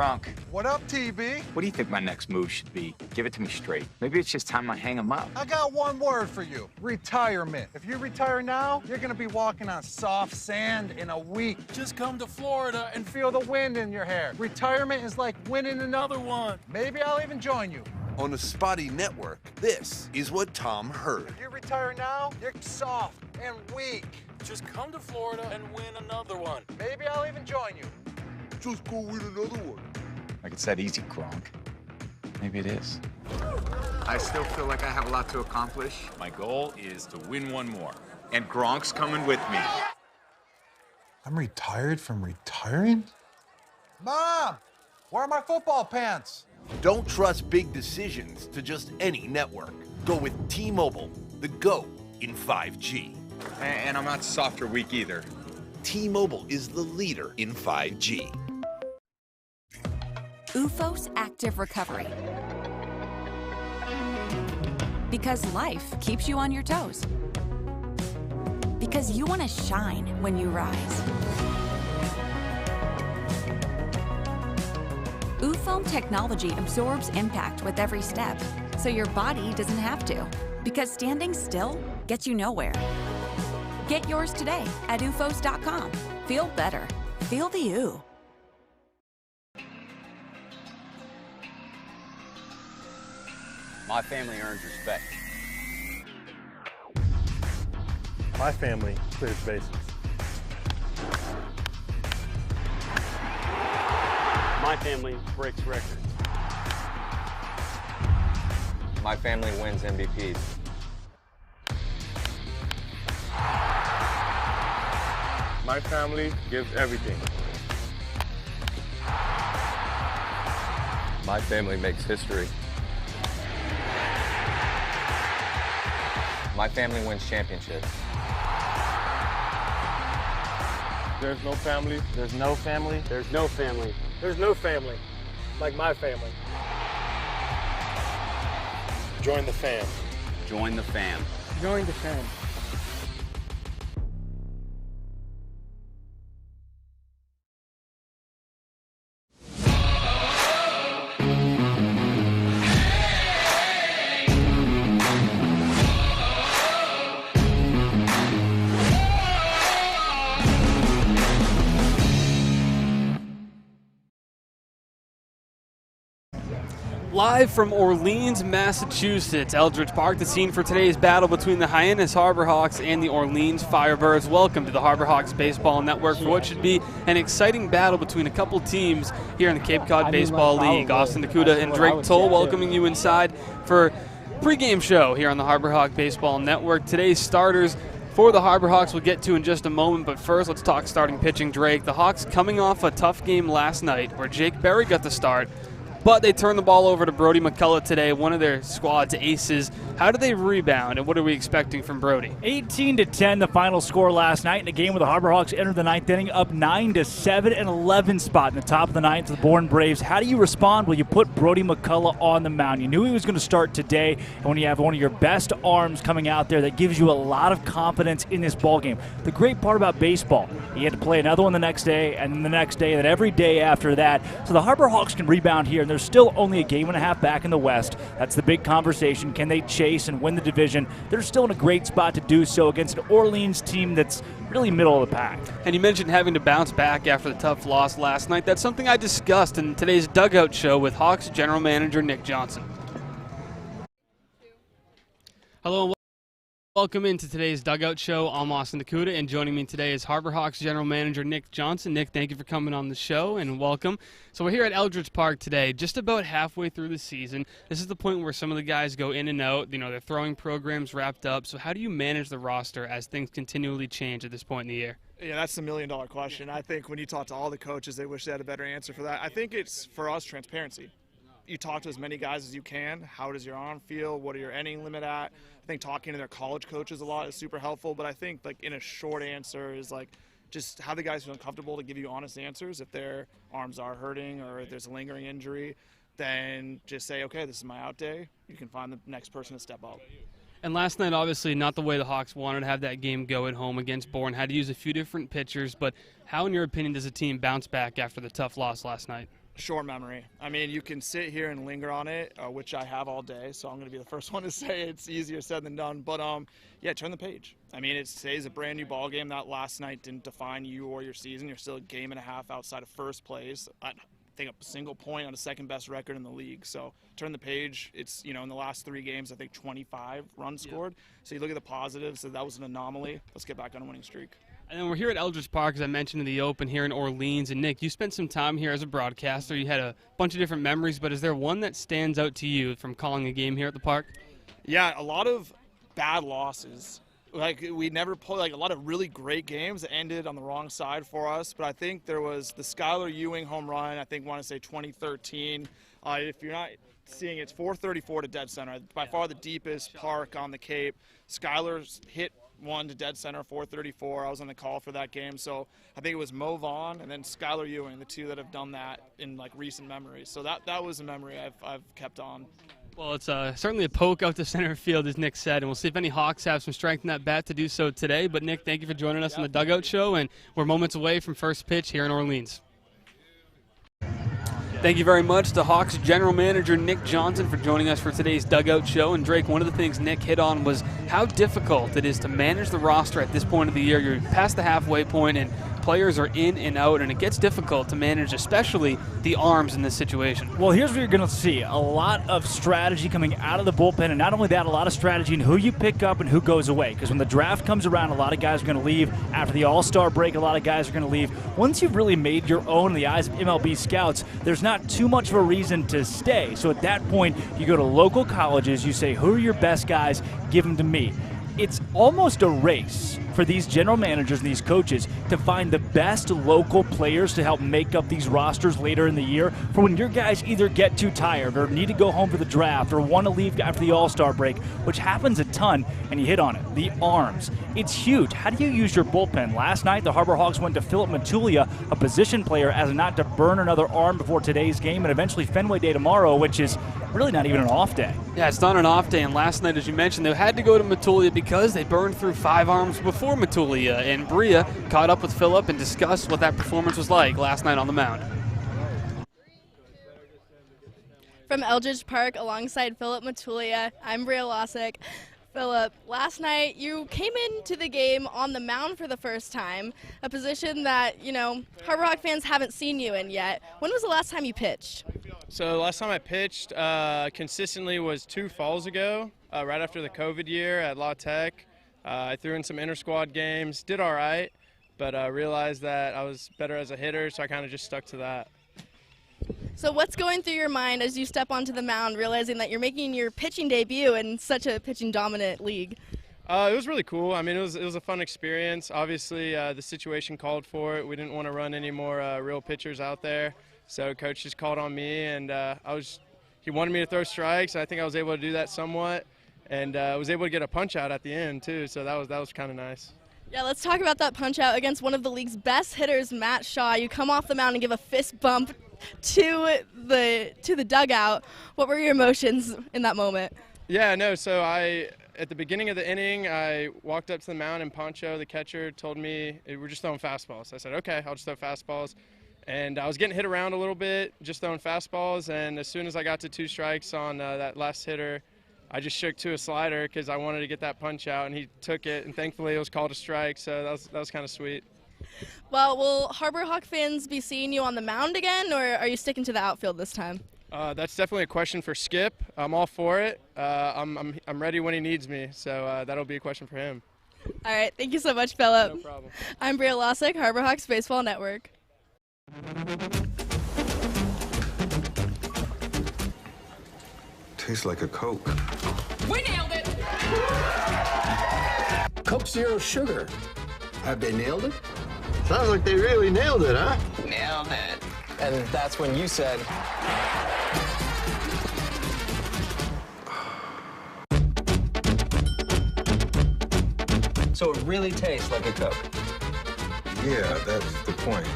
Gronk, What up, TB? what do you think my next move should be? Give it to me straight. Maybe it's just time I hang him up. I got one word for you. Retirement. If you retire now, you're gonna be walking on soft sand in a week. Just come to Florida And feel the wind in your hair. Retirement is like winning another one. Maybe I'll even join you. On the Spotty Network, this is what Tom heard. If you retire now, you're soft and weak. Just come to Florida and win another one. Maybe I'll even join you. Just go win another one. Like it's that easy, Gronk. Maybe it is. I still feel like I have a lot to accomplish. My goal is to win one more. And Gronk's coming with me. I'm retired from retiring? Mom, where are my football pants? Don't trust big decisions to just any network. Go with T-Mobile, the GO in 5G. And I'm not soft or weak either. T-Mobile is the leader in 5G. UFOS Active Recovery. Because life keeps you on your toes. Because you want to shine when you rise. UFOM technology absorbs impact with every step, so your body doesn't have to. Because standing still gets you nowhere. Get yours today at ufos.com. Feel better. Feel the U. My family earns respect. My family clears bases. My family breaks records. My family wins MVPs. My family gives everything. My family makes history. My family wins championships. There's no family. There's no family. There's no family. There's no family like my family. Join the fam. Join the fam. Join the fam. Live from Orleans, Massachusetts, Eldridge Park, the scene for today's battle between the Hyannis Harbor Hawks and the Orleans Firebirds. Welcome to the Harbor Hawks Baseball Network for what should be an exciting battle between a couple teams here in the Cape Cod Baseball League. Austin Nakuda and Drake Toll welcoming you inside for pregame show here on the Harbor Hawk Baseball Network. Today's starters for the Harbor Hawks we'll get to in just a moment, but first let's talk starting pitching. Drake, the Hawks coming off a tough game last night where Jake Berry got the start, but they turned the ball over to Brody McCullough today, one of their squad's aces. How do they rebound, and what are we expecting from Brody? 18-10, the final score last night in a game where the Harbor Hawks entered the ninth inning up 9-7 and 11 spot in the top of the ninth to the Bourne Braves. How do you respond? Well, you put Brody McCullough on the mound. You knew he was going to start today, and when you have one of your best arms coming out there, that gives you a lot of confidence in this ballgame. The great part about baseball, he had to play another one the next day, and then the next day, and then every day after that. So the Harbor Hawks can rebound here, and there's still only a game and a half back in the West. That's the big conversation. Can they chase and win the division? They're still in a great spot to do so against an Orleans team that's really middle of the pack. And you mentioned having to bounce back after the tough loss last night. That's something I discussed in today's Dugout Show with Hawks General Manager Nick Johnson. Hello and welcome into today's Dugout Show. I'm Austin Nakuda, and joining me today is Harbor Hawks General Manager Nick Johnson. Nick, thank you for coming on the show, and welcome. So we're here at Eldridge Park today, just about halfway through the season. This is the point where some of the guys go in and out. You know, their throwing programs wrapped up. So how do you manage the roster as things continually change at this point in the year? Yeah, that's the million-dollar question. I think when you talk to all the coaches, they wish they had a better answer for that. I think it's, for us, transparency. You talk to as many guys as you can. How does your arm feel? What are your inning limit at? I think talking to their college coaches a lot is super helpful, but I think like in a short answer is like just how the guys feel comfortable to give you honest answers. If their arms are hurting or if there's a lingering injury, then just say, okay, this is my out day. You can find the next person to step up. And last night, obviously, not the way the Hawks wanted to have that game go at home against Bourne. Had to use a few different pitchers, but how, in your opinion, does a team bounce back after the tough loss last night? Short memory. I mean, you can sit here and linger on it, which I have all day, so I'm going to be the first one to say it's easier said than done. But, yeah, turn the page. I mean, today's a brand new ball game. That last night didn't define you or your season. You're still a game and a half outside of first place. I think a single point on a second-best record in the league. So turn the page. It's, in the last 3 games, I think 25 runs scored. So you look at the positives. So that was an anomaly. Let's get back on a winning streak. And then we're here at Eldridge Park, as I mentioned in the open, here in Orleans. And Nick, you spent some time here as a broadcaster. You had a bunch of different memories, but is there one that stands out to you from calling a game here at the park? Yeah, a lot of bad losses. Like, we never played, a lot of really great games that ended on the wrong side for us. But I think there was the Skylar Ewing home run, I think, want to say 2013. If you're not seeing it, it's 434 to dead center. By far the deepest park on the Cape. Skylar's hit one to dead center, 434. I was on the call for that game. So I think it was Mo Vaughn and then Skylar Ewing, the two that have done that in recent memories. So that was a memory I've kept on. Well, it's certainly a poke out to center field, as Nick said, and we'll see if any Hawks have some strength in that bat to do so today. But Nick, thank you for joining us on the Dugout Show, and we're moments away from first pitch here in Orleans. Thank you very much to Hawks General Manager Nick Johnson for joining us for today's Dugout Show. And Drake, one of the things Nick hit on was how difficult it is to manage the roster at this point of the year. You're past the halfway point and players are in and out, and it gets difficult to manage, especially the arms in this situation. Well, here's what you're going to see. A lot of strategy coming out of the bullpen, and not only that, a lot of strategy in who you pick up and who goes away. Because when the draft comes around, a lot of guys are going to leave. After the All-Star break, a lot of guys are going to leave. Once you've really made your own in the eyes of MLB scouts, there's not too much of a reason to stay. So at that point, you go to local colleges, you say, who are your best guys? Give them to me. It's almost a race for these general managers and these coaches to find the best local players to help make up these rosters later in the year for when your guys either get too tired or need to go home for the draft or want to leave after the All-Star break, which happens a ton, and you hit on it, the arms. It's huge. How do you use your bullpen? Last night, the Harbor Hawks went to Philip Matulia, a position player, as not to burn another arm before today's game, and eventually Fenway Day tomorrow, which is really not even an off day. Yeah, it's not an off day, and last night, as you mentioned, they had to go to Matulia because they burned through 5 arms before Matulia, and Bria caught up with Philip and discussed what that performance was like last night on the mound. From Eldridge Park alongside Philip Matulia, I'm Bria Losick. Philip, last night you came into the game on the mound for the first time, a position that, Harbor Hawk fans haven't seen you in yet. When was the last time you pitched? So the last time I pitched consistently was 2 falls ago, right after the COVID year at La Tech. I threw in some inter-squad games, did all right, but realized that I was better as a hitter, so I kind of just stuck to that. So what's going through your mind as you step onto the mound, realizing that you're making your pitching debut in such a pitching-dominant league? It was really cool. I mean, it was a fun experience. Obviously, the situation called for it. We didn't want to run any more real pitchers out there, so Coach just called on me, and he wanted me to throw strikes. I think I was able to do that somewhat, and was able to get a punch-out at the end, too, so that was kind of nice. Yeah, let's talk about that punch-out against one of the league's best hitters, Matt Shaw. You come off the mound and give a fist bump to the dugout. What were your emotions in that moment? Yeah, no, so at the beginning of the inning, I walked up to the mound and Pancho, the catcher, told me we're just throwing fastballs. I said, okay, I'll just throw fastballs. And I was getting hit around a little bit, just throwing fastballs, and as soon as I got to 2 strikes on that last hitter, I just shook to a slider because I wanted to get that punch out, and he took it, and thankfully it was called a strike, so that was kind of sweet. Well, will Harbor Hawk fans be seeing you on the mound again, or are you sticking to the outfield this time? That's definitely a question for Skip. I'm all for it. I'm ready when he needs me, so that'll be a question for him. All right, thank you so much, Philip. No problem. I'm Bria Losick, Harbor Hawks Baseball Network. Tastes like a Coke. We nailed it! Coke Zero Sugar. Have they nailed it? Sounds like they really nailed it, huh? Nailed it. And that's when you said... So it really tastes like a Coke. Yeah, that's the point.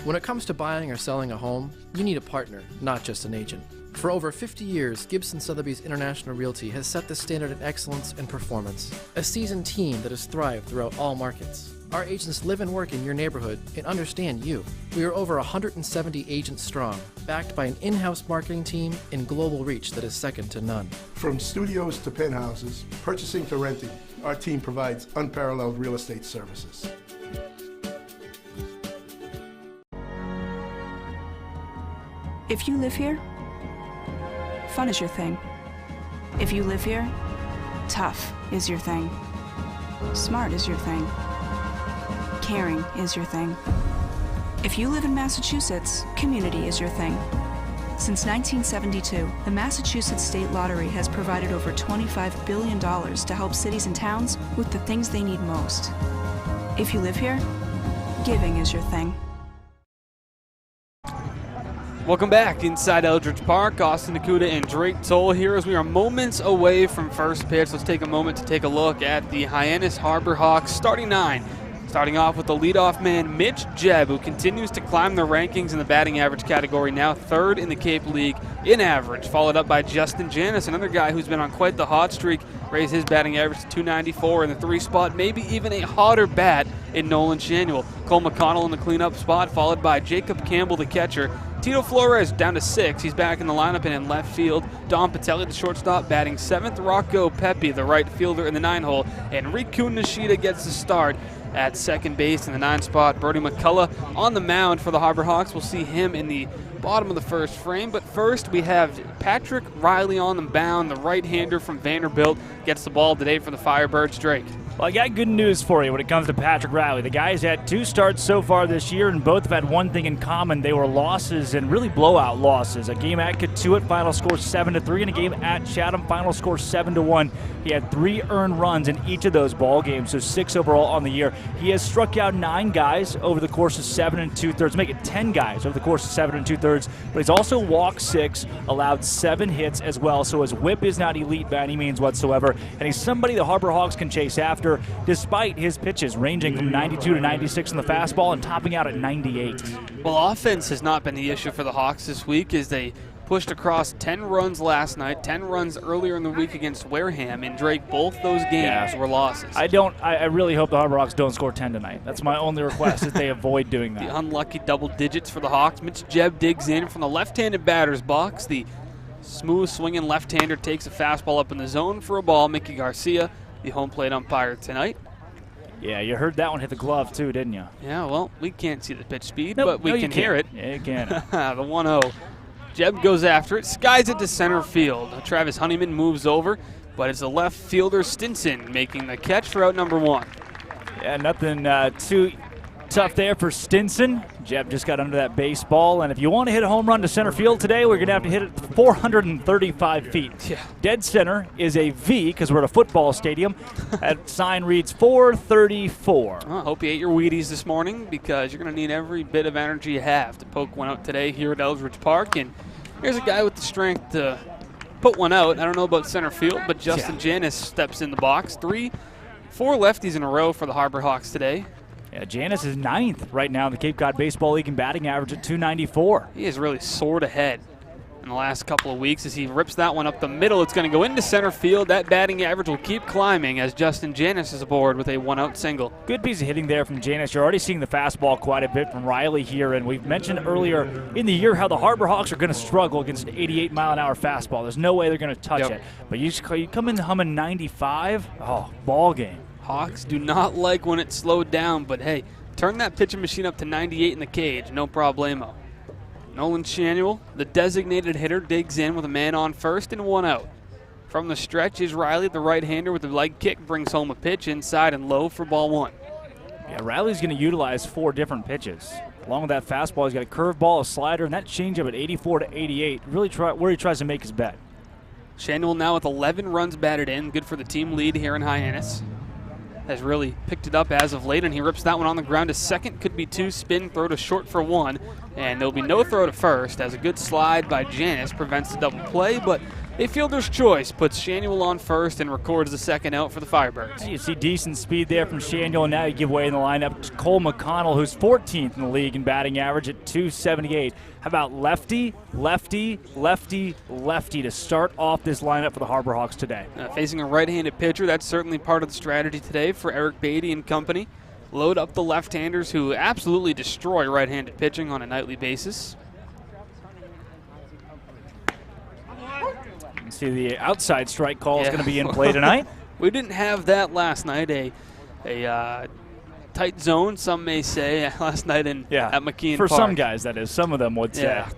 When it comes to buying or selling a home, you need a partner, not just an agent. For over 50 years, Gibson Sotheby's International Realty has set the standard in excellence and performance. A seasoned team that has thrived throughout all markets. Our agents live and work in your neighborhood and understand you. We are over 170 agents strong, backed by an in-house marketing team and global reach that is second to none. From studios to penthouses, purchasing to renting, our team provides unparalleled real estate services. If you live here, fun is your thing. If you live here, tough is your thing. Smart is your thing. Caring is your thing. If you live in Massachusetts, community is your thing. Since 1972, the Massachusetts State Lottery has provided over $25 billion to help cities and towns with the things they need most. If you live here, giving is your thing. Welcome back inside Eldridge Park. Austin Nakuda and Drake Toll here as we are moments away from first pitch. Let's take a moment to take a look at the Hyannis Harbor Hawks starting nine. Starting off with the leadoff man, Mitch Jebb, who continues to climb the rankings in the batting average category, now third in the Cape League in average, followed up by Justin Janice, another guy who's been on quite the hot streak, raised his batting average to 294 in the 3 spot, maybe even a hotter bat in Nolan Shanuel. Cole McConnell in the cleanup spot, followed by Jacob Campbell, the catcher. Tito Flores down to 6. He's back in the lineup and in left field. Dom Patelli, the shortstop, batting 7th. Rocco Pepe, the right fielder, in the 9 hole. And Riku Nishida gets the start at second base in the 9 spot. Brody McCullough on the mound for the Harbor Hawks. We'll see him in the bottom of the first frame. But first, we have Patrick Reilly on the mound. The right-hander from Vanderbilt gets the ball today for the Firebirds. Drake. Well, I got good news for you when it comes to Patrick Reilly. The guy's had 2 starts so far this year, and both have had one thing in common. They were losses, and really blowout losses. A game at Katuitt, final score 7-3, and a game at Chatham, final score 7-1. He had 3 earned runs in each of those ball games, so 6 overall on the year. He has struck out 9 guys over the course of 7 2/3, make it 10 guys over the course of 7 2/3. But he's also walked 6, allowed 7 hits as well, so his whip is not elite by any means whatsoever. And he's somebody the Harbor Hawks can chase after, despite his pitches ranging from 92 to 96 in the fastball and topping out at 98. Well, offense has not been the issue for the Hawks this week as they pushed across 10 runs last night, 10 runs earlier in the week against Wareham, and Drake, both those games were losses. I really hope the Harbor Hawks don't score 10 tonight. That's my only request, is they avoid doing that. The unlucky double digits for the Hawks. Mitch Jebb digs in from the left-handed batter's box. The smooth swinging left-hander takes a fastball up in the zone for a ball. Mickey Garcia, the home plate umpire tonight. Yeah, you heard that one hit the glove too, didn't you? Yeah, well, we can't see the pitch speed, Nope, but we can hear it. Yeah, you can. The 1-0. Jebb goes after it, skies it to center field. Travis Honeyman moves over, but it's the left fielder Stinson making the catch for out number 1. Yeah, nothing too tough there for Stinson. Jebb just got under that baseball, and if you want to hit a home run to center field today, we're going to have to hit it 435 feet. Yeah. Dead center is a V because we're at a football stadium. That sign reads 434. Well, I hope you ate your Wheaties this morning because you're going to need every bit of energy you have to poke one out today here at Eldridge Park. And here's a guy with the strength to put one out. I don't know about center field, but Justin Janice steps in the box. 3-4 lefties in a row for the Harbor Hawks today. Yeah, Janice is 9th right now in the Cape Cod Baseball League in batting average at 294. He has really soared ahead in the last couple of weeks as he rips that one up the middle. It's going to go into center field. That batting average will keep climbing as Justin Janice is aboard with a 1-out single. Good piece of hitting there from Janice. You're already seeing the fastball quite a bit from Reilly here, and we've mentioned earlier in the year how the Harbor Hawks are going to struggle against an 88-mile-an-hour fastball. There's no way they're going to touch it. But you come in humming 95, ball game. Hawks do not like when it's slowed down, but hey, turn that pitching machine up to 98 in the cage, no problemo. Nolan Shanuel, the designated hitter, digs in with a man on first and 1 out. From the stretch is Reilly, the right-hander with the leg kick, brings home a pitch inside and low for ball 1. Yeah, Reilly's going to utilize 4 different pitches. Along with that fastball, he's got a curveball, a slider, and that changeup at 84 to 88, really where he tries to make his bet. Shanuel now with 11 runs batted in, good for the team lead here in Hyannis. Has really picked it up as of late, and he rips that one on the ground to second. Could be 2, spin, throw to short for 1, and there'll be no throw to first as a good slide by Janice prevents the double play, but a fielder's choice puts Shanuel on first and records the second out for the Firebirds. You see decent speed there from Shanuel, and now you give way in the lineup to Cole McConnell, who's 14th in the league in batting average at 278. How about lefty, lefty, lefty, lefty to start off this lineup for the Harbor Hawks today? Facing a right-handed pitcher, that's certainly part of the strategy today for Eric Beatty and company. load up the left-handers who absolutely destroy right-handed pitching on a nightly basis. See, the outside strike call is going to be in play tonight. We didn't have that last night. A tight zone, some may say, last night at McKeon For Park. some guys, that is. Some of them would say. Yeah.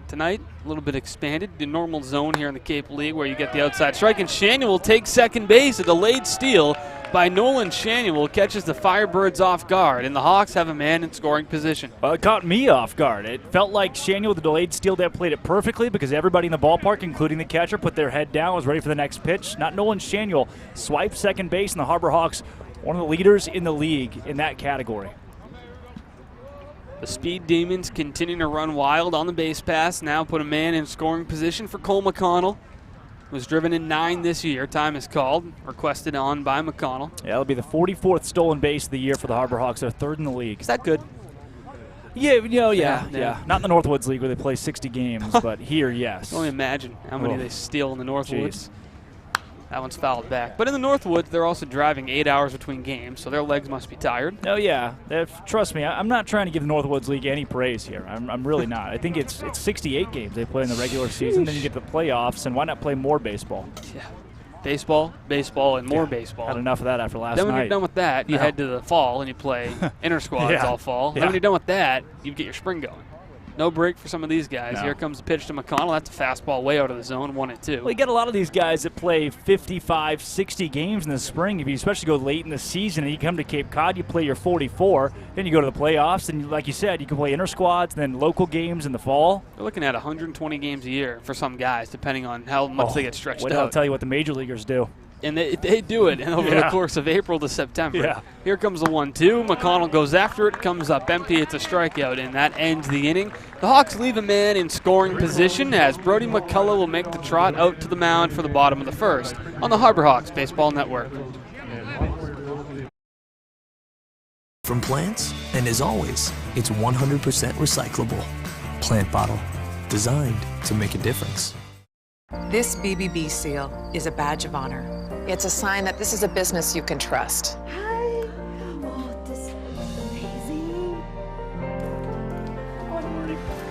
Tonight, a little bit expanded. The normal zone here in the Cape League where you get the outside strike. And Shanuel will take second base. A delayed steal by Nolan Shanuel catches the Firebirds off guard. And the Hawks have a man in scoring position. Well, it caught me off guard. It felt like Shanuel, the delayed steal, that played it perfectly because everybody in the ballpark, including the catcher, put their head down, was ready for the next pitch. Not Nolan Shanuel swiped second base, and the Harbor Hawks, one of the leaders in the league in that category. The Speed Demons continuing to run wild on the base pass. Now put a man in scoring position for Cole McConnell, who's driven in 9 this year. Time is called, requested on by McConnell. Yeah, it'll be the 44th stolen base of the year for the Harbor Hawks. They're 3rd in the league. Is that good? Yeah. Not in the Northwoods League where they play 60 games, but here, yes. Only imagine how many they steal in the Northwoods. That one's fouled back. But in the Northwoods, they're also driving 8 hours between games, so their legs must be tired. Oh, yeah. Trust me, I'm not trying to give the Northwoods League any praise here. I'm really not. I think it's 68 games they play in the regular season. Then you get the playoffs, and why not play more baseball? Yeah. Baseball, and more baseball. Had enough of that after last night. Then when you're done with that, you head to the fall and you play inter-squads all fall. Then when you're done with that, you get your spring going. No break for some of these guys. No. Here comes the pitch to McConnell. That's a fastball way out of the zone, 1-2. Well, you get a lot of these guys that play 55, 60 games in the spring. If you especially go late in the season and you come to Cape Cod, you play your 44, then you go to the playoffs, and like you said, you can play inter-squads, then local games in the fall. They're looking at 120 games a year for some guys, depending on how much they get stretched out. I'll tell you what the major leaguers do. And they do it over the course of April to September. Yeah. Here comes the 1-2. McConnell goes after it, comes up empty. It's a strikeout, and that ends the inning. The Hawks leave a man in scoring position as Brody McCullough will make the trot out to the mound for the bottom of the first on the Harbor Hawks Baseball Network. From plants, and as always, it's 100% recyclable. Plant bottle, designed to make a difference. This BBB seal is a badge of honor. It's a sign that this is a business you can trust. Hi. Oh, this is amazing.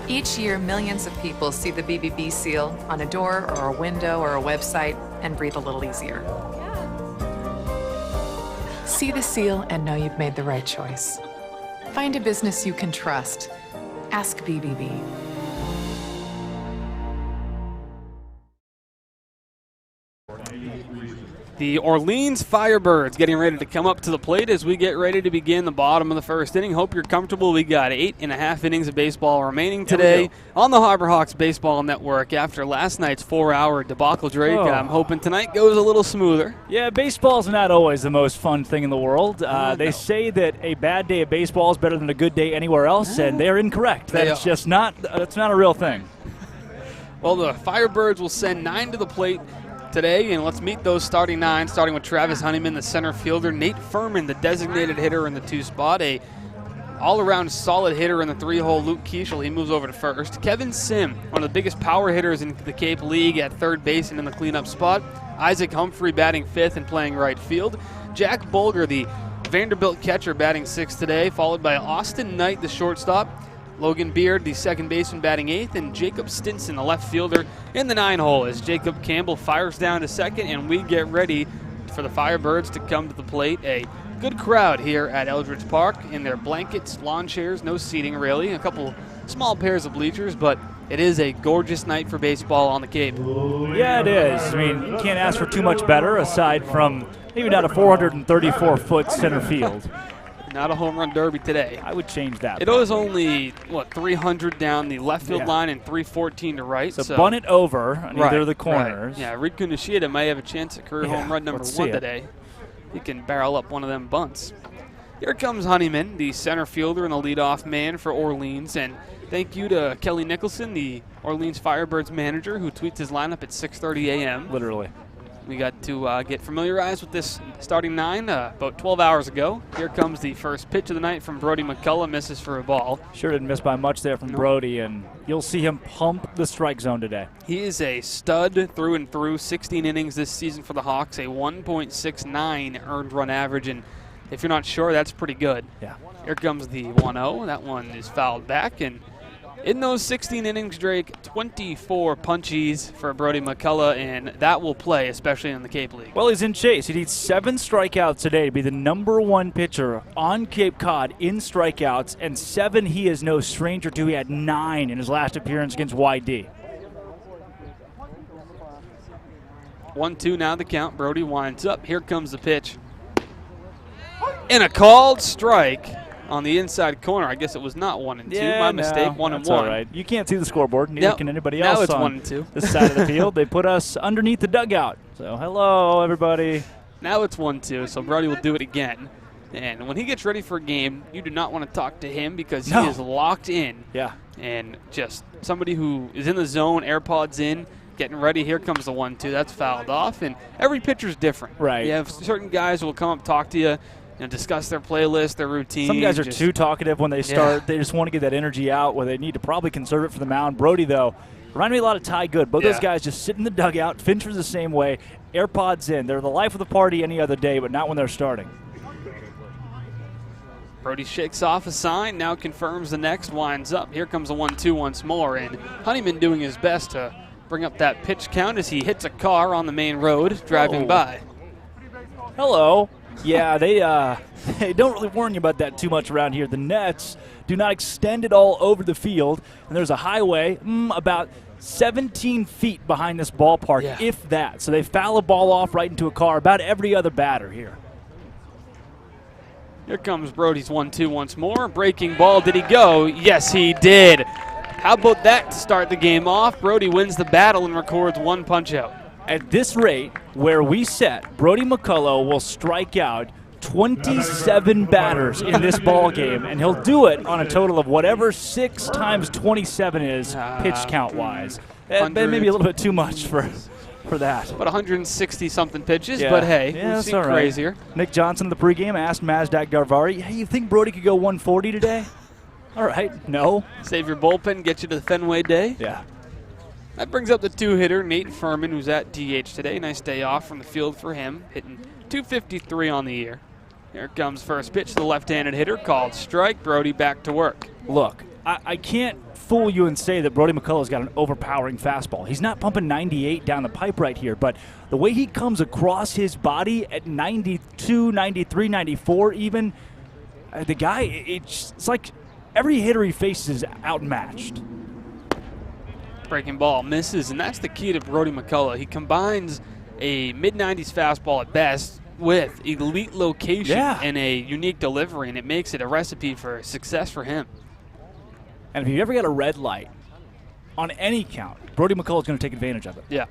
Each year, millions of people see the BBB seal on a door or a window or a website and breathe a little easier. See the seal and know you've made the right choice. Find a business you can trust. Ask BBB. The Orleans Firebirds getting ready to come up to the plate as we get ready to begin the bottom of the first inning. Hope you're comfortable. We got 8.5 innings of baseball remaining today on the Harbor Hawks Baseball Network after last night's 4-hour debacle, Drake. I'm hoping tonight goes a little smoother. Yeah, baseball's not always the most fun thing in the world. They say that a bad day of baseball is better than a good day anywhere else, and they're incorrect. That's just not a real thing. Well, the Firebirds will send 9 to the plate today, and let's meet those starting 9, starting with Travis Honeyman, the center fielder, Nate Furman, the designated hitter in the 2 spot, a all-around solid hitter in the 3-hole, Luke Keischel, he moves over to first. Kevin Sim, one of the biggest power hitters in the Cape League at third base and in the cleanup spot. Isaac Humphrey batting 5th and playing right field. Jack Bolger, the Vanderbilt catcher, batting 6th today, followed by Austin Knight, the shortstop. Logan Beard, the second baseman, batting 8th, and Jacob Stinson, the left fielder, in the 9-hole as Jacob Campbell fires down to second, and we get ready for the Firebirds to come to the plate. A good crowd here at Eldridge Park in their blankets, lawn chairs, no seating really, a couple small pairs of bleachers, but it is a gorgeous night for baseball on the Cape. Yeah, it is. I mean, you can't ask for too much better aside from maybe not a 434-foot center field. Not a home run derby today. I would change that. It was only, 300 down the left field line and 314 to right. So bunt it over on either of the corners. Right. Yeah, Reed Kunishida may have a chance at career home run number 1 today. He can barrel up one of them bunts. Here comes Honeyman, the center fielder and the leadoff man for Orleans. And thank you to Kelly Nicholson, the Orleans Firebirds manager, who tweets his lineup at 6:30 a.m. Literally. We got to get familiarized with this starting 9 about 12 hours ago. Here comes the first pitch of the night from Brody McCullough, misses for a ball. Sure didn't miss by much there from Brody, and you'll see him pump the strike zone today. He is a stud through and through, 16 innings this season for the Hawks, a 1.69 earned run average, and if you're not sure, that's pretty good. Yeah. Here comes the 1-0. That one is fouled back. And in those 16 innings, Drake, 24 punchies for Brody McCullough, and that will play, especially in the Cape League. Well, he's in chase. He needs 7 strikeouts today to be the #1 pitcher on Cape Cod in strikeouts, and 7 he is no stranger to. He had 9 in his last appearance against YD. 1-2 now the count. Brody winds up. Here comes the pitch. And a called strike on the inside corner. I guess it was not 1-2. Yeah, My mistake. 1-1. That's all right. You can't see the scoreboard. Neither can anybody else. Now it's on 1-2. this side of the field. They put us underneath the dugout. So hello, everybody. Now it's 1-2. So Brody will do it again. And when he gets ready for a game, you do not want to talk to him because he is locked in. Yeah. And just somebody who is in the zone, AirPods in, getting ready. Here comes the 1-2. That's fouled off. And every pitcher's different. Right. You have certain guys who will come up, talk to you, discuss their playlist, their routine. Some guys are too talkative when they start. Yeah. They just want to get that energy out where they need to probably conserve it for the mound. Brody, though, reminded me a lot of Ty Good. Both those guys just sit in the dugout. Fincher's the same way. AirPods in. They're the life of the party any other day, but not when they're starting. Brody shakes off a sign, now confirms the next, winds up. Here comes the 1-2 once more, and Honeyman doing his best to bring up that pitch count as he hits a car on the main road driving by. Hello. Yeah, they don't really warn you about that too much around here. The nets do not extend it all over the field, and there's a highway about 17 feet behind this ballpark, if that. So they foul a ball off right into a car about every other batter here. Here comes Brody's 1-2 once more. Breaking ball. Did he go? Yes, he did. How about that to start the game off? Brody wins the battle and records 1 punch-out. At this rate, where we set, Brody McCullough will strike out 27 batters in this ball game, and he'll do it on a total of whatever 6 times 27 is pitch count-wise. Maybe a little bit too much for that. About 160-something pitches, but hey, we've seen crazier. Nick Johnson in the pregame asked Mazdak Garvari, hey, you think Brody could go 140 today? All right, no. Save your bullpen, get you to the Fenway Day. Yeah. That brings up the 2-hitter, Nate Furman, who's at DH today. Nice day off from the field for him, hitting .253 on the year. Here comes first pitch to the left-handed hitter, called strike. Brody back to work. Look, I can't fool you and say that Brody McCullough's got an overpowering fastball. He's not pumping 98 down the pipe right here, but the way he comes across his body at 92, 93, 94 even, the guy, it's like every hitter he faces is outmatched. Breaking ball misses, and that's the key to Brody McCullough. He combines a mid-90s fastball at best with elite location and a unique delivery, and it makes it a recipe for success for him. And if you ever got a red light on any count, Brody McCullough's going to take advantage of it. Yeah.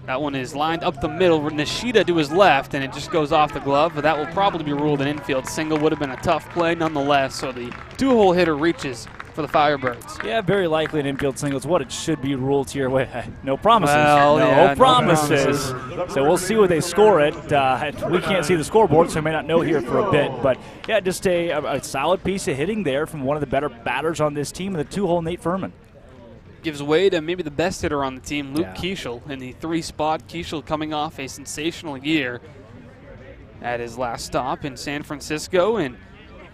That one is lined up the middle. Nishida to his left, and it just goes off the glove, but that will probably be ruled an infield single. Would have been a tough play nonetheless, so the 2-hole hitter reaches for the Firebirds. Yeah, very likely an infield single. It's what it should be ruled here. No promises. Well, no promises. So we'll see what they score it. We can't see the scoreboard, so we may not know here for a bit. But, yeah, just a solid piece of hitting there from one of the better batters on this team, the 2-hole Nate Furman. Gives way to maybe the best hitter on the team, Luke Keishel, in the 3-spot. Keishel coming off a sensational year at his last stop in San Francisco, and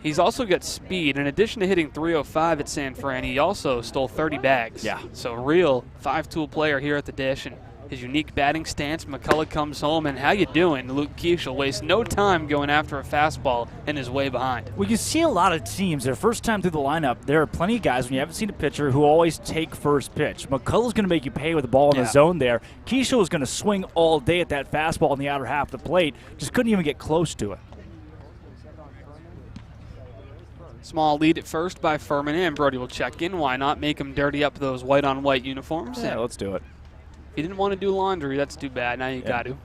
he's also got speed. In addition to hitting .305 at San Fran, he also stole 30 bags. Yeah. So a real 5-tool player here at the dish, and his unique batting stance. McCullough comes home, and how you doing? Luke Keishel wastes no time going after a fastball and is way behind. Well, you see a lot of teams, their first time through the lineup, there are plenty of guys, when you haven't seen a pitcher, who always take first pitch. McCullough's going to make you pay with the ball in the zone there. Keishel was going to swing all day at that fastball in the outer half of the plate. Just couldn't even get close to it. Small lead at first by Furman, and Brody will check in. Why not make him dirty up those white-on-white uniforms? Yeah, let's do it. If you didn't want to do laundry, that's too bad. Now you got to.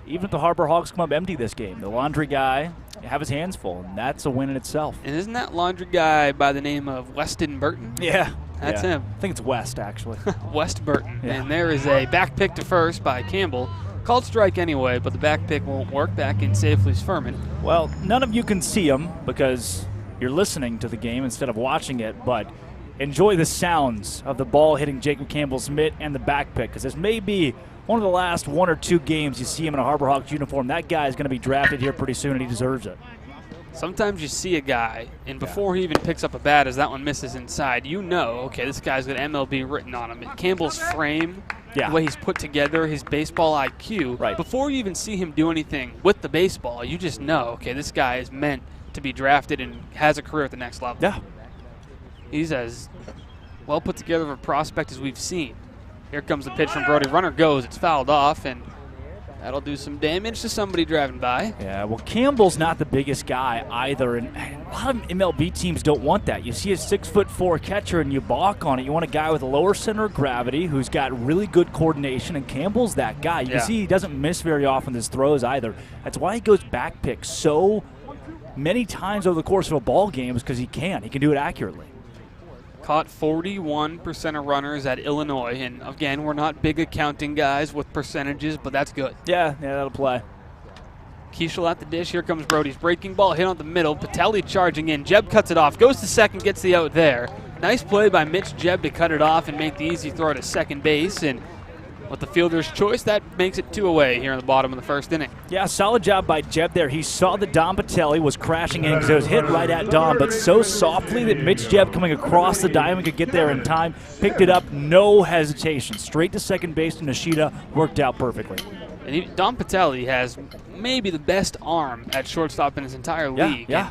Even if the Harbor Hawks come up empty this game, the laundry guy have his hands full, and that's a win in itself. And isn't that laundry guy by the name of Weston Burton? Yeah. That's him. I think it's West, actually. West Burton. Yeah. And there is a back pick to first by Campbell. Called strike anyway, but the back pick won't work. Back in safely's Furman. Well, none of you can see him because you're listening to the game instead of watching it, but enjoy the sounds of the ball hitting Jacob Campbell's mitt and the back pick, because this may be one of the last 1 or 2 games you see him in a Harbor Hawks uniform. That guy is going to be drafted here pretty soon, and he deserves it. Sometimes you see a guy, and before he even picks up a bat, as that one misses inside, you know, okay, this guy's got MLB written on him. And Campbell's frame, the way he's put together, his baseball IQ, before you even see him do anything with the baseball, you just know, okay, this guy is meant to be drafted and has a career at the next level. Yeah. He's as well put together of a prospect as we've seen. Here comes the pitch from Brody. Runner goes. It's fouled off, and that'll do some damage to somebody driving by. Yeah, well, Campbell's not the biggest guy either, and a lot of MLB teams don't want that. You see a 6'4" catcher and you balk on it. You want a guy with a lower center of gravity who's got really good coordination, and Campbell's that guy. You can see he doesn't miss very often with his throws either. That's why he goes back pick so many times over the course of a ball game, is because he can. He can do it accurately. Caught 41% of runners at Illinois. And, again, we're not big accounting guys with percentages, but that's good. Yeah, that'll play. Keishel at the dish. Here comes Brody's breaking ball. Hit on the middle. Patelli charging in. Jeb cuts it off. Goes to second. Gets the out there. Nice play by Mitch Jeb to cut it off and make the easy throw to second base. And with the fielder's choice, that makes it 2 away here in the bottom of the first inning. Yeah, solid job by Jeb there. He saw that Dom Patelli was crashing in because it was hit right at Dom, but so softly that Mitch Jeb, coming across the diamond, could get there in time. Picked it up, no hesitation. Straight to second base to Nishida. Worked out perfectly. And Dom Patelli has maybe the best arm at shortstop in his entire league. Yeah.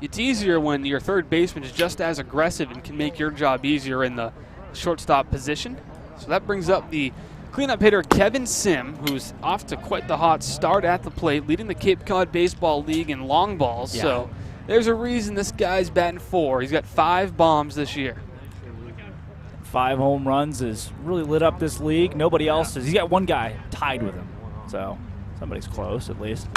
It's easier when your third baseman is just as aggressive and can make your job easier in the shortstop position. So that brings up the cleanup hitter, Kevin Sim, who's off to quite the hot start at the plate, leading the Cape Cod Baseball League in long balls. Yeah. So there's a reason this guy's batting 4. He's got 5 bombs this year. 5 home runs has really lit up this league. Nobody else has. He's got one guy tied with him. So somebody's close at least.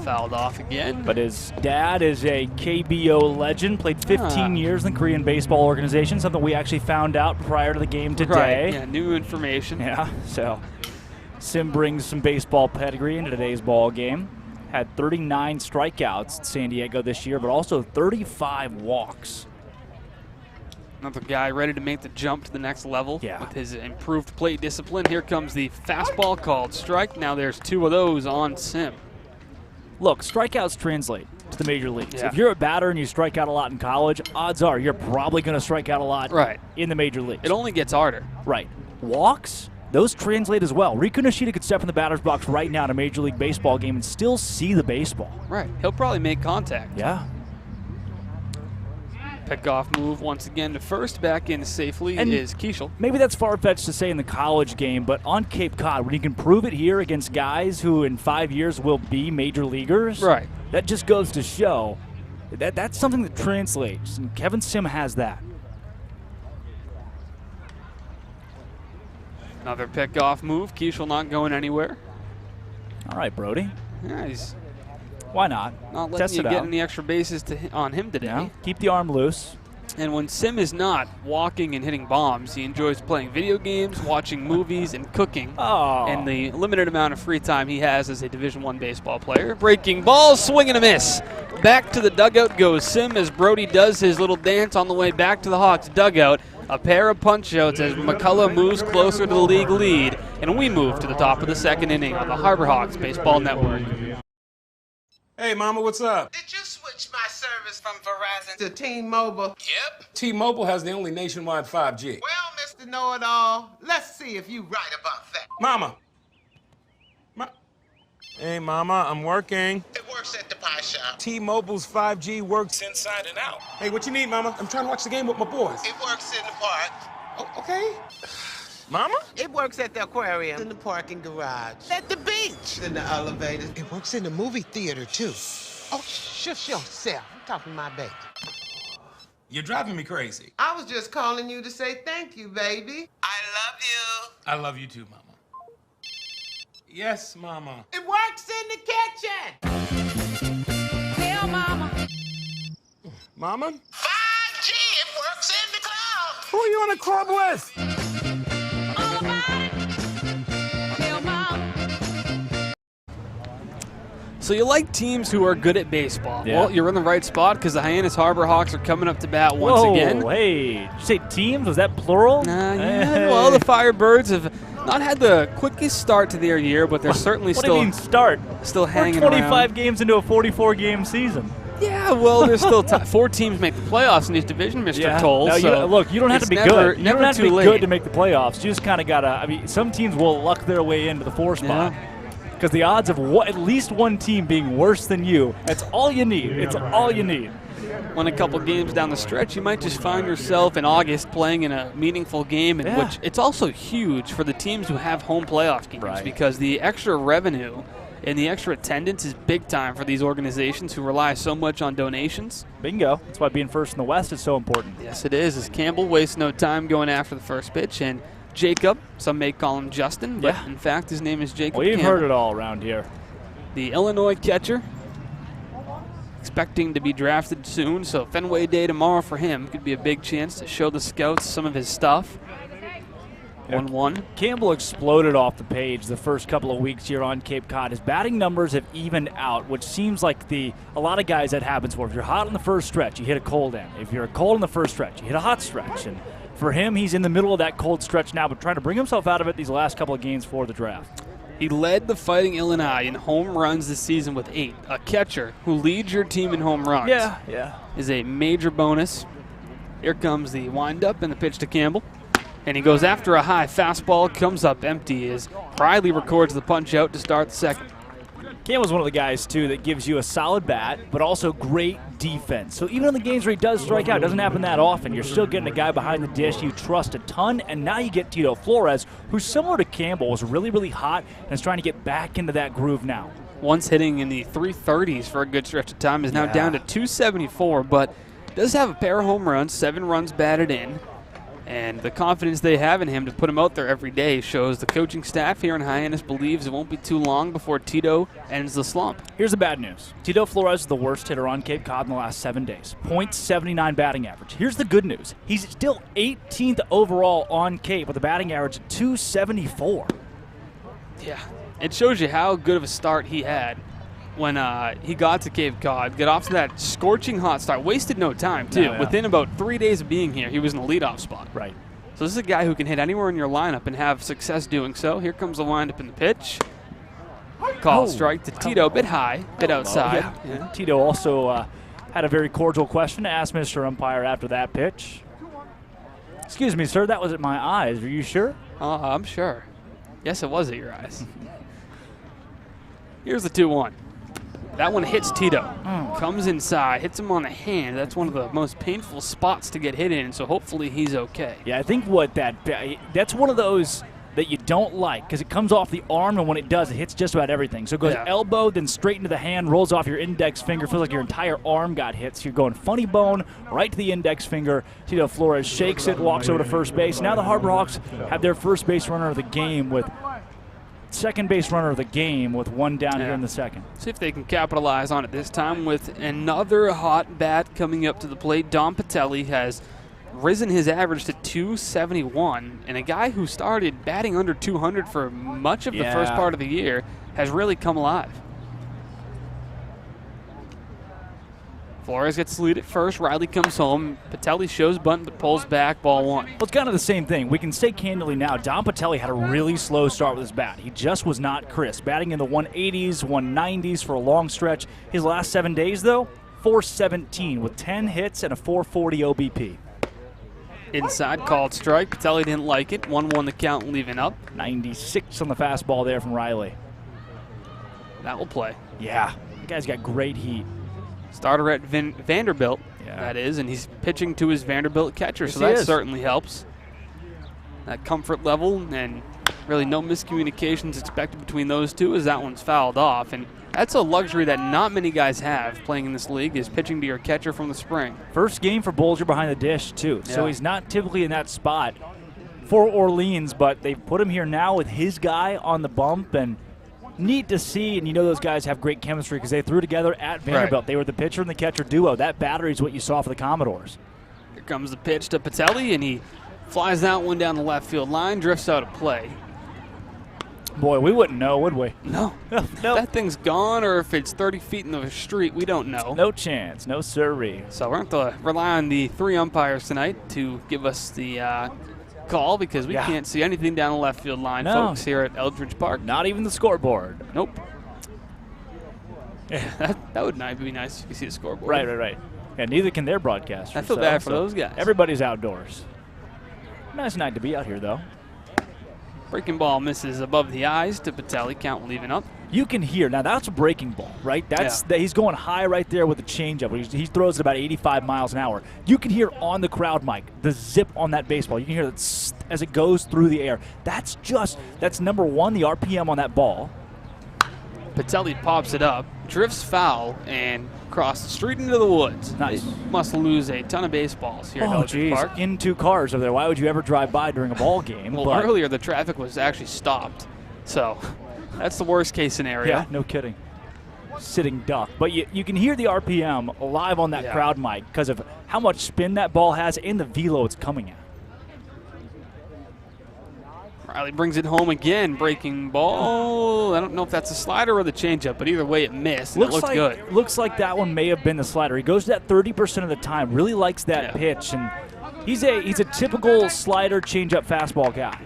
Fouled off again. But his dad is a KBO legend, played 15 years in the Korean baseball organization, something we actually found out prior to the game today. Right, yeah, new information. Yeah, so Sim brings some baseball pedigree into today's ball game. Had 39 strikeouts at San Diego this year, but also 35 walks. Another guy ready to make the jump to the next level with his improved plate discipline. Here comes the fastball called strike. Now there's 2 of those on Sim. Look, strikeouts translate to the major leagues. Yeah. If you're a batter and you strike out a lot in college, odds are you're probably going to strike out a lot in the major leagues. It only gets harder. Right. Walks, those translate as well. Riku Nishida could step in the batter's box right now in a Major League Baseball game and still see the baseball. Right. He'll probably make contact. Yeah. Pickoff move once again to first. Back in safely is Keishel. Maybe that's far-fetched to say in the college game, but on Cape Cod, when you can prove it here against guys who in 5 years will be major leaguers, that just goes to show that that's something that translates, and Kevin Sim has that. Another pickoff move. Keishel not going anywhere. All right, Brody. Yeah, he's why not? Not letting Test you it get out. any extra bases on him today. Yeah. Keep the arm loose. And when Sim is not walking and hitting bombs, he enjoys playing video games, watching movies, and cooking. And the limited amount of free time he has as a Division I baseball player. Breaking balls, swing and a miss. Back to the dugout goes Sim as Brody does his little dance on the way back to the Hawks dugout. A pair of punch-outs as McCullough moves closer to the league lead. And we move to the top of the second inning on the Harbor Hawks Baseball Network. Hey, Mama, what's up? Did you switch my service from Verizon to T-Mobile? Yep. T-Mobile has the only nationwide 5G. Well, Mr. Know-It-All, let's see if you right about that. Mama. Hey, Mama, I'm working. It works at the pie shop. T-Mobile's 5G works inside and out. Hey, what you need, Mama? I'm trying to watch the game with my boys. It works in the park. Oh, okay. Mama? It works at the aquarium, in the parking garage, at the beach, in the elevators. It works in the movie theater, too. Oh, shush yourself. I'm talking to my baby. You're driving me crazy. I was just calling you to say thank you, baby. I love you. I love you too, Mama. Yes, Mama. It works in the kitchen. Tell Mama. Mama? 5G, it works in the club. Who are you in a club with? All about it. Tell Mama. So you like teams who are good at baseball. Yeah. Well, you're in the right spot because the Hyannis Harbor Hawks are coming up to bat once again. Hey, did you say teams? Was that plural? Yeah. Well, the Firebirds have Not had the quickest start to their year, but they're certainly What do you mean start? Still hanging We're 25 around. games into a 44-game season. Yeah, well, there's still 4 teams make the playoffs in each division, Mr. Toll. No, so look, you don't have to be never, good. You Never don't have to too be late. good to make the playoffs. You just kind of got to, I mean, some teams will luck their way into the 4 spot. Because the odds of at least one team being worse than you, that's all you need. It's all you need. When a couple games down the stretch, you might just find yourself in August playing in a meaningful game, in which it's also huge for the teams who have home playoff games because the extra revenue and the extra attendance is big time for these organizations who rely so much on donations. Bingo. That's why being first in the West is so important. Yes, it is. As Campbell wastes no time going after the first pitch, and Jacob, some may call him Justin, but in fact his name is Jacob We've Campbell. heard it all around here. The Illinois catcher, expecting to be drafted soon, so Fenway Day tomorrow for him could be a big chance to show the scouts some of his stuff. 1-1. Campbell exploded off the page the first couple of weeks here on Cape Cod. His batting numbers have evened out, which seems like a lot of guys that happens for. If you're hot in the first stretch, you hit a cold end. If you're cold in the first stretch, you hit a hot stretch. And for him, he's in the middle of that cold stretch now, but trying to bring himself out of it these last couple of games for the draft. He led the Fighting Illini in home runs this season with 8. A catcher who leads your team in home runs is a major bonus. Here comes the windup and the pitch to Campbell. And he goes after a high fastball, comes up empty as Reilly records the punch out to start the second. Campbell's one of the guys, too, that gives you a solid bat, but also great defense. So even in the games where he does strike out, it doesn't happen that often. You're still getting a guy behind the dish you trust a ton, and now you get Tito Flores, who's similar to Campbell, was really, really hot and is trying to get back into that groove now. Once hitting in the 330s for a good stretch of time, is now down to 274, but does have a pair of home runs, 7 runs batted in. And the confidence they have in him to put him out there every day shows the coaching staff here in Hyannis believes it won't be too long before Tito ends the slump. Here's the bad news. Tito Flores is the worst hitter on Cape Cod in the last 7 days. .79 batting average. Here's the good news. He's still 18th overall on Cape with a batting average of 274. Yeah, it shows you how good of a start he had when he got to Cape Cod. Got off to that scorching hot start. Wasted no time, too. Within about 3 days of being here, he was in the leadoff spot. Right. So this is a guy who can hit anywhere in your lineup and have success doing so. Here comes the windup in the pitch. Call strike to Tito. Bit high, bit outside. Yeah. Tito also had a very cordial question to ask Mr. Umpire after that pitch. Excuse me, sir, that was at my eyes. Are you sure? I'm sure. Yes, it was at your eyes. Here's the 2-1. That one hits Tito. Comes inside, hits him on the hand. That's one of the most painful spots to get hit in, so hopefully he's okay. Yeah, I think that's one of those that you don't like because it comes off the arm, and when it does, it hits just about everything. So it goes elbow, then straight into the hand, rolls off your index finger, feels like your entire arm got hit. So you're going funny bone right to the index finger. Tito Flores shakes it, walks over to first base. Now the Harbor Hawks have their first base runner of the game with second base runner of the game with one down here in the second. See if they can capitalize on it this time with another hot bat coming up to the plate. Dom Patelli has risen his average to 271, and a guy who started batting under 200 for much of the first part of the year has really come alive. Flores gets the lead at first. Reilly comes home. Patelli shows bunt but pulls back. Ball 1. Well, it's kind of the same thing. We can say candidly now, Dom Patelli had a really slow start with his bat. He just was not crisp. Batting in the 180s, 190s for a long stretch. His last 7 days, though, 417 with 10 hits and a 440 OBP. Inside, called strike. Patelli didn't like it. 1-1 the count, leaving up. 96 on the fastball there from Reilly. That will play. Yeah, the guy's got great heat. Starter at Vanderbilt, that is, and he's pitching to his Vanderbilt catcher, so that certainly helps. That comfort level, and really no miscommunications expected between those two as that one's fouled off. And that's a luxury that not many guys have playing in this league, is pitching to your catcher from the spring. First game for Bolger behind the dish, too. So he's not typically in that spot for Orleans, but they put him here now with his guy on the bump, and neat to see, and you know those guys have great chemistry because they threw together at Vanderbilt. Right. They were the pitcher and the catcher duo. That battery is what you saw for the Commodores. Here comes the pitch to Patelli, and he flies that one down the left field line, drifts out of play. Boy, we wouldn't know, would we? No. That thing's gone, or if it's 30 feet in the street, we don't know. No chance. No sirree. So we're going to rely on the 3 umpires tonight to give us the call because we Yeah. can't see anything down the left field line, No. folks, here at Eldridge Park. Not even the scoreboard. Nope. Yeah, that would be nice if you could see the scoreboard. Right. Yeah, neither can their broadcasters. I feel bad for those guys. Everybody's outdoors. Nice night to be out here, though. Breaking ball misses above the eyes to Patelli. Count leaving up. You can hear. Now, that's a breaking ball, right? He's going high right there with the changeup. He throws it about 85 miles an hour. You can hear on the crowd mic the zip on that baseball. You can hear it as it goes through the air. That's number one, the RPM on that ball. Patelli pops it up, drifts foul, and crosses the street into the woods. Nice. They must lose a ton of baseballs here at Eldridge Park. In two cars over there. Why would you ever drive by during a ball game? Well, earlier the traffic was actually stopped, so that's the worst case scenario. Yeah, no kidding. Sitting duck. But you can hear the RPM live on that crowd mic because of how much spin that ball has and the velo it's coming at. Reilly brings it home again, breaking ball. I don't know if that's a slider or the changeup, but either way it missed. And it looked good. Looks like that one may have been the slider. He goes to that 30% of the time, really likes that pitch, and he's a typical slider, changeup, fastball guy.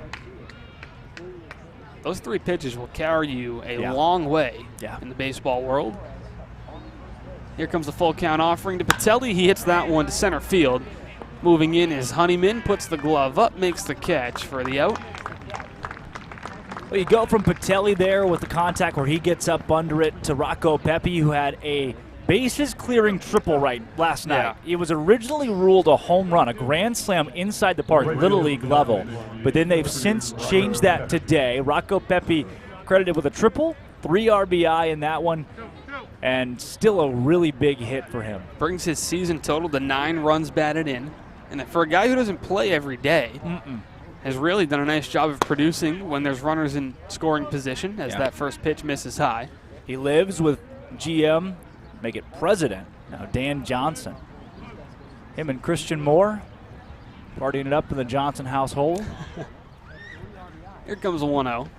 Those three pitches will carry you a long way in the baseball world. Here comes the full count offering to Patelli. He hits that one to center field. Moving in is Honeyman, puts the glove up, makes the catch for the out. Well, you go from Patelli there with the contact where he gets up under it to Rocco Pepe, who had a bases-clearing triple right last night. It was originally ruled a home run, a grand slam inside the park, Little League level. But then they've since changed that today. Rocco Pepe credited with a triple, 3 RBI in that one, and still a really big hit for him. Brings his season total to 9 runs batted in. And for a guy who doesn't play every day, has really done a nice job of producing when there's runners in scoring position as that first pitch misses high. He lives with GM, make it president, now Dan Johnson. Him and Christian Moore partying it up in the Johnson household. Here comes a 1-0.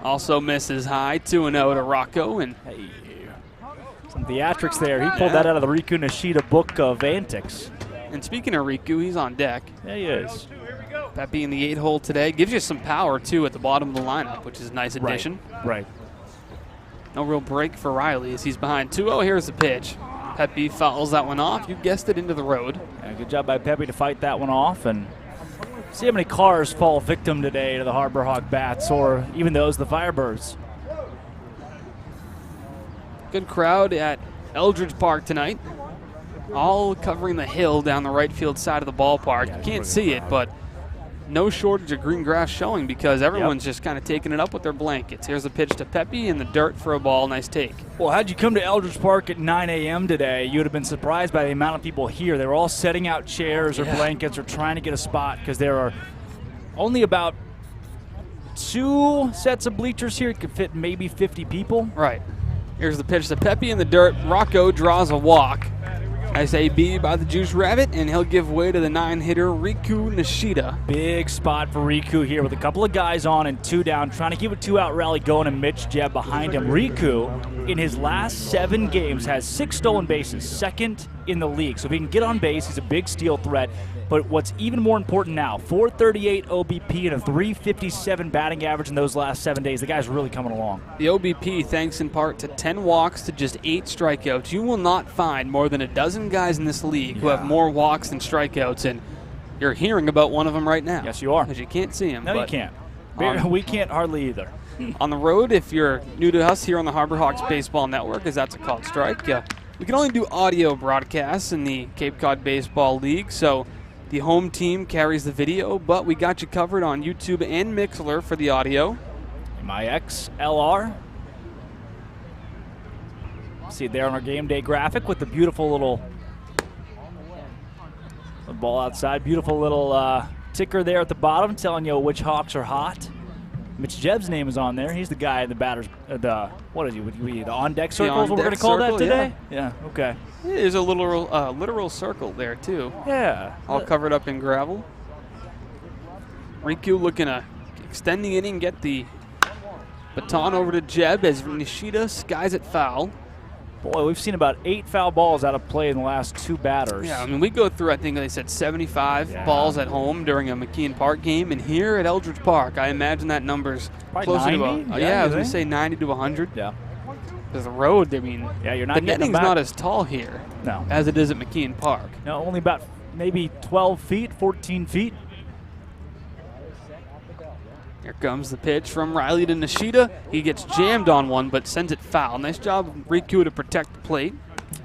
Also misses high, 2-0 to Rocco. And some theatrics there. He pulled that out of the Riku Nishida book of antics. And speaking of Riku, he's on deck. Yeah, he is. Pepe in the 8-hole today. Gives you some power, too, at the bottom of the lineup, which is a nice addition. Right. No real break for Reilly as he's behind 2-0. Here's the pitch. Pepe fouls that one off. You guessed it, into the road. Yeah, good job by Pepe to fight that one off. And see how many cars fall victim today to the Harbor Hawk bats, or even those the Firebirds. Good crowd at Eldridge Park tonight. All covering the hill down the right field side of the ballpark. You can't see it, but no shortage of green grass showing because everyone's just kind of taking it up with their blankets. Here's a pitch to Pepe in the dirt for a ball. Nice take. Well, had you come to Eldridge Park at 9 a.m. today, you would have been surprised by the amount of people here. They were all setting out chairs or blankets or trying to get a spot because there are only about 2 sets of bleachers here. It could fit maybe 50 people. Right. Here's the pitch to Pepe in the dirt. Rocco draws a walk. Nice AB by the Juice Rabbit, and he'll give way to the 9-hitter, Riku Nishida. Big spot for Riku here with a couple of guys on and 2 down, trying to keep a 2-out rally going, and Mitch Jebb behind him. Riku, in his last 7 games, has 6 stolen bases, second in the league. So if he can get on base, he's a big steal threat. But what's even more important now, 438 OBP and a 357 batting average in those last 7 days. The guy's really coming along. The OBP thanks in part to 10 walks to just 8 strikeouts. You will not find more than a dozen guys in this league who have more walks than strikeouts, and you're hearing about one of them right now. Yes, you are. Because you can't see him. No, you can't. We can't hardly either. On the road, if you're new to us here on the Harbor Hawks Baseball Network, as that's a called strike, we can only do audio broadcasts in the Cape Cod Baseball League, so the home team carries the video, but we got you covered on YouTube and Mixlr for the audio. My XLR. See it there on our game day graphic with the beautiful little ball outside. Beautiful little ticker there at the bottom telling you which Hawks are hot. Mitch Jebb's name is on there. He's the guy in the batter's, what is he? The on-deck circle is what we're going to call that today? Yeah, okay. There's a literal circle there, too. Yeah. All covered up in gravel. Riku looking to extend the inning, get the baton over to Jebb as Nishida skies it foul. Boy, we've seen about 8 foul balls out of play in the last 2 batters. Yeah, I mean, we go through, I think they said 75 balls at home during a McKeon Park game, and here at Eldridge Park, I imagine that number's Probably closer 90? to Yeah, I was going to say 90 to 100. Yeah. There's a road, I mean, you're not the getting them netting's back. not as tall here as it is at McKeon Park. No, only about maybe 12 feet, 14 feet. Here comes the pitch from Reilly to Nishida. He gets jammed on one, but sends it foul. Nice job, Riku, to protect the plate.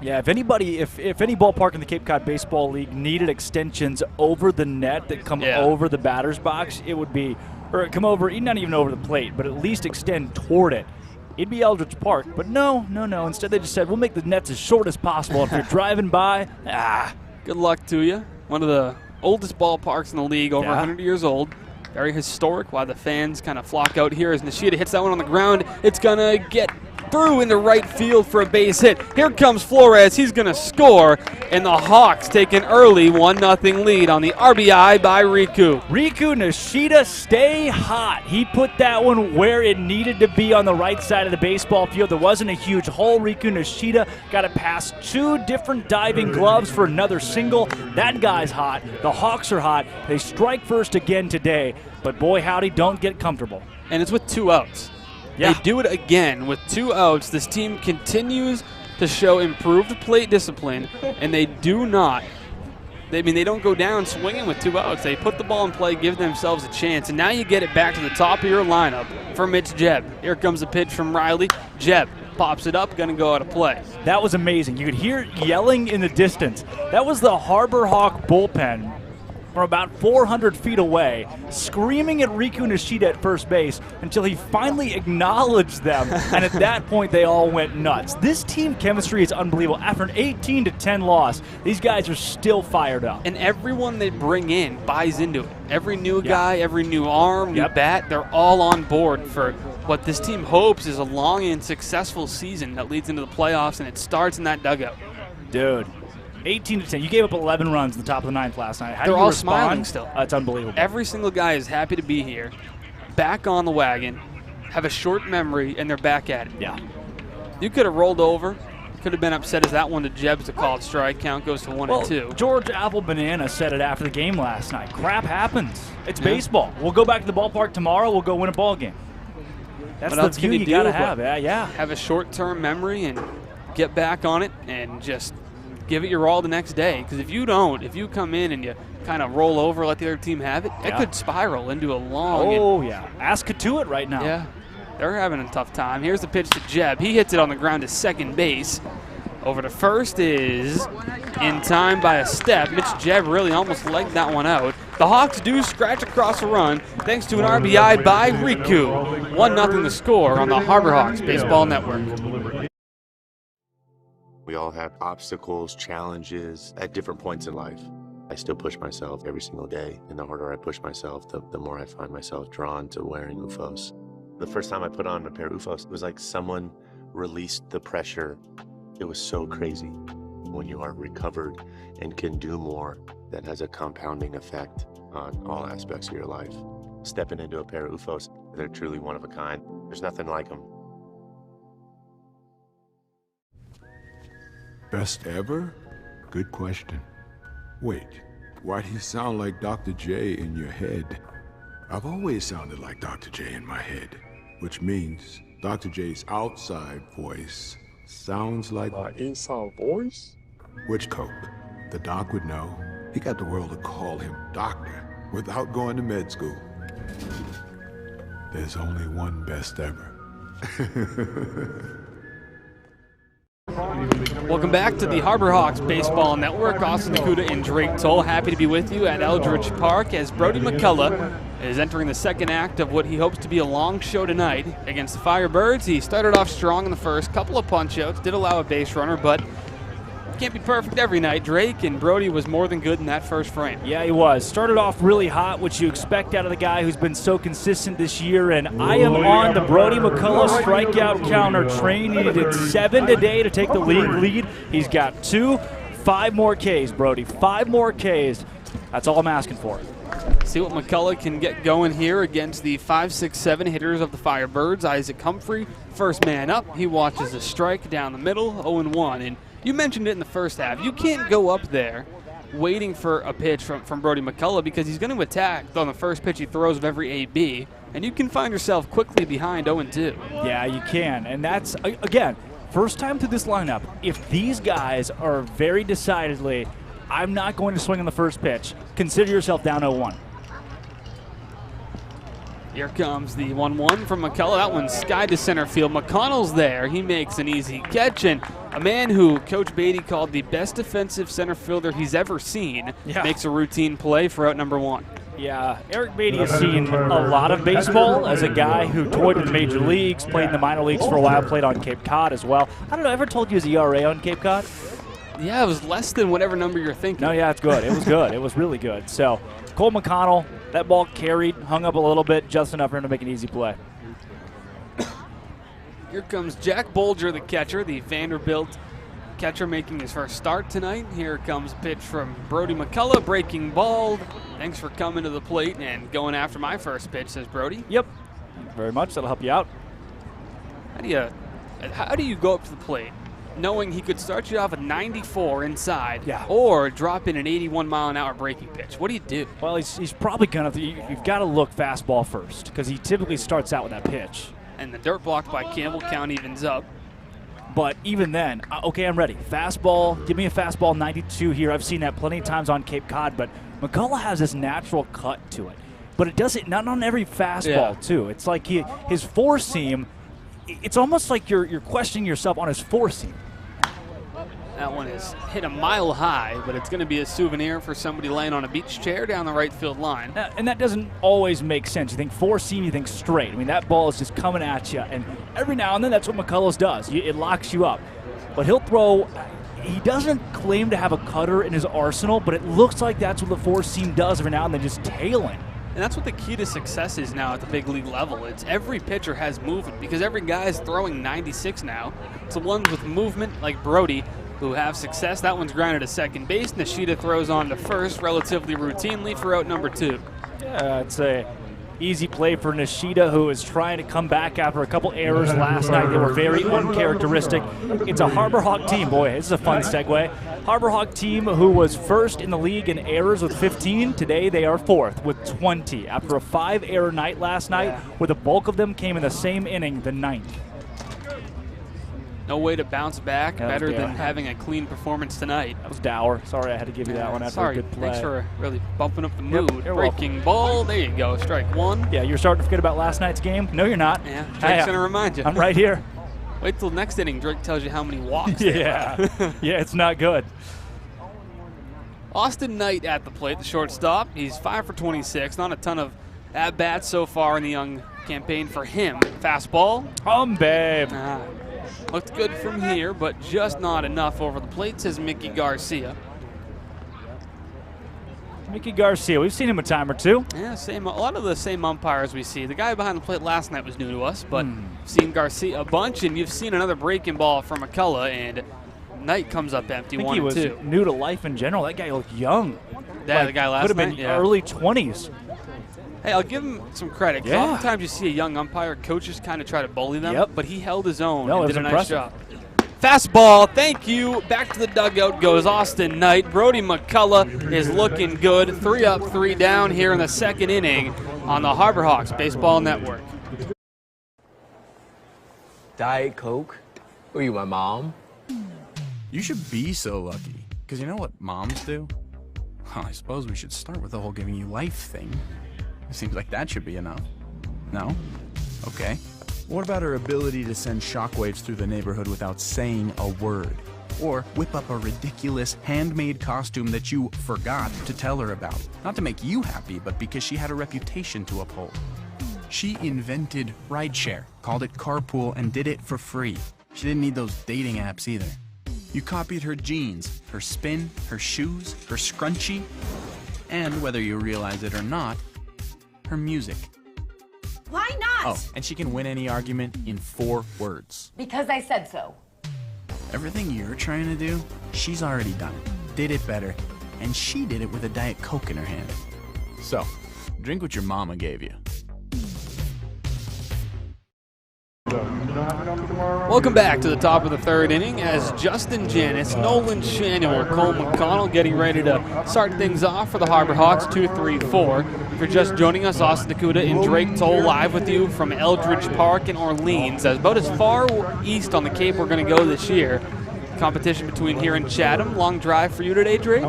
Yeah, if any ballpark in the Cape Cod Baseball League needed extensions over the net that come over the batter's box, it would be, or come over, not even over the plate, but at least extend toward it. It'd be Eldridge Park, but no. Instead, they just said, we'll make the nets as short as possible. If you're driving by, Good luck to you. One of the oldest ballparks in the league, over 100 years old. Very historic, while the fans kind of flock out here as Nishida hits that one on the ground. It's going to get through into right field for a base hit. Here comes Flores. He's going to score, and the Hawks take an early 1-0 lead on the RBI by Riku. Riku Nishida, stay hot. He put that one where it needed to be on the right side of the baseball field. There wasn't a huge hole. Riku Nishida got it past 2 different diving gloves for another single. That guy's hot. The Hawks are hot. They strike first again today, but boy howdy, don't get comfortable. And it's with 2 outs. Yeah. They do it again with 2 outs. This team continues to show improved plate discipline, and they do not. They don't go down swinging with 2 outs. They put the ball in play, give themselves a chance, and now you get it back to the top of your lineup for Mitch Jebb. Here comes the pitch from Reilly. Jebb pops it up, going to go out of play. That was amazing. You could hear yelling in the distance. That was the Harbor Hawk bullpen from about 400 feet away, screaming at Riku Nishida at first base until he finally acknowledged them, and at that point they all went nuts. This team chemistry is unbelievable. After an 18-10 loss, these guys are still fired up. And everyone they bring in buys into it. Every new guy, every new arm, new bat, they're all on board for what this team hopes is a long and successful season that leads into the playoffs, and it starts in that dugout. Dude. 18-10. You gave up 11 runs in the top of the 9th last night. How do They're you all respond? smiling still. It's unbelievable. Every single guy is happy to be here, back on the wagon, have a short memory, and they're back at it. Yeah. You could have rolled over, could have been upset as that one to Jebb's a called strike. Count goes to 1-2. George Apple Banana said it after the game last night. Crap happens. It's baseball. We'll go back to the ballpark tomorrow. We'll go win a ball game. That's the view you got to have. Yeah. Have a short-term memory and get back on it and just give it your all the next day. Because if you don't, if you come in and you kind of roll over, let the other team have it, it could spiral into a long. Ask Katuit right now. Yeah, they're having a tough time. Here's the pitch to Jebb. He hits it on the ground to second base. Over to first is in time by a step. Mitch Jebb really almost legged that one out. The Hawks do scratch across a run thanks to an RBI by Riku. 1-0 the score on the Harbor Hawks Baseball Network. We all have obstacles, challenges at different points in life. I still push myself every single day, and the harder I push myself, the more I find myself drawn to wearing UFOs. The first time I put on a pair of UFOs, it was like someone released the pressure. It was so crazy. When you are recovered and can do more, that has a compounding effect on all aspects of your life. Stepping into a pair of UFOs, they're truly one of a kind. There's nothing like them. Best ever? Good question. Wait, why do you sound like Dr. J in your head? I've always sounded like Dr. J in my head, which means Dr. J's outside voice sounds like my inside voice? Which Coke? The doc would know. He got the world to call him doctor without going to med school. There's only one best ever. Welcome back to the Harbor Hawks Baseball Network. Austin Nakuda and Drake Toll happy to be with you at Eldridge Park as Brody McCullough is entering the second act of what he hopes to be a long show tonight against the Firebirds. He started off strong in the first, couple of punch-outs, did allow a base runner, but can't be perfect every night. Drake and Brody was more than good in that first frame. Yeah, he was. Started off really hot, which you expect out of the guy who's been so consistent this year, and I am on the Brody McCullough strikeout counter train. He needed 7 today to take the league lead. He's got 2. 5 more Ks, Brody. 5 more Ks. That's all I'm asking for. See what McCullough can get going here against the 5, 6, 7 hitters of the Firebirds. Isaac Humphrey, first man up. He watches a strike down the middle, 0-1. And you mentioned it in the first half. You can't go up there waiting for a pitch from Brody McCullough because he's going to attack on the first pitch he throws of every AB. And you can find yourself quickly behind 0-2. Yeah, you can. And that's, again, first time through this lineup. If these guys are very decidedly, I'm not going to swing on the first pitch, consider yourself down 0-1. Here comes the 1-1 from McCullough. That one's skied to center field. McConnell's there. He makes an easy catch. And a man who Coach Beatty called the best defensive center fielder he's ever seen makes a routine play for out number 1. Yeah, Eric Beatty has seen a lot of baseball as a guy who toyed with the major leagues, played in the minor leagues for a while, played on Cape Cod as well. I don't know, ever told you his ERA on Cape Cod? Yeah, it was less than whatever number you're thinking. No, yeah, it's good. It was good. It was really good. So, Cole McConnell, that ball carried, hung up a little bit, just enough for him to make an easy play. Here comes Jack Bolger, the catcher, the Vanderbilt catcher making his first start tonight. Here comes a pitch from Brody McCullough, breaking ball. Thanks for coming to the plate and going after my first pitch, says Brody. Yep, very much. That'll help you out. How do you go up to the plate knowing he could start you off at 94 inside or drop in an 81-mile-an-hour breaking pitch? What do you do? Well, he's probably going to – you've got to look fastball first because he typically starts out with that pitch. And the dirt blocked by Campbell count evens up. But even then, okay, I'm ready. Fastball, give me a fastball 92 here. I've seen that plenty of times on Cape Cod, but McCullough has this natural cut to it. But it does it not on every fastball, too. It's like his four-seam, it's almost like you're questioning yourself on his four-seam. That one is hit a mile high, but it's going to be a souvenir for somebody laying on a beach chair down the right field line. And that doesn't always make sense. You think four-seam, you think straight. I mean, that ball is just coming at you. And every now and then, that's what McCullough does. It locks you up. But he'll throw. He doesn't claim to have a cutter in his arsenal, but it looks like that's what the four-seam does every now and then, just tailing. And that's what the key to success is now at the big league level. It's every pitcher has movement because every guy's throwing 96 now. It's the ones with movement like Brody who have success. That one's grounded to second base. Nishida throws on to first relatively routinely for out number 2. Yeah, it's a easy play for Nishida, who is trying to come back after a couple errors last night. They were very uncharacteristic. It's a Harbor Hawk team, boy. This is a fun segue. Harbor Hawk team who was first in the league in errors with 15. Today they are fourth with 20 after a 5-error night last night, where the bulk of them came in the same inning, the 9th. No way to bounce back better than having a clean performance tonight. That was dour. Sorry I had to give you that one after a good play. Thanks for really bumping up the mood. Breaking ball. There you go. Strike 1. Yeah, you're starting to forget about last night's game? No, you're not. Yeah, Drake's going to remind you. I'm right here. Wait till next inning. Drake tells you how many walks Yeah, it's not good. Austin Knight at the plate, the shortstop. He's 5 for 26. Not a ton of at-bats so far in the young campaign for him. Fastball. Babe. Looked good from here, but just not enough over the plate, says Mickey Garcia. Mickey Garcia, we've seen him a time or two. Yeah, a lot of the same umpires we see. The guy behind the plate last night was new to us, but seen Garcia a bunch, and you've seen another breaking ball from McCullough, and Knight comes up empty, 1 and 2. He was new to life in general. That guy looked young. Yeah, the guy last night? Could have been early 20s. Hey, I'll give him some credit. Yeah. Oftentimes you see a young umpire, coaches kind of try to bully them, but he held his own and did a nice job. Fastball, thank you. Back to the dugout goes Austin Knight. Brody McCullough is looking good. 3 up, 3 down here in the second inning on the Harbor Hawks Baseball Network. Diet Coke? Who are you, my mom? You should be so lucky, because you know what moms do? Well, I suppose we should start with the whole giving you life thing. It seems like that should be enough. No? Okay. What about her ability to send shockwaves through the neighborhood without saying a word? Or whip up a ridiculous handmade costume that you forgot to tell her about? Not to make you happy, but because she had a reputation to uphold. She invented rideshare, called it carpool, and did it for free. She didn't need those dating apps either. You copied her jeans, her spin, her shoes, her scrunchie, and whether you realize it or not, her music. Why not? Oh, and she can win any argument in 4 words. Because I said so. Everything you're trying to do, she's already done it, did it better, and she did it with a Diet Coke in her hand. So, Drink what your mama gave you. Welcome back to the top of the third inning as Justin Janice, Nolan Shanuel, Cole McConnell getting ready to start things off for the Harbor Hawks 2-3-4. If you're just joining us, Austin Nakuda and Drake Toll live with you from Eldridge Park in Orleans. That's about as far east on the Cape we're going to go this year. Competition between here and Chatham. Long drive for you today, Drake?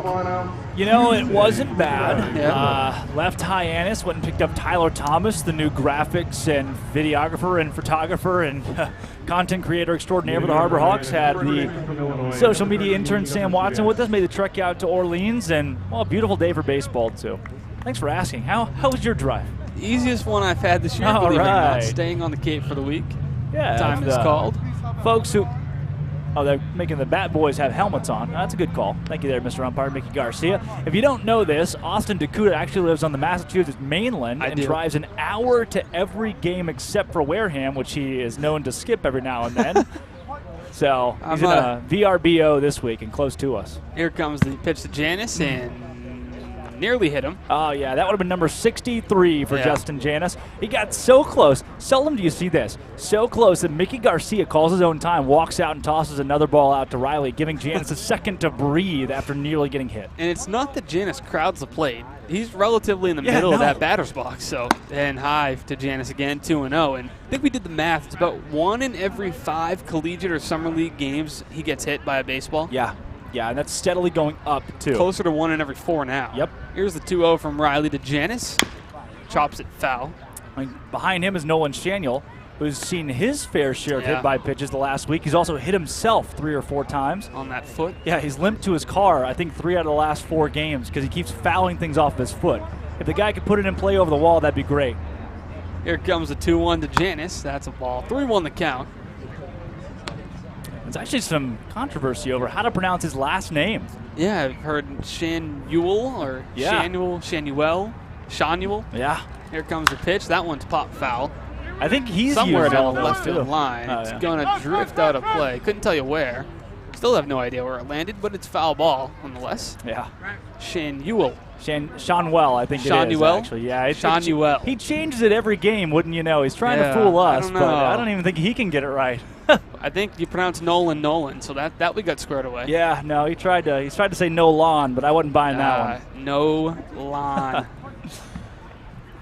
You know, it wasn't bad. Yeah. Left Hyannis, went and picked up Tyler Thomas, the new graphics and videographer and photographer and content creator extraordinaire for the Harbor Hawks. Had the social media intern Sam Watson with us, made the trek out to Orleans, and, well, a beautiful day for baseball, too. Thanks for asking. How was your drive? The easiest one I've had this year, All believe it or not. right. Staying on the Cape for the week. Yeah. Time is called. Folks who... Oh, they're making the Bat Boys have helmets on. That's a good call. Thank you there, Mr. Umpire, Mickey Garcia. If you don't know this, Austin Dakuda actually lives on the Massachusetts mainland and drives an hour to every game except for Wareham, which he is known to skip every now and then. So he's in a VRBO this week and close to us. Here comes the pitch to Janice, and nearly hit him. Oh, yeah, that would have been number 63 for Justin Janice. He got so close. Seldom do you see this. So close that Mickey Garcia calls his own time, walks out and tosses another ball out to Reilly, giving Janice a second to breathe after nearly getting hit. And it's not that Janice crowds the plate. He's relatively in the middle of that batter's box. So, and high to Janice again, 2-0. And I think we did the math. It's about 1 in every 5 collegiate or summer league games he gets hit by a baseball. Yeah. Yeah, and that's steadily going up, too. Closer to 1 in every 4 now. Yep. Here's the 2-0 from Reilly to Janice. Chops it foul. Behind him is Nolan Shanuel, who's seen his fair share of hit by pitches the last week. He's also hit himself 3 or 4 times. On that foot? Yeah, he's limped to his car, I think, 3 out of the last 4 games because he keeps fouling things off his foot. If the guy could put it in play over the wall, that'd be great. Here comes the 2-1 to Janice. That's a ball. 3-1 the count. There's actually some controversy over how to pronounce his last name. Yeah, I've heard Shanuel or Shanuel. Yeah. Here comes the pitch. That one's pop foul. I think he's somewhere used down all the left those, field too. line. It's going to drift out of play. Couldn't tell you where. Still have no idea where it landed, but it's foul ball nonetheless. Yeah. Shanuel. Shanuel, I think it is, actually. Yeah, Shanuel. He changes it every game, wouldn't you know? He's trying to fool us, but I don't even think he can get it right. I think you pronounce Nolan, so that we got squared away. Yeah, no, he tried to say no lawn, but I wasn't buying that one. No lawn.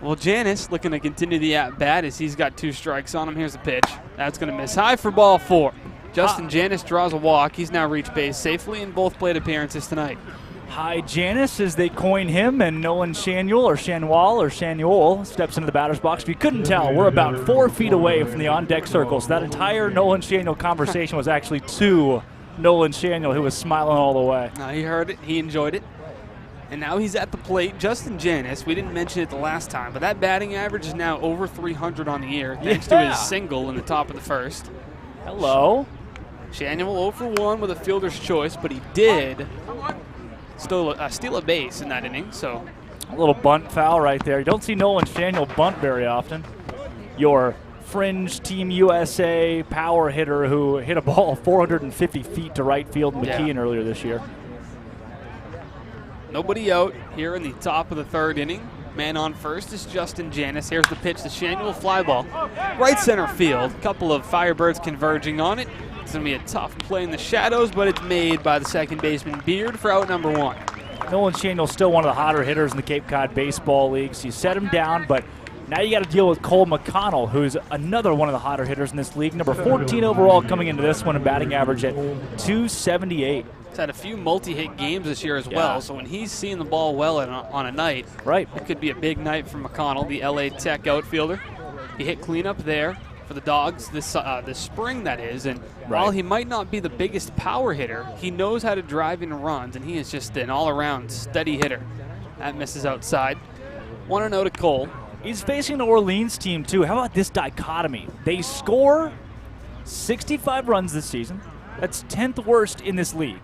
Well, Janice looking to continue the at-bat as he's got 2 strikes on him. Here's the pitch. That's going to miss. High for ball 4. Justin Janice draws a walk. He's now reached base safely in both plate appearances tonight. Hi, Janice, as they coin him, and Nolan Shanuel steps into the batter's box. If you couldn't tell, we're about 4 feet away from the on-deck circle, so that entire Nolan Shanuel conversation was actually to Nolan Shanuel, who was smiling all the way. He heard it. He enjoyed it. And now he's at the plate. Justin Janice, we didn't mention it the last time, but that batting average is now over 300 on the year, thanks to his single in the top of the first. Hello. Shanuel 0 for 1 with a fielder's choice, but he did steal a base in that inning. So a little bunt foul right there. You don't see Nolan Shanuel bunt very often. Your fringe Team USA power hitter who hit a ball 450 feet to right field in McKeon earlier this year. Nobody out here in the top of the third inning. Man on first is Justin Janice. Here's the pitch, the Shanuel fly ball. Right center field. Couple of Firebirds converging on it. It's going to be a tough play in the shadows, but it's made by the second baseman Beard for out number 1. Nolan Shanuel's still one of the hotter hitters in the Cape Cod baseball leagues. You set him down, but now you got to deal with Cole McConnell, who's another one of the hotter hitters in this league. Number 14 overall coming into this one, a batting average at 278. He's had a few multi-hit games this year as well, so when he's seeing the ball well on a night, it could be a big night for McConnell, the LA Tech outfielder. He hit cleanup there for the Dogs this spring, that is, and while he might not be the biggest power hitter, he knows how to drive in runs, and he is just an all-around steady hitter. That misses outside. 1-0 to Cole. He's facing an Orleans team, too. How about this dichotomy? They score 65 runs this season. That's 10th worst in this league.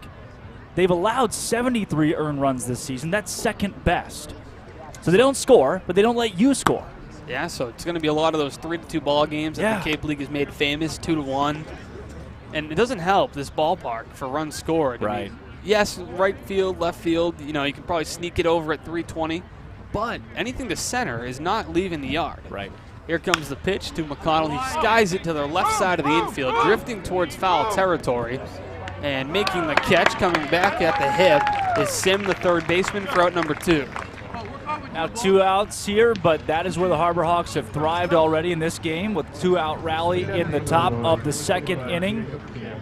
They've allowed 73 earned runs this season. That's second best. So they don't score, but they don't let you score. Yeah, so it's going to be a lot of those 3-2 ball games that the Cape League has made famous, 2-1. And it doesn't help this ballpark for runs scored. I mean, yes, right field, left field, you know, you can probably sneak it over at 320. but anything to center is not leaving the yard. Right. Here comes the pitch to Mcconnell. He skies it to the left side of the infield, drifting towards foul territory. And making the catch, coming back at the hip, is Sim, the third baseman, for out number 2. Now 2 outs here, but that is where the Harbor Hawks have thrived already in this game with 2-out rally in the top of the 2nd inning.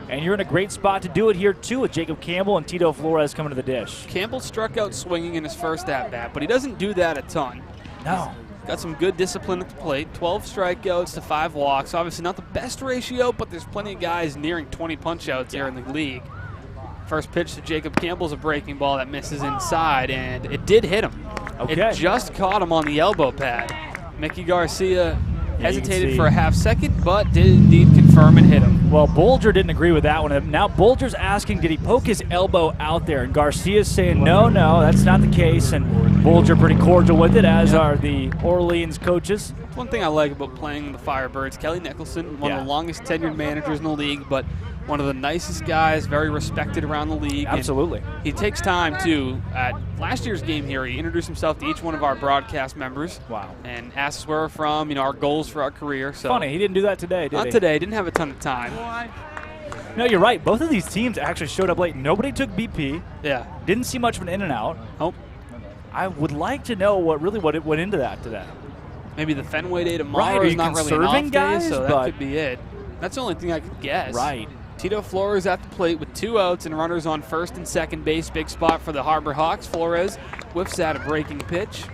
And you're in a great spot to do it here, too, with Jacob Campbell and Tito Flores coming to the dish. Campbell struck out swinging in his first at-bat, but he doesn't do that a ton. No. Got some good discipline at the plate. 12 strikeouts to 5 walks. Obviously not the best ratio, but there's plenty of guys nearing 20 punch-outs here in the league. First pitch to Jacob Campbell's a breaking ball that misses inside, and it did hit him. Okay. It just caught him on the elbow pad. Mickey Garcia hesitated for a half second, but did indeed confirm and hit him. Well, Bolger didn't agree with that one. Now Bolger's asking, did he poke his elbow out there? And Garcia's saying, no, that's not the case. And Bolger pretty cordial with it, as are the Orleans coaches. One thing I like about playing the Firebirds, Kelly Nicholson, one of the longest tenured managers in the league, but one of the nicest guys, very respected around the league. Absolutely. And he takes time, too. At last year's game here, he introduced himself to each one of our broadcast members. Wow. And asked us where we're from, our goals for our career. So funny, he didn't do that today, did he? Not today. Didn't have a ton of time. No, you're right. Both of these teams actually showed up late. Nobody took BP. Yeah. Didn't see much of an in and out. Nope. I would like to know what it went into that today. Maybe the Fenway day tomorrow right, is not really an off guys, day, so that could be it. That's the only thing I could guess. Right. Tito Flores at the plate with 2 outs and runners on first and second base. Big spot for the Harbor Hawks. Flores whiffs at a breaking pitch.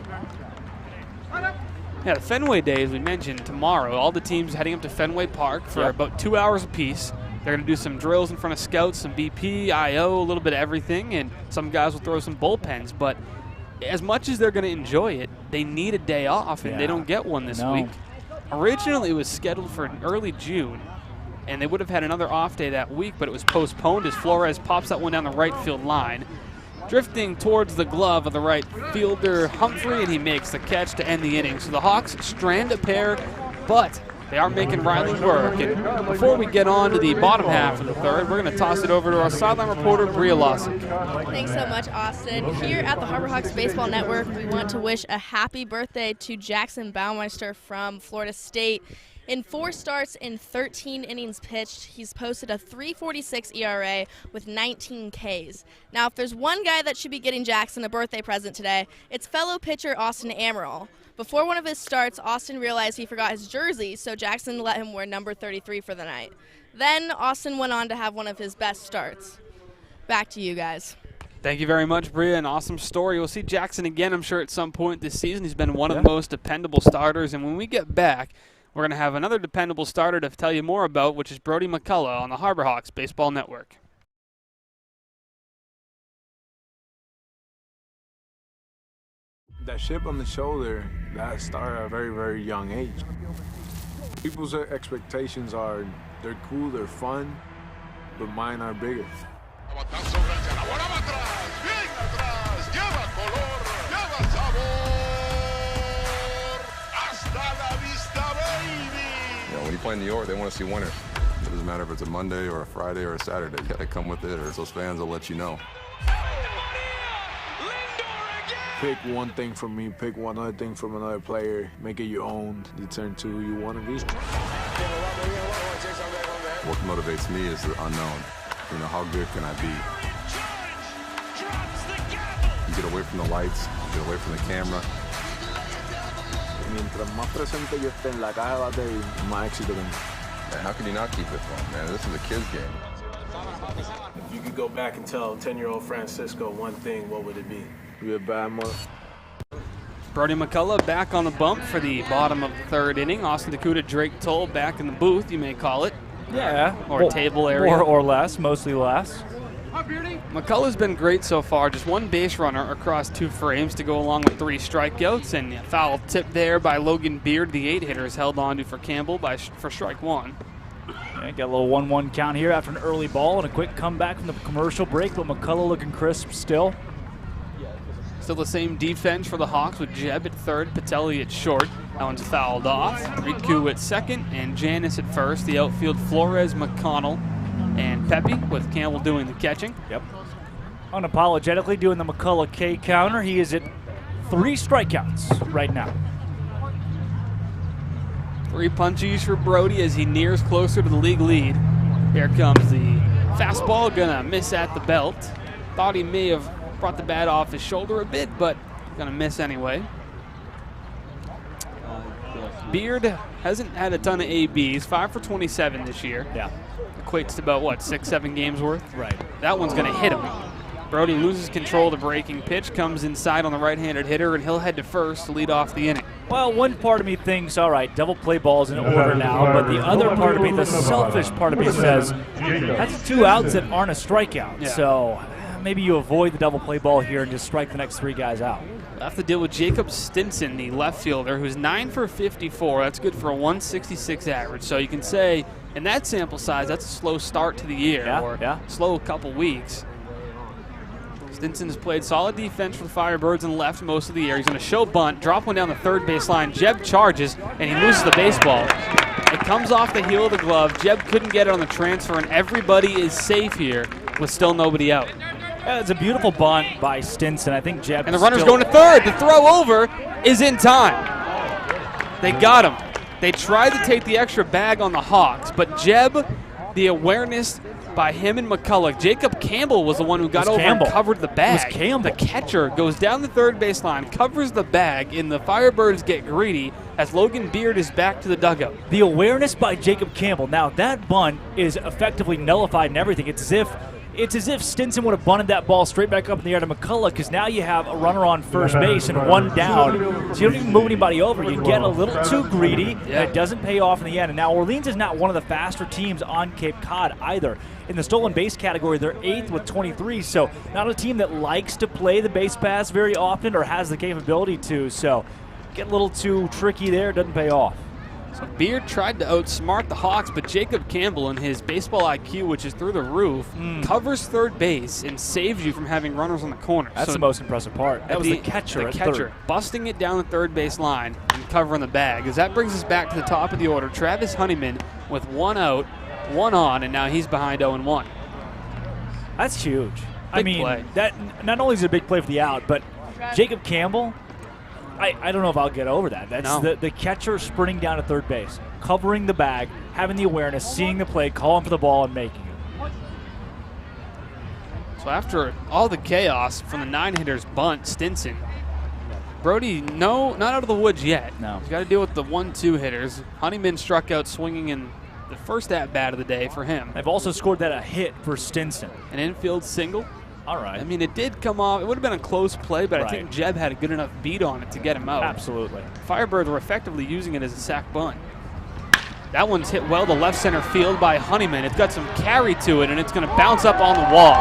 Yeah, the Fenway Day, as we mentioned, tomorrow. All the teams heading up to Fenway Park for about 2 hours apiece. They're going to do some drills in front of scouts, some BP, IO, a little bit of everything, and some guys will throw some bullpens. But as much as they're going to enjoy it, they need a day off, and they don't get one this week. Originally, it was scheduled for early June, and they would have had another off day that week, but it was postponed as Flores pops that one down the right field line. Drifting towards the glove of the right fielder, Humphrey, and he makes the catch to end the inning. So the Hawks strand a pair, but they are making Reilly work. And before we get on to the bottom half of the third, we're going to toss it over to our sideline reporter, Bria Lawson. Thanks so much, Austin. Here at the Harbor Hawks Baseball Network, we want to wish a happy birthday to Jackson Baumeister from Florida State. In 4 starts in 13 innings pitched, he's posted a .346 ERA with 19 Ks. Now, if there's one guy that should be getting Jackson a birthday present today, it's fellow pitcher Austin Admiral. Before one of his starts, Austin realized he forgot his jersey, so Jackson let him wear number 33 for the night. Then Austin went on to have one of his best starts. Back to you guys. Thank you very much, Bria. An awesome story. We'll see Jackson again, I'm sure, at some point this season. He's been one of the most dependable starters, and when we get back, we're going to have another dependable starter to tell you more about, which is Brody McCullough on the Harbor Hawks Baseball Network. That chip on the shoulder, that started at a very, very young age. People's expectations are, they're cool, they're fun, but mine are bigger. When you play in New York, they want to see winners. It doesn't matter if it's a Monday or a Friday or a Saturday. You got to come with it, or those fans will let you know. Pick one thing from me, pick one other thing from another player, make it your own, you turn to who you want to be. What motivates me is the unknown. How good can I be? You get away from the lights, you get away from the camera. Mientras más presente yo esté en la caja de batería, más éxito tengo. Man, how can you not keep it fun, man? This is a kid's game. If you could go back and tell 10-year-old Francisco one thing, what would it be? Be a bad mother. Brody McCullough back on the bump for the bottom of the third inning. Austin Dakuta, Drake Toll back in the booth, you may call it. Yeah. Or table area. More or less, mostly less. McCullough's been great so far. Just one base runner across 2 frames to go along with 3 strikeouts. And a foul tip there by Logan Beard. The 8-hitter is held on to for Campbell for strike 1. Yeah, got a little 1-1 count here after an early ball and a quick comeback from the commercial break, but McCullough looking crisp still. Still the same defense for the Hawks with Jeb at third, Patelli at short. That one's fouled off. Riku at second and Janice at first. The outfield, Flores, McConnell, and Pepe with Campbell doing the catching. Yep. Unapologetically doing the McCullough K counter. He is at 3 strikeouts right now. 3 punchies for Brody as he nears closer to the league lead. Here comes the fastball, gonna miss at the belt. Thought he may have brought the bat off his shoulder a bit, but gonna miss anyway. Beard hasn't had a ton of ABs, 5 for 27 this year. Yeah. Equates to about, what, 6-7 games worth? Right. That one's gonna hit him. Brody loses control of the breaking pitch, comes inside on the right-handed hitter, and he'll head to first to lead off the inning. Well, one part of me thinks, all right, double play ball's in order now, but the other part of me, the selfish part of me says, that's 2 outs that aren't a strikeout. Yeah. So maybe you avoid the double play ball here and just strike the next 3 guys out. We'll have to deal with Jacob Stinson, the left fielder, who's 9 for 54. That's good for a 166 average. So you can say, in that sample size, that's a slow start to the year, or slow couple weeks. Stinson has played solid defense for the Firebirds and left most of the year. He's going to show bunt, drop one down the third base line. Jeb charges, and he loses the baseball. It comes off the heel of the glove. Jeb couldn't get it on the transfer, and everybody is safe here with still nobody out. Yeah, it's a beautiful bunt by Stinson. I think Jeb. And the runner's going to third. The throw over is in time. They got him. They tried to take the extra bag on the Hawks, but Jeb, the awareness by him and McCullough. Jacob Campbell was the one who got over and covered the bag. The catcher goes down the third base line, covers the bag, and the Firebirds get greedy as Logan Beard is back to the dugout. The awareness by Jacob Campbell. Now, that bunt is effectively nullified and everything. It's as if Stinson would have bunted that ball straight back up in the air to McCullough, because now you have a runner on first base and 1 down. So you don't even move anybody over. You get a little too greedy, and it doesn't pay off in the end. And now Orleans is not one of the faster teams on Cape Cod either. In the stolen base category, they're 8th with 23, so not a team that likes to play the base pass very often or has the capability to. So get a little too tricky there, doesn't pay off. So Beard tried to outsmart the Hawks, but Jacob Campbell, in his baseball IQ, which is through the roof, covers third base and saves you from having runners on the corner. That's the most impressive part. That was the catcher at third. Busting it down the third base line and covering the bag. As that brings us back to the top of the order, Travis Honeyman with 1 out, 1 on, and now he's behind 0-1. That's huge. Big play. That not only is it a big play for the out, but Jacob Campbell, I don't know if I'll get over that. That's the catcher sprinting down to third base, covering the bag, having the awareness, seeing the play, calling for the ball, and making it. So after all the chaos from the 9-hitters bunt, Stinson, Brody, not out of the woods yet. No. He's got to deal with the 1-2 hitters. Honeyman struck out swinging in the first at-bat of the day for him. They've also scored that a hit for Stinson. An infield single. All right. I mean, it did come off. It would have been a close play, but I think Jeb had a good enough beat on it to get him out. Absolutely. Firebirds were effectively using it as a sac bunt. That one's hit well to left center field by Honeyman. It's got some carry to it, and it's going to bounce up on the wall.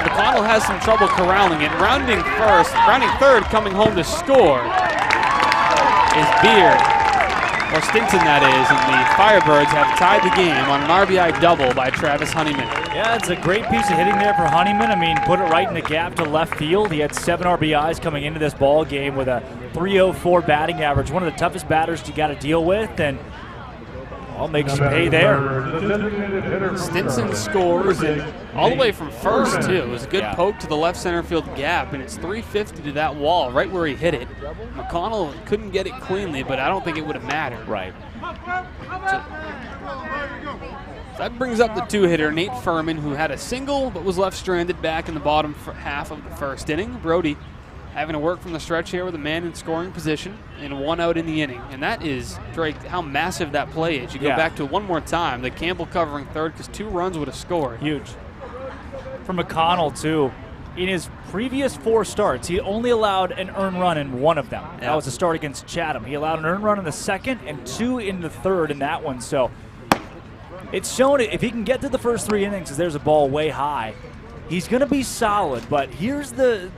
Mcconnell has some trouble corralling it. Rounding third, coming home to score is Beard. Or Stinson, that is, and the Firebirds have tied the game on an RBI double by Travis Honeyman. Yeah, it's a great piece of hitting there for Honeyman. I mean, put it right in the gap to left field. He had 7 RBIs coming into this ball game with a .304 batting average. One of the toughest batters you got to deal with, and all makes you pay there. Stinson scores, and all the way from first, too. It was a good poke to the left center field gap, and it's .350 to that wall, right where he hit it. McConnell couldn't get it cleanly, but I don't think it would have mattered. Right. So that brings up the 2-hitter, Nate Furman, who had a single but was left stranded back in the bottom half of the first inning. Brody having to work from the stretch here with a man in scoring position and 1 out in the inning. And that is, Drake, how massive that play is. You go back to it one more time. The Campbell covering third because 2 runs would have scored. Huge. For McConnell, too. In his previous 4 starts, he only allowed an earned run in 1 of them. That was a start against Chatham. He allowed an earned run in the second and 2 in the third in that one. So it's shown if he can get to the first 3 innings, because there's a ball way high, he's going to be solid. But here's the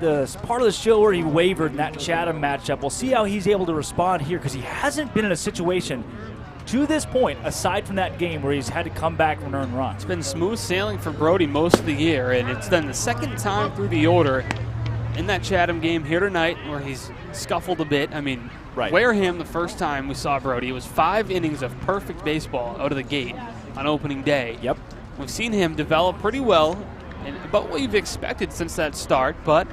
part of the show where he wavered in that Chatham matchup. We'll see how he's able to respond here, because he hasn't been in a situation to this point, aside from that game where he's had to come back from an earned run. It's been smooth sailing for Brody most of the year, and it's then the second time through the order in that Chatham game here tonight where he's scuffled a bit. I mean, Wareham, the first time we saw Brody, it was 5 innings of perfect baseball out of the gate on opening day. Yep. We've seen him develop pretty well, and about what we've expected since that start, but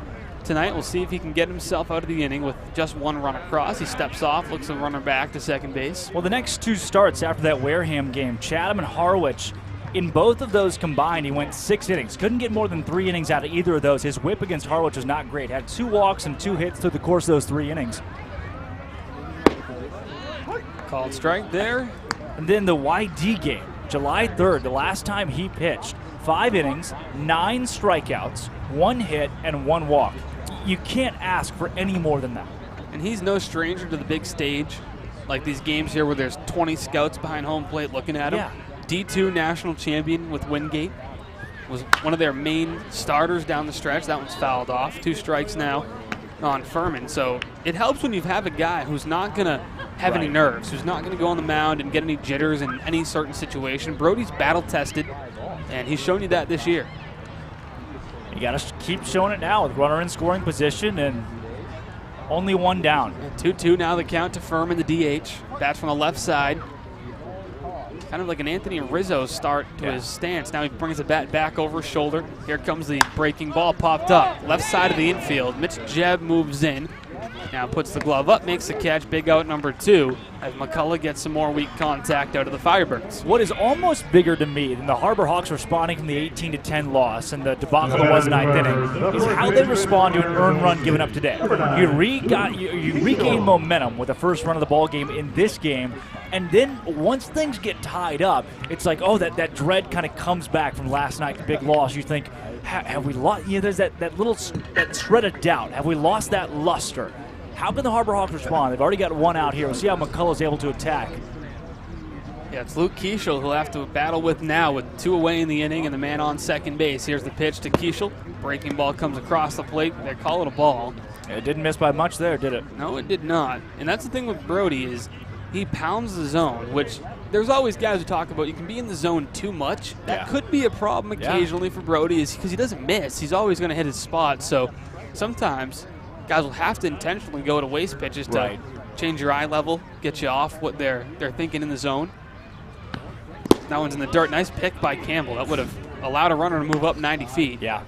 tonight. We'll see if he can get himself out of the inning with just one run across. He steps off, looks the runner back to second base. Well, the next 2 starts after that Wareham game, Chatham and Harwich, in both of those combined, he went 6 innings. Couldn't get more than 3 innings out of either of those. His whip against Harwich was not great. Had 2 walks and 2 hits through the course of those 3 innings. Called strike there. And then the YD game, July 3rd, the last time he pitched. 5 innings, 9 strikeouts, 1 hit, and 1 walk. You can't ask for any more than that. And he's no stranger to the big stage, like these games here where there's 20 scouts behind home plate looking at him. Yeah. D2 national champion with Wingate. Was one of their main starters down the stretch. That one's fouled off. 2 strikes now on Furman. So it helps when you have a guy who's not going to have any nerves, who's not going to go on the mound and get any jitters in any certain situation. Brody's battle-tested, and he's shown you that this year. You got to keep showing it now with runner in scoring position and only 1 down. 2-2 now the count to Furman, the DH. Bats from the left side. Kind of like an Anthony Rizzo start to his stance. Now he brings the bat back over his shoulder. Here comes the breaking ball, popped up. Left side of the infield. Mitch Jebb moves in. Now puts the glove up, makes the catch, big out number 2, as McCullough gets some more weak contact out of the Firebirds. What is almost bigger to me than the Harbor Hawks responding from the 18-10 loss and the debacle that was the 9th inning is how they respond to an earned run given up today. You regain momentum with the first run of the ball game in this game, and then once things get tied up, it's like, oh, that dread kind of comes back from last night's big loss. You think, have we lost? There's that shred of doubt. Have we lost that luster? How can the Harbor Hawks respond? They've already got 1 out here. We'll see how McCullough's able to attack. Yeah, it's Luke Kieshel who'll have to battle with now with 2 away in the inning and the man on second base. Here's the pitch to Kieshel. Breaking ball comes across the plate. They call it a ball. It didn't miss by much there, did it? No, it did not. And that's the thing with Brody is he pounds the zone, which there's always guys who talk about you can be in the zone too much. That could be a problem occasionally for Brody is because he doesn't miss. He's always going to hit his spot. So sometimes guys will have to intentionally go to waste pitches to change your eye level, get you off what they're thinking in the zone. That one's in the dirt. Nice pick by Campbell. That would have allowed a runner to move up 90 feet. Yeah.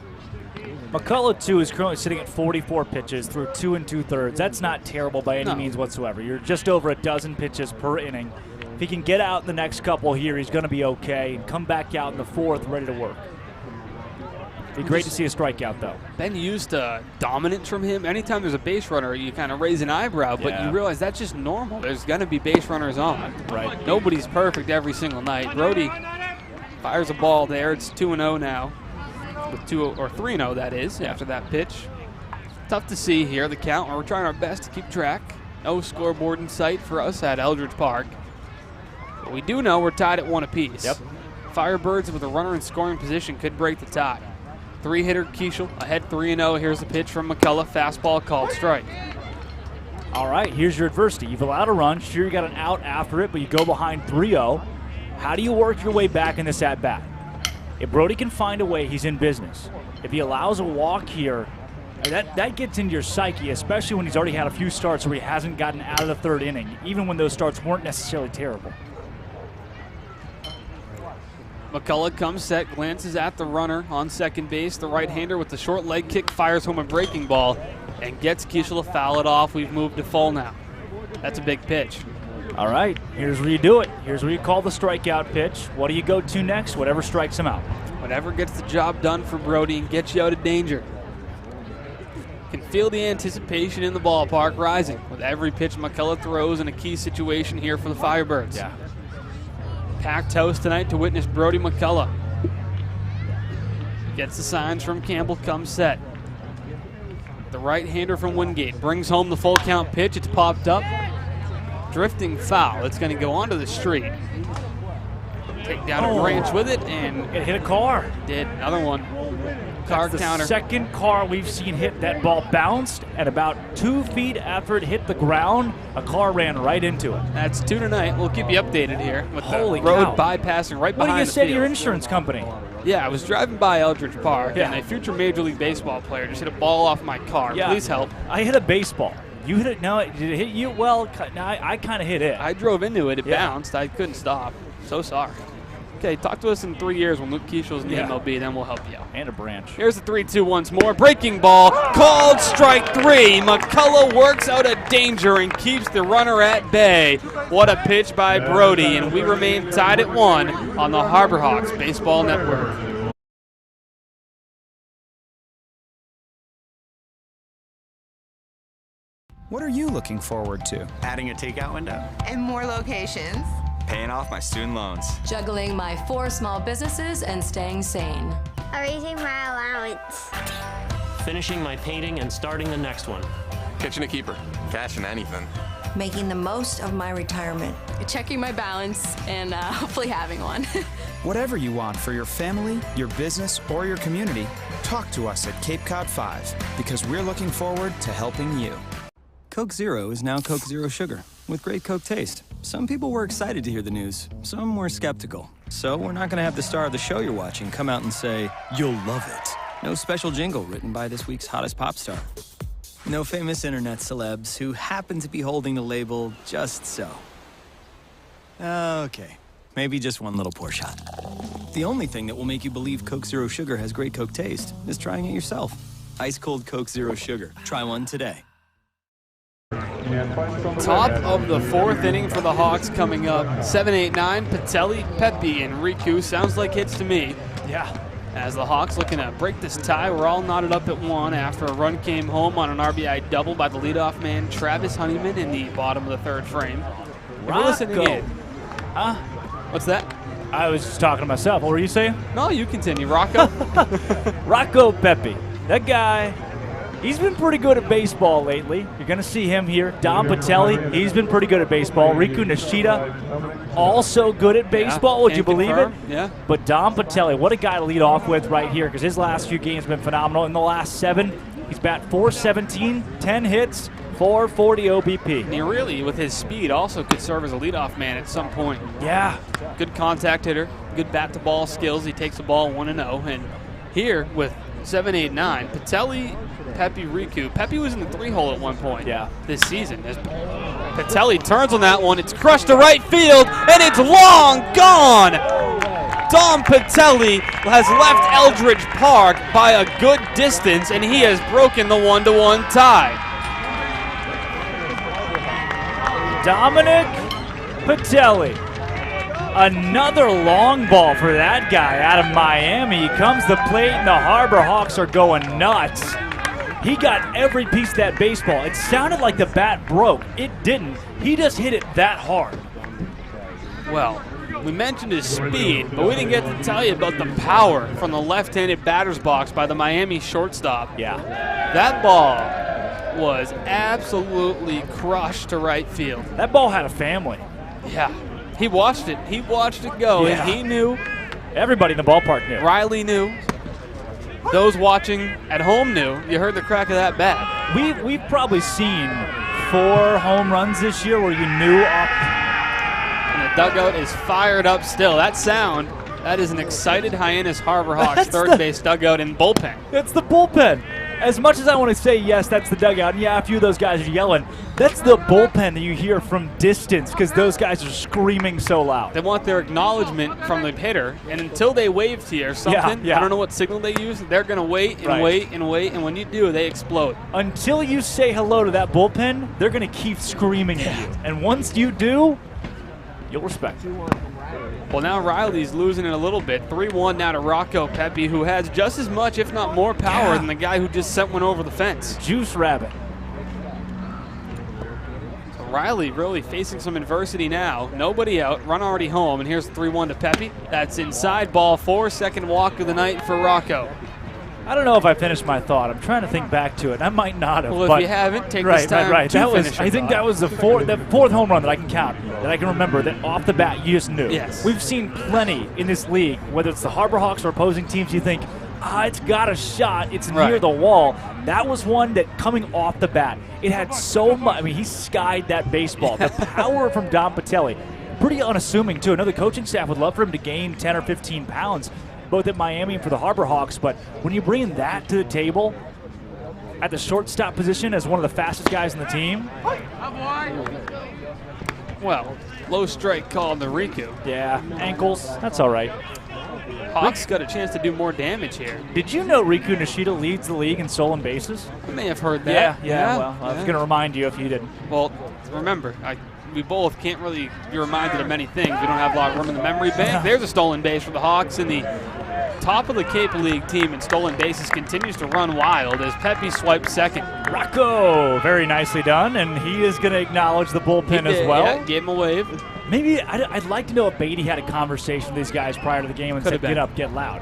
McCullough, too, is currently sitting at 44 pitches through 2 2/3. That's not terrible by any means whatsoever. You're just over a dozen pitches per inning. If he can get out the next couple here, he's going to be okay and come back out in the 4th ready to work. Be great to see a strikeout, though. Been used to dominance from him. Anytime there's a base runner, you kind of raise an eyebrow, but you realize that's just normal. There's going to be base runners on. Right. Nobody's perfect every single night. Brody fires a ball there. It's 2-0 now. With 3-0, that is, after that pitch. Tough to see here, the count. We're trying our best to keep track. No scoreboard in sight for us at Eldridge Park. But we do know we're tied at 1 apiece. Yep. Firebirds with a runner in scoring position could break the tie. 3-hitter Kieshel, ahead 3-0. Here's the pitch from McCullough. Fastball called strike. All right, here's your adversity. You've allowed a run. Sure, you got an out after it, but you go behind 3-0. How do you work your way back in this at-bat? If Brody can find a way, he's in business. If he allows a walk here, that gets into your psyche, especially when he's already had a few starts where he hasn't gotten out of the 3rd inning, even when those starts weren't necessarily terrible. McCullough comes set, glances at the runner on second base. The right-hander with the short leg kick fires home a breaking ball and gets Kieshel to foul it off. We've moved to full now. That's a big pitch. All right, here's where you do it. Here's where you call the strikeout pitch. What do you go to next? Whatever strikes him out. Whatever gets the job done for Brody and gets you out of danger. Can feel the anticipation in the ballpark rising with every pitch McCullough throws in a key situation here for the Firebirds. Yeah. Packed house tonight to witness Brody McCullough. Gets the signs from Campbell, comes set. The right-hander from Wingate brings home the full count pitch. It's popped up. Drifting foul. It's going to go onto the street. Take down a branch with it, and it hit a car. Did. Another one. Car That's counter. The second car we've seen hit. That ball bounced, and about 2 feet after it hit the ground, a car ran right into it. That's 2 tonight. We'll keep you updated here with Holy the road cow. bypassing right behind the What do you say to field. your insurance company? Yeah, I was driving by Eldridge Park, and a future Major League Baseball player just hit a ball off my car. Yeah. Please help. I hit a baseball. You hit it? No, did it hit you? Well, I kind of hit it. I drove into it. It bounced. I couldn't stop. So sorry. Okay, talk to us in 3 years when Luke Keishel's in the MLB, then we'll help you out. And a branch. Here's the 3-2 once more. Breaking ball, called strike 3. McCullough works out of danger and keeps the runner at bay. What a pitch by Brody, and we remain tied at 1 on the Harbor Hawks Baseball Network. What are you looking forward to? Adding a takeout window? And more locations. Paying off my student loans. Juggling my 4 small businesses and staying sane. Raising my allowance. Finishing my painting and starting the next one. Kitchen a keeper. Cashing anything. Making the most of my retirement. Checking my balance and hopefully having one. Whatever you want for your family, your business, or your community, talk to us at Cape Cod 5 because we're looking forward to helping you. Coke Zero is now Coke Zero Sugar with great Coke taste. Some people were excited to hear the news. Some were skeptical. So we're not going to have the star of the show you're watching come out and say, "You'll love it." No special jingle written by this week's hottest pop star. No famous internet celebs who happen to be holding the label just so. Okay, maybe just one little pour shot. The only thing that will make you believe Coke Zero Sugar has great Coke taste is trying it yourself. Ice cold Coke Zero Sugar. Try one today. Top of the 4th inning for the Hawks coming up. 7-8-9, Patelli, Pepe, and Riku. Sounds like hits to me. Yeah. As the Hawks looking to break this tie, we're all knotted up at 1 after a run came home on an RBI double by the leadoff man, Travis Honeyman, in the bottom of the 3rd frame. If you're listening in. Huh? What's that? I was just talking to myself. What were you saying? No, you continue. Rocco? Rocco Pepe. That guy, he's been pretty good at baseball lately. You're going to see him here. Dom Patelli, he's been pretty good at baseball. Riku Nishida, also good at baseball. Would you believe it? Yeah. But Dom Patelli, what a guy to lead off with right here because his last few games have been phenomenal. In the last 7, he's bat .417, 10 hits, 440 OBP. And he really, with his speed, also could serve as a leadoff man at some point. Yeah. Good contact hitter, good bat-to-ball skills. He takes the ball 1-0. And here with 7-8-9, Patelli, Pepe, Riku. Pepe was in the 3-hole at one point this season. As Patelli turns on that one, it's crushed to right field, and it's long gone! Dom Patelli has left Eldridge Park by a good distance, and he has broken the 1-1 tie. Dominic Patelli. Another long ball for that guy out of Miami. He comes to the plate, and the Harbor Hawks are going nuts. He got every piece of that baseball. It sounded like the bat broke. It didn't. He just hit it that hard. Well, we mentioned his speed, but we didn't get to tell you about the power from the left-handed batter's box by the Miami shortstop. Yeah. That ball was absolutely crushed to right field. That ball had a family. Yeah. He watched it. He watched it go, and he knew. Everybody in the ballpark knew. Reilly knew. Those watching at home knew. You heard the crack of that bat. We've probably seen 4 home runs this year where you knew off. And the dugout is fired up still. That sound, that is an excited Hyannis Harbor Hawks third base dugout and bullpen. It's the bullpen. As much as I want to say, yes, that's the dugout, and yeah, a few of those guys are yelling, that's the bullpen that you hear from distance because those guys are screaming so loud. They want their acknowledgement from the hitter, and until they wave to you or something, I don't know what signal they use, they're going to wait and wait and wait, and when you do, they explode. Until you say hello to that bullpen, they're going to keep screaming at you. And once you do, you'll respect it. Well, now Reilly's losing it a little bit. 3-1 now to Rocco Pepe, who has just as much, if not more, power than the guy who just sent one over the fence. Juice Rabbit. So Reilly really facing some adversity now. Nobody out, run already home, and here's the 3-1 to Pepe. That's inside, ball 4, second walk of the night for Rocco. I don't know if I finished my thought. I'm trying to think back to it. I might not have. Well, if you haven't, take this time to that was, finish I think that was the fourth home run that I can count, that I can remember, that off the bat you just knew. Yes. We've seen plenty in this league, whether it's the Harbor Hawks or opposing teams, you think, it's got a shot, it's near the wall. That was one that coming off the bat, it had so much, I mean, he skied that baseball. The power from Dom Patelli, pretty unassuming too. I know the coaching staff would love for him to gain 10 or 15 pounds, both at Miami and for the Harbor Hawks, but when you bring that to the table at the shortstop position as one of the fastest guys in the team, Well, low strike call on the Riku. Yeah, ankles. That's all right. Hawks got a chance to do more damage here. Did you know Riku Nishida leads the league in stolen bases? I may have heard that. Yeah. Well, I was going to remind you if you didn't. Well, remember, we both can't really be reminded of many things. We don't have a lot of room in the memory bank. There's a stolen base for the Hawks, and the top of the Cape League team in stolen bases continues to run wild as Pepe swipes second. Rocco, very nicely done, and he is going to acknowledge the bullpen as well. Yeah, gave him a wave. Maybe I'd like to know if Beatty had a conversation with these guys prior to the game and said, get up, get loud.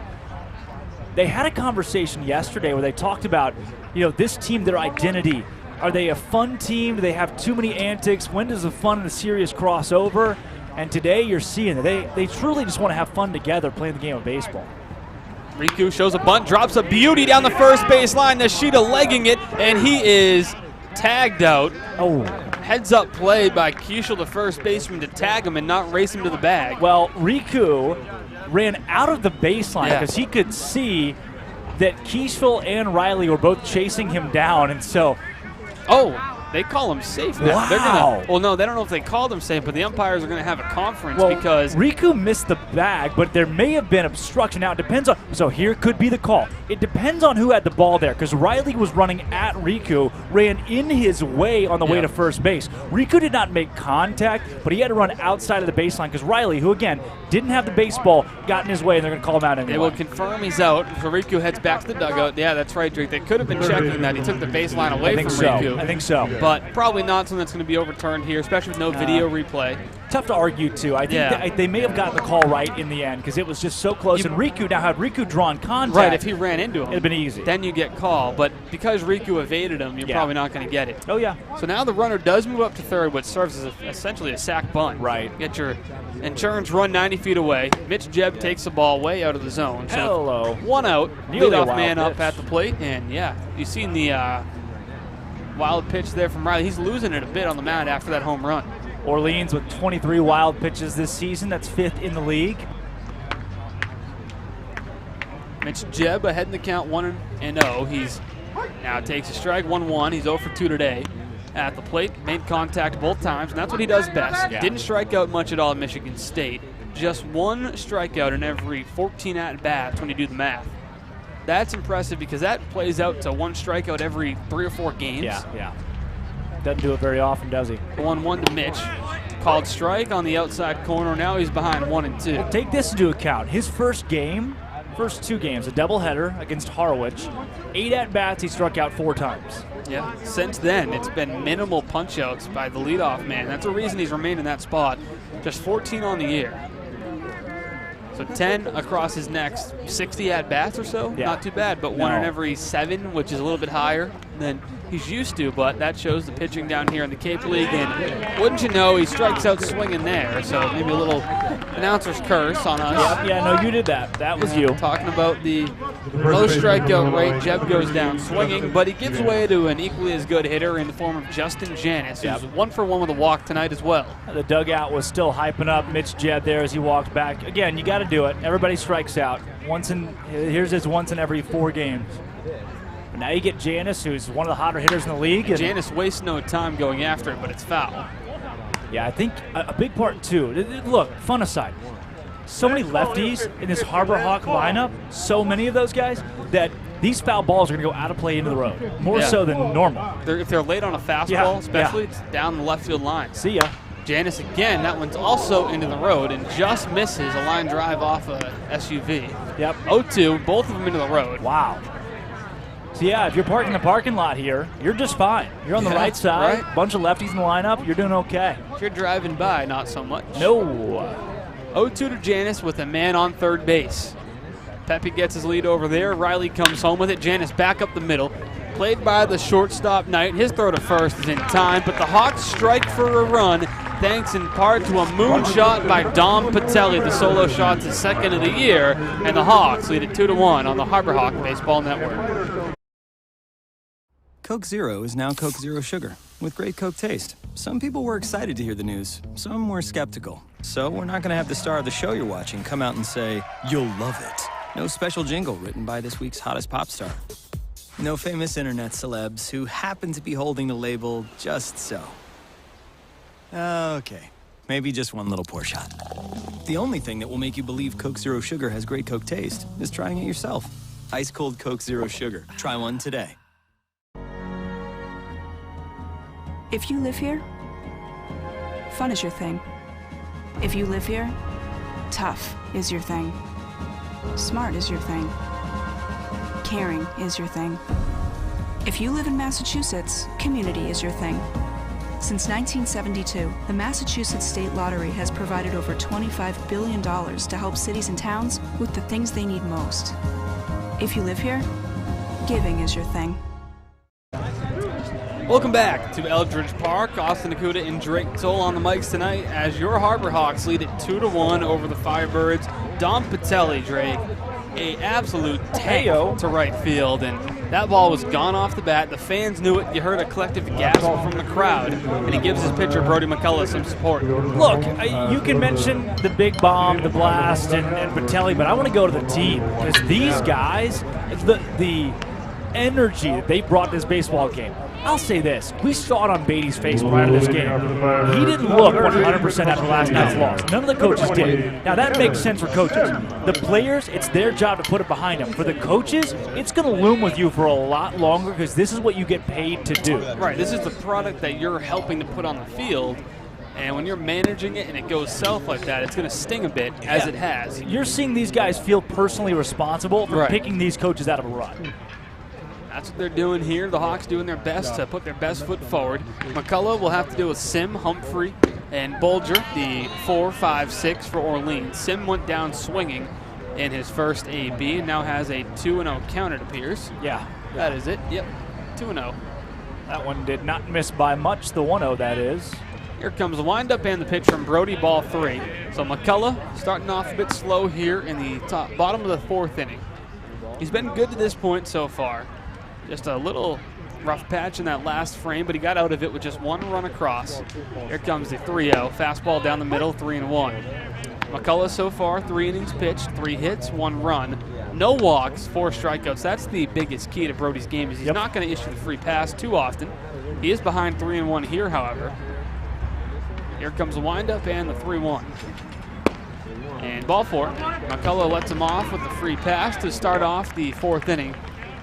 They had a conversation yesterday where they talked about, this team, their identity. Are they a fun team? Do they have too many antics? When does the fun and the serious cross over? And today you're seeing that they truly just want to have fun together playing the game of baseball. Riku shows a bunt, drops a beauty down the first baseline. Nishida legging it, and he is tagged out. Oh. Heads up play by Kishel, the first baseman, to tag him and not race him to the bag. Well, Riku ran out of the baseline because he could see that Kishel and Reilly were both chasing him down, and so... Oh, they call him safe now. Wow. They're gonna, no, they don't know if they called him safe, but the umpires are going to have a conference because... Riku missed the bag, but there may have been obstruction. Now, it depends on... So here could be the call. It depends on who had the ball there, because Reilly was running at Riku, ran in his way on the way to first base. Riku did not make contact, but he had to run outside of the baseline, because Reilly, who, again, didn't have the baseball, got in his way, and they're going to call him out anyway. They will confirm he's out, so Riku heads back to the dugout. Yeah, that's right, Drake. They could have been checking that. He took the baseline away from Riku. I think so. But probably not something that's going to be overturned here, especially with no video replay. Tough to argue, too. I think they may have gotten the call right in the end because it was just so close. And Riku, now had Riku drawn contact. Right, if he ran into him, it'd have been easy. Then you get called. But because Riku evaded him, you're probably not going to get it. Oh, yeah. So now the runner does move up to third, which serves as essentially a sack bunt. Right. Get your insurance run 90 feet away. Mitch Jebb takes the ball way out of the zone. So Hello. One out. Nearly leadoff a wild man pitch. up at the plate. And, you've seen the wild pitch there from Reilly. He's losing it a bit on the mound after that home run. Orleans with 23 wild pitches this season. That's 5th in the league. Mitch Jebb ahead in the count 1-0. He's now takes a strike 1-1. He's 0 for 2 today at the plate. Made contact both times, and that's what he does best. Yeah. Didn't strike out much at all at Michigan State. Just one strikeout in every 14 at-bats when you do the math. That's impressive because that plays out to one strikeout every 3 or 4 games. Yeah. Doesn't do it very often, does he? 1-1 to Mitch. Called strike on the outside corner. Now he's behind 1-2. Well, take this into account. His first 2 games, a doubleheader against Harwich. 8 at-bats, he struck out 4 times. Yeah, since then, it's been minimal punch-outs by the leadoff man. That's the reason he's remained in that spot. Just 14 on the year. So 10 across his next 60 at-bats or so. Yeah. Not too bad, but 1 in every 7, which is a little bit higher than he's used to, but that shows the pitching down here in the Cape League, and wouldn't you know, he strikes out swinging there, so maybe a little announcer's curse on us. Yeah, no, you did that. That was you. Talking about the low strikeout rate, Jebb goes down swinging, but he gives way to an equally as good hitter in the form of Justin Janice, who's 1 for 1 with a walk tonight as well. The dugout was still hyping up Mitch Jebb there as he walked back. Again, you got to do it. Everybody strikes out. Here's his once in every 4 games. But now you get Janice, who's one of the hotter hitters in the league. Janice wastes no time going after it, but it's foul. Yeah, I think a big part, too. Look, fun aside. So many lefties in this Harbor Hawk lineup, so many of those guys, that these foul balls are going to go out of play into the road, more so than normal. If they're late on a fastball, especially, it's down the left field line. See ya. Janice again, that one's also into the road and just misses a line drive off a SUV. Yep. 0-2, both of them into the road. Wow. So yeah, if you're parking the parking lot here, you're just fine. You're on the right side, bunch of lefties in the lineup, you're doing okay. If you're driving by, not so much. No. 0-2 to Janice with a man on third base. Pepe gets his lead over there. Reilly comes home with it. Janice back up the middle. Played by the shortstop Knight. His throw to first is in time, but the Hawks strike for a run, thanks in part to a moonshot by Dom Patelli. The solo shot's his 2nd of the year, and the Hawks lead it 2-1 on the Harbor Hawk Baseball Network. Coke Zero is now Coke Zero Sugar, with great Coke taste. Some people were excited to hear the news. Some were skeptical. So we're not going to have the star of the show you're watching come out and say, "You'll love it." No special jingle written by this week's hottest pop star. No famous internet celebs who happen to be holding the label just so. Okay, maybe just one little pour shot. The only thing that will make you believe Coke Zero Sugar has great Coke taste is trying it yourself. Ice cold Coke Zero Sugar. Try one today. If you live here, fun is your thing. If you live here, tough is your thing. Smart is your thing. Caring is your thing. If you live in Massachusetts, community is your thing. Since 1972, the Massachusetts State Lottery has provided over $25 billion to help cities and towns with the things they need most. If you live here, giving is your thing. Welcome back to Eldridge Park. Austin Akuta and Drake Toll on the mics tonight as your Harbor Hawks lead it 2-1 over the Firebirds. Dom Patelli, Drake, a absolute tank to right field, and that ball was gone off the bat. The fans knew it. You heard a collective gasp from the crowd, and he gives his pitcher, Brody McCullough, some support. Look, you can mention the big bomb, the blast, and Patelli, but I want to go to the team because these guys, the energy that they brought this baseball game. I'll say this. We saw it on Beatty's face prior to this game. He didn't look 100% after last night's loss. None of the coaches did. Now, that makes sense for coaches. The players, it's their job to put it behind them. For the coaches, it's going to loom with you for a lot longer because this is what you get paid to do. Right. This is the product that you're helping to put on the field. And when you're managing it and it goes south like that, it's going to sting a bit, as it has. You're seeing these guys feel personally responsible for picking these coaches out of a rut. That's what they're doing here. The Hawks doing their best to put their best foot forward. McCullough will have to deal with Sim, Humphrey, and Bolger, the 4, 5, 6 for Orleans. Sim went down swinging in his first AB and now has a 2-0 count, it appears. Yeah. That is it. Yep, 2-0. That one did not miss by much, the 1-0 that is. Here comes the windup and the pitch from Brody, ball 3. So McCullough starting off a bit slow here in the bottom of the 4th inning. He's been good to this point so far. Just a little rough patch in that last frame, but he got out of it with just one run across. Here comes the 3-0. Fastball down the middle, 3-1. McCullough so far, 3 innings pitched, 3 hits, 1 run. No walks, 4 strikeouts. That's the biggest key to Brody's game is he's not going to issue the free pass too often. He is behind 3-1 here, however. Here comes the windup and the 3-1. And ball 4. McCullough lets him off with the free pass to start off the 4th inning.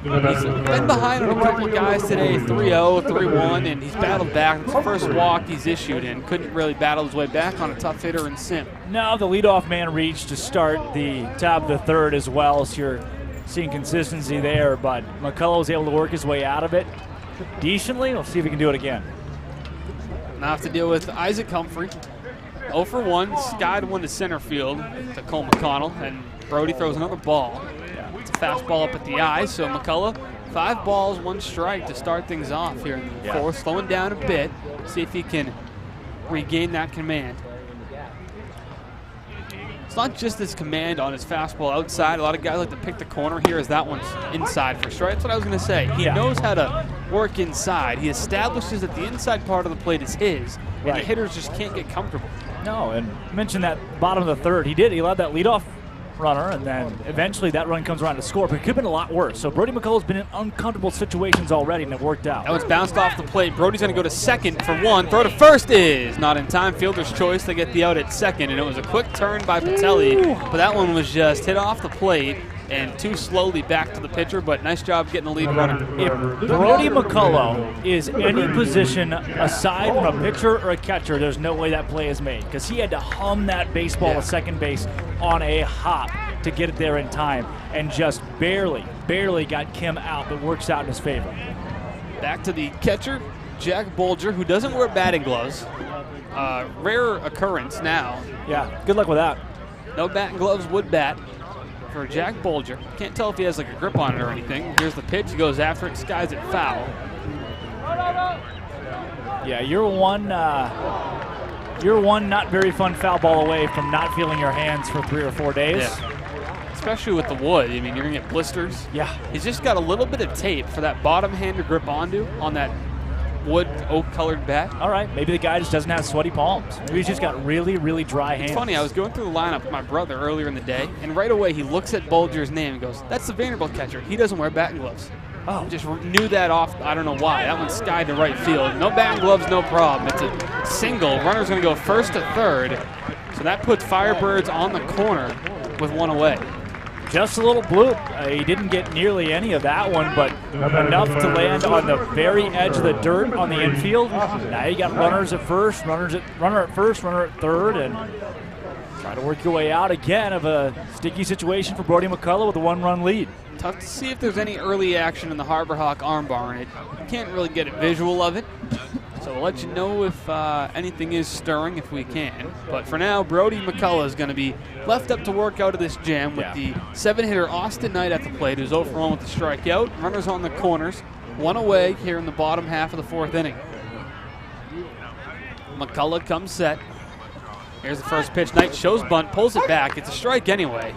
He's been behind on a couple of guys today, 3-0, 3-1, and he's battled back. It's the first walk he's issued and couldn't really battle his way back on a tough hitter in Sim. Now the leadoff man reached to start the top of the 3rd as well, so you're seeing consistency there, but McCullough was able to work his way out of it decently. We'll see if he can do it again. Now have to deal with Isaac Humphrey. 0 for 1, skied one to center field to Cole Mcconnell, and Brody throws another ball. It's a fastball up at the eye, so McCullough, 5 balls, 1 strike to start things off here in the 4th, slowing down a bit, see if he can regain that command. It's not just his command on his fastball outside. A lot of guys like to pick the corner here as that one's inside for strike. That's what I was going to say. He knows how to work inside. He establishes that the inside part of the plate is his, and the hitters just can't get comfortable. No, and mentioned that bottom of the 3rd. He allowed that leadoff runner, and then eventually that run comes around to score, but it could have been a lot worse. So Brody McCullough's been in uncomfortable situations already, and it worked out. That was bounced off the plate. Brody's going to go to second for 1. Throw to first is not in time. Fielder's choice to get the out at second, and it was a quick turn by Patelli, but that one was just hit off the plate and too slowly back to the pitcher, but nice job getting the lead runner. If Brody McCullough is any position aside from a pitcher or a catcher, there's no way that play is made because he had to hum that baseball to second base on a hop to get it there in time and just barely got Kim out, but works out in his favor. Back to the catcher, Jack Bolger, who doesn't wear batting gloves. Rare occurrence now. Yeah, good luck with that. No batting gloves, would bat for Jack Bolger. Can't tell if he has like a grip on it or anything. Here's the pitch, he goes after it, skies it foul. Yeah, you're one not very fun foul ball away from not feeling your hands for 3 or 4 days. Yeah. Especially with the wood. I mean, you're going to get blisters. Yeah. He's just got a little bit of tape for that bottom hand to grip onto on that wood oak-colored bat. All right, maybe the guy just doesn't have sweaty palms. Maybe he's just got really dry hands. It's funny, I was going through the lineup with my brother earlier in the day, and right away he looks at Bolger's name and goes, that's the Vanderbilt catcher. He doesn't wear batting gloves. Oh. Just knew that off, I don't know why. That one skied to right field. No batting gloves, no problem. It's single. Runner's going to go first to third. So that puts Firebirds on the corner with one away. Just a little bloop. He didn't get nearly any of that one, but enough to land on the very edge of the dirt on the infield. Now you got runners at first, runner at first, runner at third, and try to work your way out again of a sticky situation for Brody McCullough with a 1-run lead. Tough to see if there's any early action in the Harbor Hawk arm bar, and you can't really get a visual of it. So we'll let you know if anything is stirring, if we can. But for now, Brody McCullough is going to be left up to work out of this jam with the 7-hitter Austin Knight at the plate, who's 0 for 1 with the strikeout. Runners on the corners, one away here in the bottom half of the 4th inning. McCullough comes set. Here's the first pitch. Knight shows bunt, pulls it back. It's a strike anyway.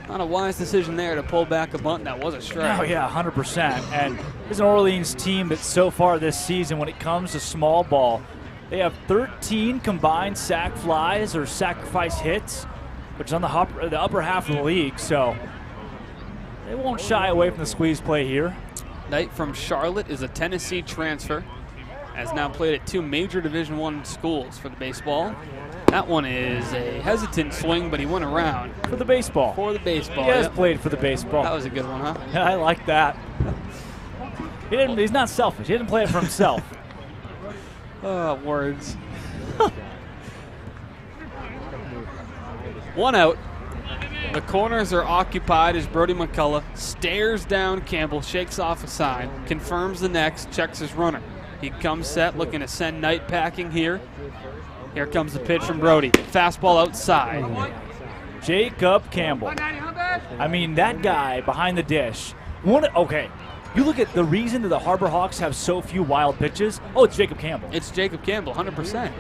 Not a wise decision there to pull back a bunt. That was a strike. Oh, yeah, 100%. And there's an Orleans team that so far this season, when it comes to small ball, they have 13 combined sac flies or sacrifice hits, which is on the upper half of the league. So they won't shy away from the squeeze play here. Knight from Charlotte is a Tennessee transfer. Has now played at 2 major Division I schools for the baseball. That one is a hesitant swing, but he went around. For the baseball. For the baseball. He has played for the baseball. That was a good one, huh? Yeah, I like that. He's not selfish. He didn't play it for himself. Words. One out. The corners are occupied as Brody McCullough stares down Campbell, shakes off a sign, confirms the next, checks his runner. He comes set, looking to send Knight packing here. Here comes the pitch from Brody. Fastball outside. Jacob Campbell. I mean, that guy behind the dish. Okay, you look at the reason that the Harbor Hawks have so few wild pitches. Oh, it's Jacob Campbell. It's Jacob Campbell, 100%.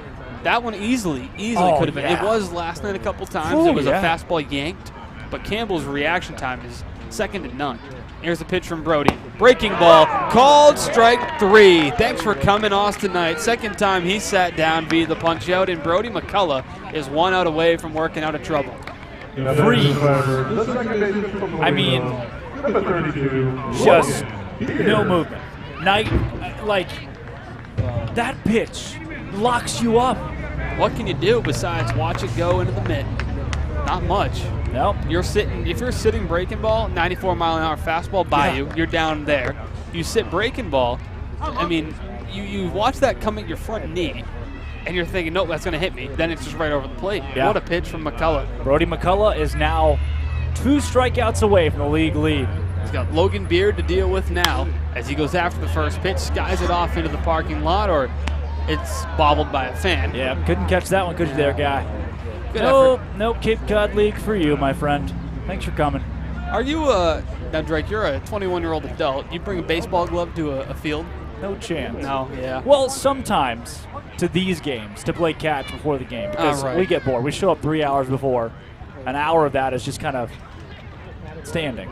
That one easily Oh, could have been. yeah. It was last night a couple times. Ooh, It was yeah. a fastball yanked, but Campbell's reaction time is second to none. Here's the pitch from Brody. Breaking ball, called strike 3. Thanks for coming, Austin Knight. Second time he sat down via the punch out, and Brody McCullough is 1 out away from working out of trouble. Free. I mean, just no movement. Knight, like, that pitch locks you up. What can you do besides watch it go into the mitt? Not much. Nope. If you're sitting breaking ball, 94-mile-an-hour fastball by you, you're down there. You sit breaking ball, I mean, you watch that come at your front knee, and you're thinking, nope, that's going to hit me. Then it's just right over the plate. Yeah. What a pitch from McCullough. Brody McCullough is now 2 strikeouts away from the league lead. He's got Logan Beard to deal with now as he goes after the first pitch, skies it off into the parking lot, or it's bobbled by a fan. Yeah, couldn't catch that one, could you there, guy? Good no, effort. no Cape Cod League for you, my friend. Thanks for coming. Are you, now Drake, you're a 21-year-old adult. You bring a baseball glove to a field? No chance. No, yeah. Well, sometimes to these games, to play catch before the game, because right. we get bored. We show up 3 hours before. An hour of that is just kind of standing.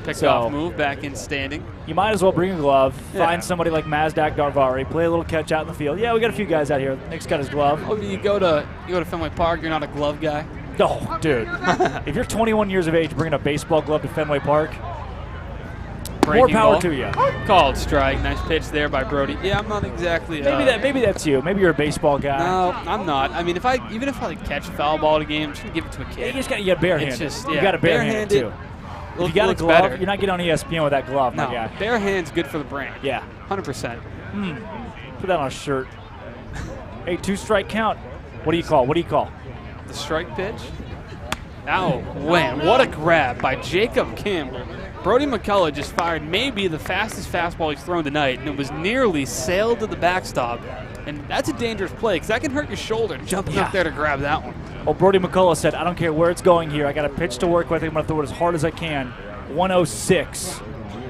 Pick-off move, back in standing. You might as well bring a glove, Yeah. find somebody like Mazdak Darvari, play a little catch out in the field. Yeah, we got a few guys out here. Nick's got his glove. Oh, you go to Fenway Park, you're not a glove guy? Oh, dude. If you're 21 years of age bringing a baseball glove to Fenway Park, more power ball. to you. Called strike. Nice pitch there by Brody. Yeah, I'm not exactly. Maybe that's you. Maybe you're a baseball guy. No, I'm not. I mean, even if I like catch a foul ball at a game, I'm just gonna give it to a kid. You just got to get barehanded. It's just, You got to barehand it too. If you got a looks glove, better. you're not getting on ESPN with that glove, No, my guy. bare hand's good for the brand. Yeah. 100%. Put that on a shirt. Hey, 2-strike count. What do you call? The strike pitch. Now, what a grab by Jacob Campbell. Brody McCullough just fired maybe the fastest fastball he's thrown tonight, and it was nearly sailed to the backstop. And that's a dangerous play, because that can hurt your shoulder jumping up there to grab that one. Well, Brody McCullough said, I don't care where it's going here. I got a pitch to work with. I'm going to throw it as hard as I can. 106,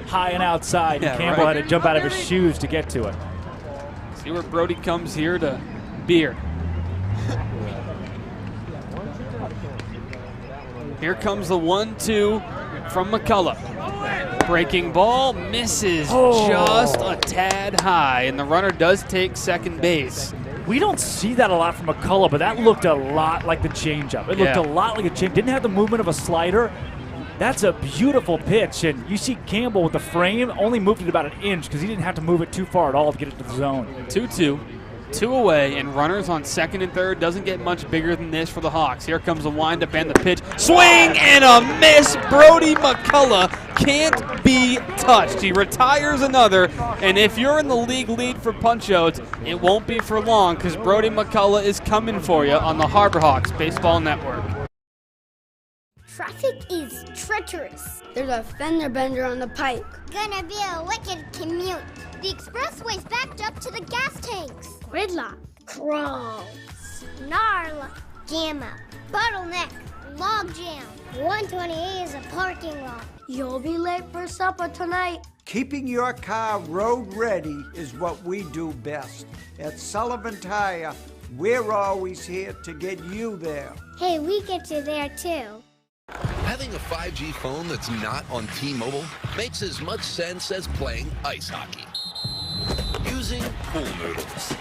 high and outside. Yeah, and Campbell right. had to jump out of his shoes to get to it. See where Brody comes here to Beard. Here comes the 1-2 from McCullough. Breaking ball misses just a tad high, and the runner does take second base. We don't see that a lot from McCullough, but that looked a lot like the changeup. It looked a lot like a change. Didn't have the movement of a slider. That's a beautiful pitch, and you see Campbell with the frame only moved it about an inch because he didn't have to move it too far at all to get it to the zone. 2-2. 2 away, and runners on second and third. Doesn't get much bigger than this for the Hawks. Here comes the windup and the pitch. Swing and a miss. Brody McCullough can't be touched. He retires another, and if you're in the league lead for punch-outs, it won't be for long because Brody McCullough is coming for you on the Harbor Hawks Baseball Network. Traffic is treacherous. There's a fender bender on the pike. Gonna be a wicked commute. The expressway's backed up to the gas tanks. Gridlock. Crawl. Snarl. Jam up. Bottleneck. Log jam. 128 is a parking lot. You'll be late for supper tonight. Keeping your car road ready is what we do best. At Sullivan Tire, we're always here to get you there. Hey, we get you there too. Having a 5G phone that's not on T-Mobile makes as much sense as playing ice hockey. Using pool noodles.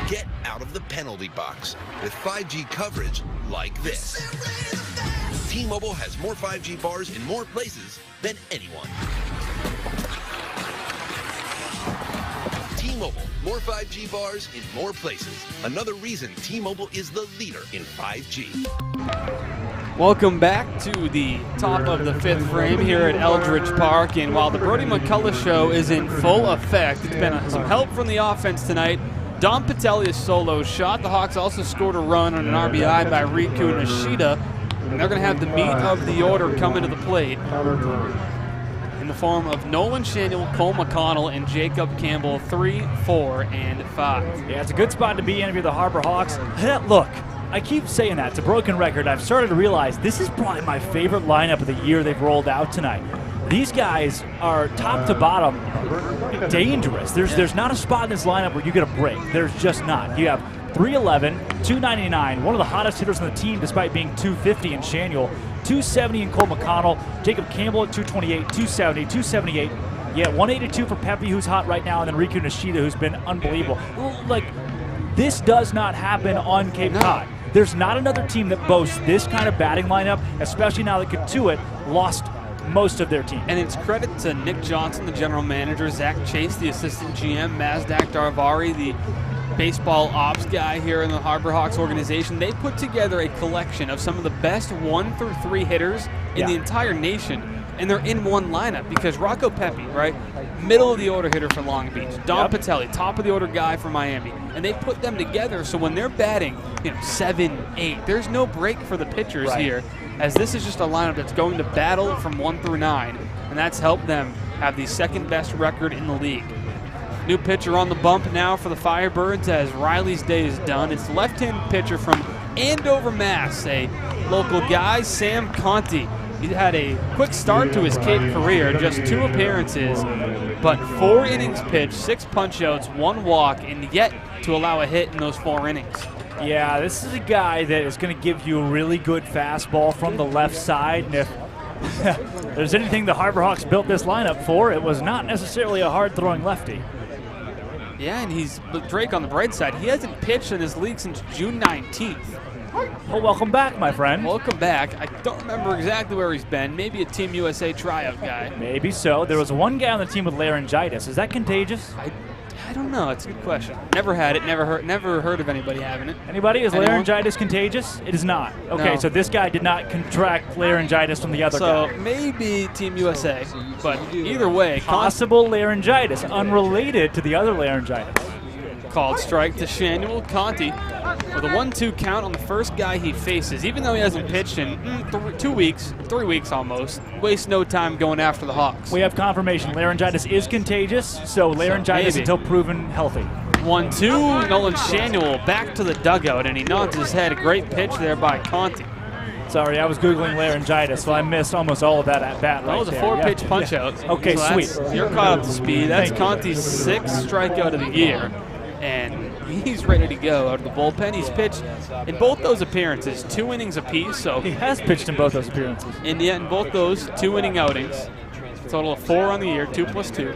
Get out of the penalty box with 5G coverage like this. T-Mobile has more 5G bars in more places than anyone. T-Mobile, more 5G bars in more places. Another reason T-Mobile is the leader in 5G. Welcome back to the top of the fifth frame here at Eldridge Park, and while the Brody McCullough show is in full effect, it's been some help from the offense tonight. Dom Patellia's solo shot. The Hawks also scored a run on an RBI by Riku Nishida, and they're going to have the meat of the order coming to the plate in the form of Nolan Shaniel, Cole McConnell, and Jacob Campbell, 3, 4, and 5. Yeah, it's a good spot to be in if you're the Harbor Hawks. Look, I keep saying that. It's a broken record. I've started to realize this is probably my favorite lineup of the year they've rolled out tonight. These guys are top to bottom dangerous. There's not a spot in this lineup where you get a break. There's just not. You have 311, 299, one of the hottest hitters on the team despite being 250 in Shaniel, 270 in Cole McConnell, Jacob Campbell at 228, 270, 278. Yeah, 182 for Pepe, who's hot right now, and then Riku Nishida, who's been unbelievable. Like, this does not happen on Cape Cod. There's not another team that boasts this kind of batting lineup, especially now that Katuitt lost most of their team. And it's credit to Nick Johnson, the general manager, Zach Chase, the assistant GM, Mazdak Darvari, the baseball ops guy here in the Harbor Hawks organization. They put together a collection of some of the best 1 through 3 hitters in the entire nation, and they're in one lineup because Rocco Pepe, right, middle of the order hitter for Long Beach, Dom Patelli, top of the order guy for Miami, and they put them together so when they're batting, 7, 8, there's no break for the pitchers here, as this is just a lineup that's going to battle from 1 through 9, and that's helped them have the second best record in the league. New pitcher on the bump now for the Firebirds as Reilly's day is done. It's left-hand pitcher from Andover, Mass, a local guy, Sam Conti. He had a quick start to his Cape career, just 2 appearances, but 4 innings pitched, 6 punch-outs, 1 walk, and yet to allow a hit in those 4 innings. Yeah, this is a guy that is going to give you a really good fastball from the left side, and if there's anything the Harbor Hawks built this lineup for, it was not necessarily a hard-throwing lefty. Yeah, and he's Drake on the bright side. He hasn't pitched in this league since June 19th. Well, welcome back, my friend. Welcome back. I don't remember exactly where he's been. Maybe a Team USA tryout guy. Maybe so. There was one guy on the team with laryngitis. Is that contagious? I don't know. It's a good question. Never had it. Never heard of anybody having it. Anybody? Is laryngitis contagious? It is not. Okay, No. so this guy did not contract laryngitis from the other guy. So maybe Team USA, but either way, Possible laryngitis, unrelated to the other laryngitis. Called strike to Shaniel Conti with a 1-2 count on the first guy he faces. Even though he hasn't pitched in 3 weeks almost, waste no time going after the Hawks. We have confirmation laryngitis is contagious, so laryngitis until proven healthy. 1-2, Nolan Shaniel back to the dugout, and he nods his head. A great pitch there by Conti. Sorry, I was Googling laryngitis, so I missed almost all of that at bat. That was a 4-pitch punch-out. Okay, so sweet. You're caught up to speed. That's Thank you. Conti's 6th strikeout of the year, and he's ready to go out of the bullpen. He's pitched in both those appearances 2 innings apiece. So he has pitched in both those appearances. In both those 2-inning outings, total of 4 on the year, 2 + 2.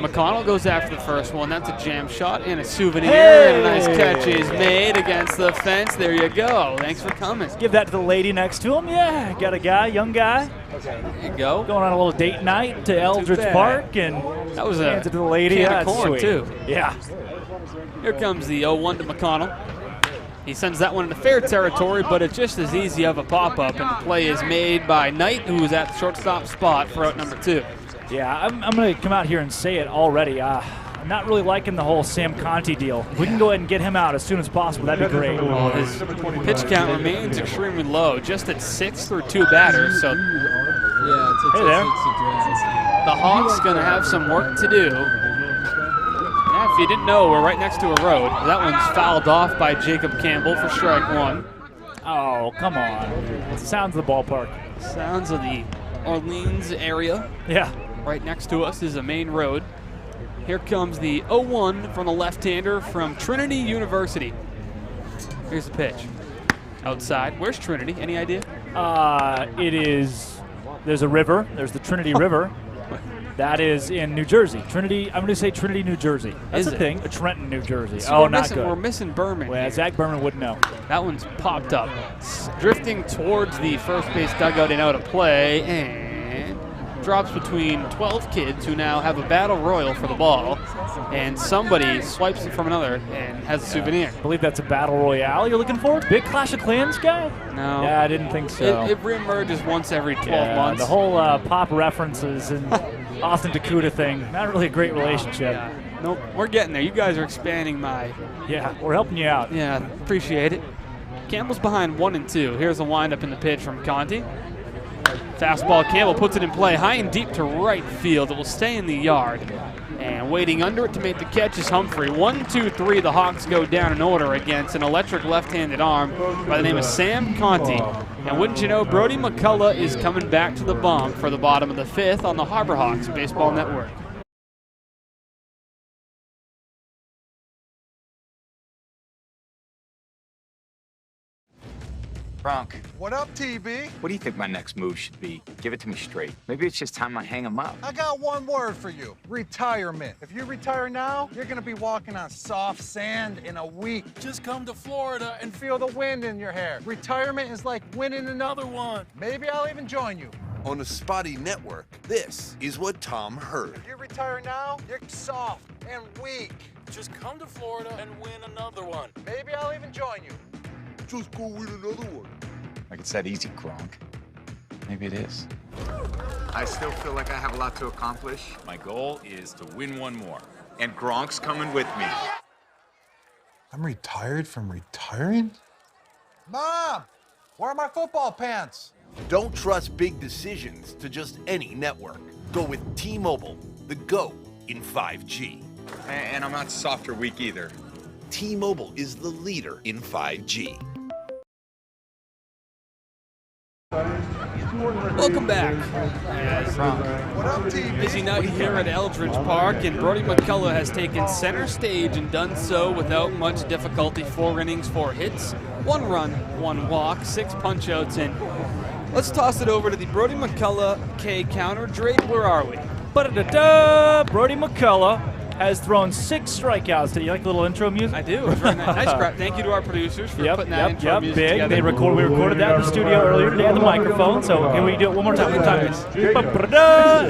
Mcconnell goes after the first one. That's a jam shot and a souvenir. And a nice catch is made against the fence. There you go. Thanks for coming. Give that to the lady next to him. Yeah, got a guy, young guy. There you go. Going on a little date night to Eldridge Park, and that was hands it to the lady. Can That's of corn, sweet. too. Yeah. Here comes the 0-1 to McConnell. He sends that one into fair territory, but it's just as easy of a pop-up, and the play is made by Knight, who is at the shortstop spot for out number 2. Yeah, I'm going to come out here and say it already. I'm not really liking the whole Sam Conti deal. If we can go ahead and get him out as soon as possible, that'd be great. Well, his pitch count remains extremely low, just at 6 through 2 batters. So, hey there. The Hawks going to have some work to do. Yeah, if you didn't know, we're right next to a road. That one's fouled off by Jacob Campbell for strike 1. Oh, come on. Sounds of the ballpark. Sounds of the Orleans area. Yeah. Right next to us is a main road. Here comes the 0-1 from the left-hander from Trinity University. Here's the pitch. Outside. Where's Trinity? Any idea? There's a river. There's the Trinity River. That is in New Jersey. Trinity, I'm going to say Trinity, New Jersey. That's a thing. Trenton, New Jersey. So not good. We're missing Berman. Well, Zach Berman wouldn't know. That one's popped up. Drifting towards the first base dugout and out of play, and drops between 12 kids who now have a battle royal for the ball, and somebody swipes it from another and has a souvenir. I believe that's a battle royale you're looking for? Big Clash of Clans guy? No. Yeah, I didn't think so. It reemerges once every 12 months. The whole pop references and Austin Dakuta thing, not really a great relationship. Yeah. Nope, we're getting there. You guys are expanding my... Yeah, we're helping you out. Yeah, appreciate it. Campbell's behind 1-2. Here's a windup in the pitch from Conti. Fastball, Campbell puts it in play high and deep to right field. It will stay in the yard. And waiting under it to make the catch is Humphrey. 1, 2, 3, the Hawks go down in order against an electric left-handed arm by the name of Sam Conti. And wouldn't you know, Brody McCullough is coming back to the bump for the bottom of the 5th on the Harbor Hawks Baseball Network. Bronk. What up, TB? What do you think my next move should be? Give it to me straight. Maybe it's just time I hang him up. I got one word for you. Retirement. If you retire now, you're gonna be walking on soft sand in a week. Just come to Florida and feel the wind in your hair. Retirement is like winning another one. Maybe I'll even join you. On the Spotty Network, this is what Tom heard. If you retire now, you're soft and weak. Just come to Florida and win another one. Maybe I'll even join you. Just go win another one. Like it's that easy, Gronk. Maybe it is. I still feel like I have a lot to accomplish. My goal is to win one more. And Gronk's coming with me. I'm retired from retiring? Mom, where are my football pants? Don't trust big decisions to just any network. Go with T-Mobile, the GOAT in 5G. And I'm not soft or weak either. T-Mobile is the leader in 5G. Welcome back. Busy night here at Eldridge Park, and Brody McCullough has taken center stage and done so without much difficulty. 4 innings, 4 hits, 1 run, 1 walk, 6 punch-outs, and let's toss it over to the Brody McCullough K counter. Drake, where are we? Brody McCullough has thrown 6 strikeouts today. You like the little intro music? I do. It's very nice. Nice crap. Thank you to our producers for putting that intro music big. together. We recorded that in the studio earlier today on the microphone. So can we do it one more time?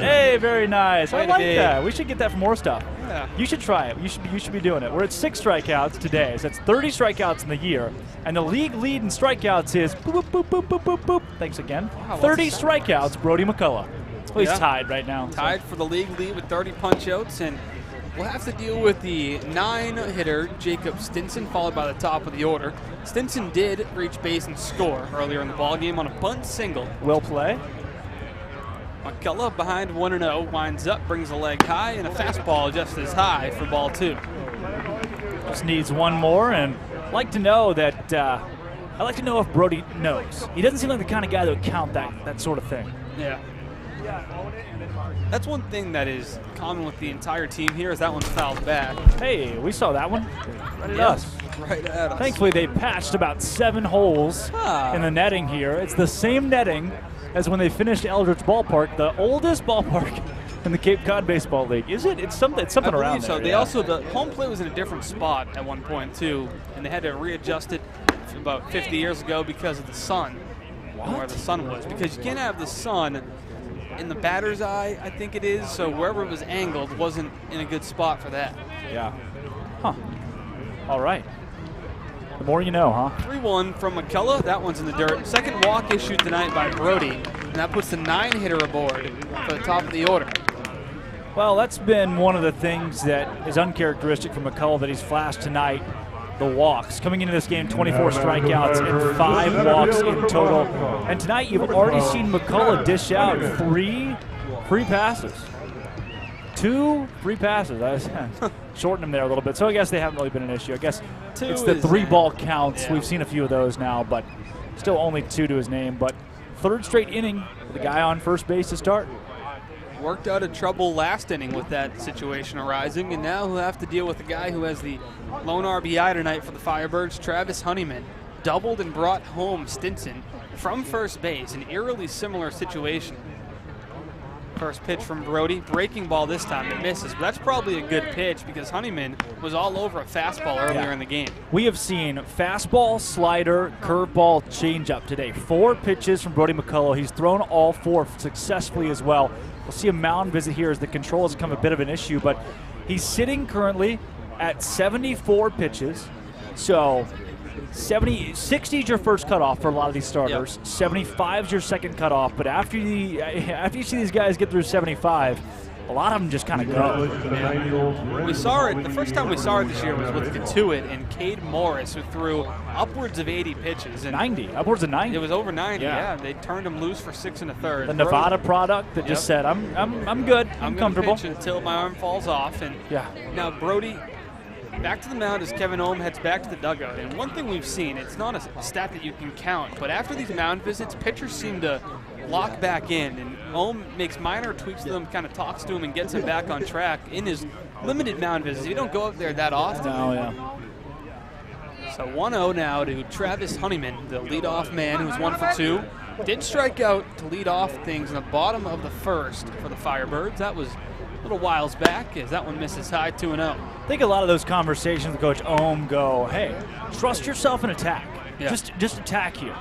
Hey, very nice. I like that. We should get that for more stuff. Yeah. You should try it. You should be doing it. We're at 6 strikeouts today. So that's 30 strikeouts in the year. And the league lead in strikeouts is boop, boop, boop, boop, boop, boop. Thanks again. Wow, 30 strikeouts, Brody McCullough. Well, he's tied right now. Tied for the league lead with 30 punch-outs, and we'll have to deal with the 9-hitter, Jacob Stinson, followed by the top of the order. Stinson did reach base and score earlier in the ballgame on a bunt single. Will play. McCullough behind 1-0, winds up, brings a leg high, and a fastball just as high for ball 2. Just needs one more, and I'd like to know that, I'd like to know if Brody knows. He doesn't seem like the kind of guy that would count that sort of thing. Yeah. That's one thing that is common with the entire team here is that one's fouled back. Hey, we saw that one. Right at us. Right at us. Thankfully, they patched about 7 holes in the netting here. It's the same netting as when they finished Eldridge Ballpark, the oldest ballpark in the Cape Cod Baseball League. Is it? It's something around there. So they also, the home plate was in a different spot at one point too, and they had to readjust it about 50 years ago because of the sun. Where the sun was, because you can't have the sun in the batter's eye, I think it is, so wherever it was angled wasn't in a good spot for that. Yeah. Huh. All right. The more you know, huh? 3-1 from McCullough. That one's in the dirt. Second walk issued tonight by Brody, and that puts the 9-hitter aboard for the top of the order. Well, that's been one of the things that is uncharacteristic from McCullough that he's flashed tonight. The walks. Coming into this game, 24 strikeouts and 5 walks in total. And tonight, you've already seen McCullough dish out 3 free passes. 2 free passes. I shortened them there a little bit. So I guess they haven't really been an issue. I guess it's the 3-ball counts. Yeah. We've seen a few of those now, but still only 2 to his name. But third straight inning with the guy on first base to start. Worked out of trouble last inning with that situation arising, and now he'll have to deal with the guy who has the lone RBI tonight for the Firebirds, Travis Honeyman. Doubled and brought home Stinson from first base, an eerily similar situation. First pitch from Brody, breaking ball this time, it misses, but that's probably a good pitch because Honeyman was all over a fastball earlier in the game. We have seen fastball, slider, curveball, changeup today. 4 pitches from Brody McCullough. He's thrown all 4 successfully as well. We'll see a mound visit here as the control has become a bit of an issue, but he's sitting currently at 74 pitches. So 60 is your first cutoff for a lot of these starters. 75 is your second cutoff, but after you see these guys get through 75, a lot of them just kind of go. Yeah. We saw it, the first time we saw it this year was with Katuit and Cade Morris, who threw upwards of 80 pitches. And upwards of 90. It was over 90, yeah. They turned him loose for 6 1/3. The Nevada product that just said, I'm good, I'm comfortable. Pitch until my arm falls off. And now Brody, back to the mound as Kevin Ohm heads back to the dugout. And one thing we've seen, it's not a stat that you can count, but after these mound visits, pitchers seem to lock back in, and Ohm makes minor tweaks to them, kind of talks to him and gets him back on track in his limited mound visits. You don't go up there that often. So 1-0 now to Travis Honeyman, the leadoff man who's 1 for 2. Did strike out to lead off things in the bottom of the first for the Firebirds. That was a little whiles back as that one misses high 2-0. I think a lot of those conversations with Coach Ohm go, hey, trust yourself and attack. Just attack here.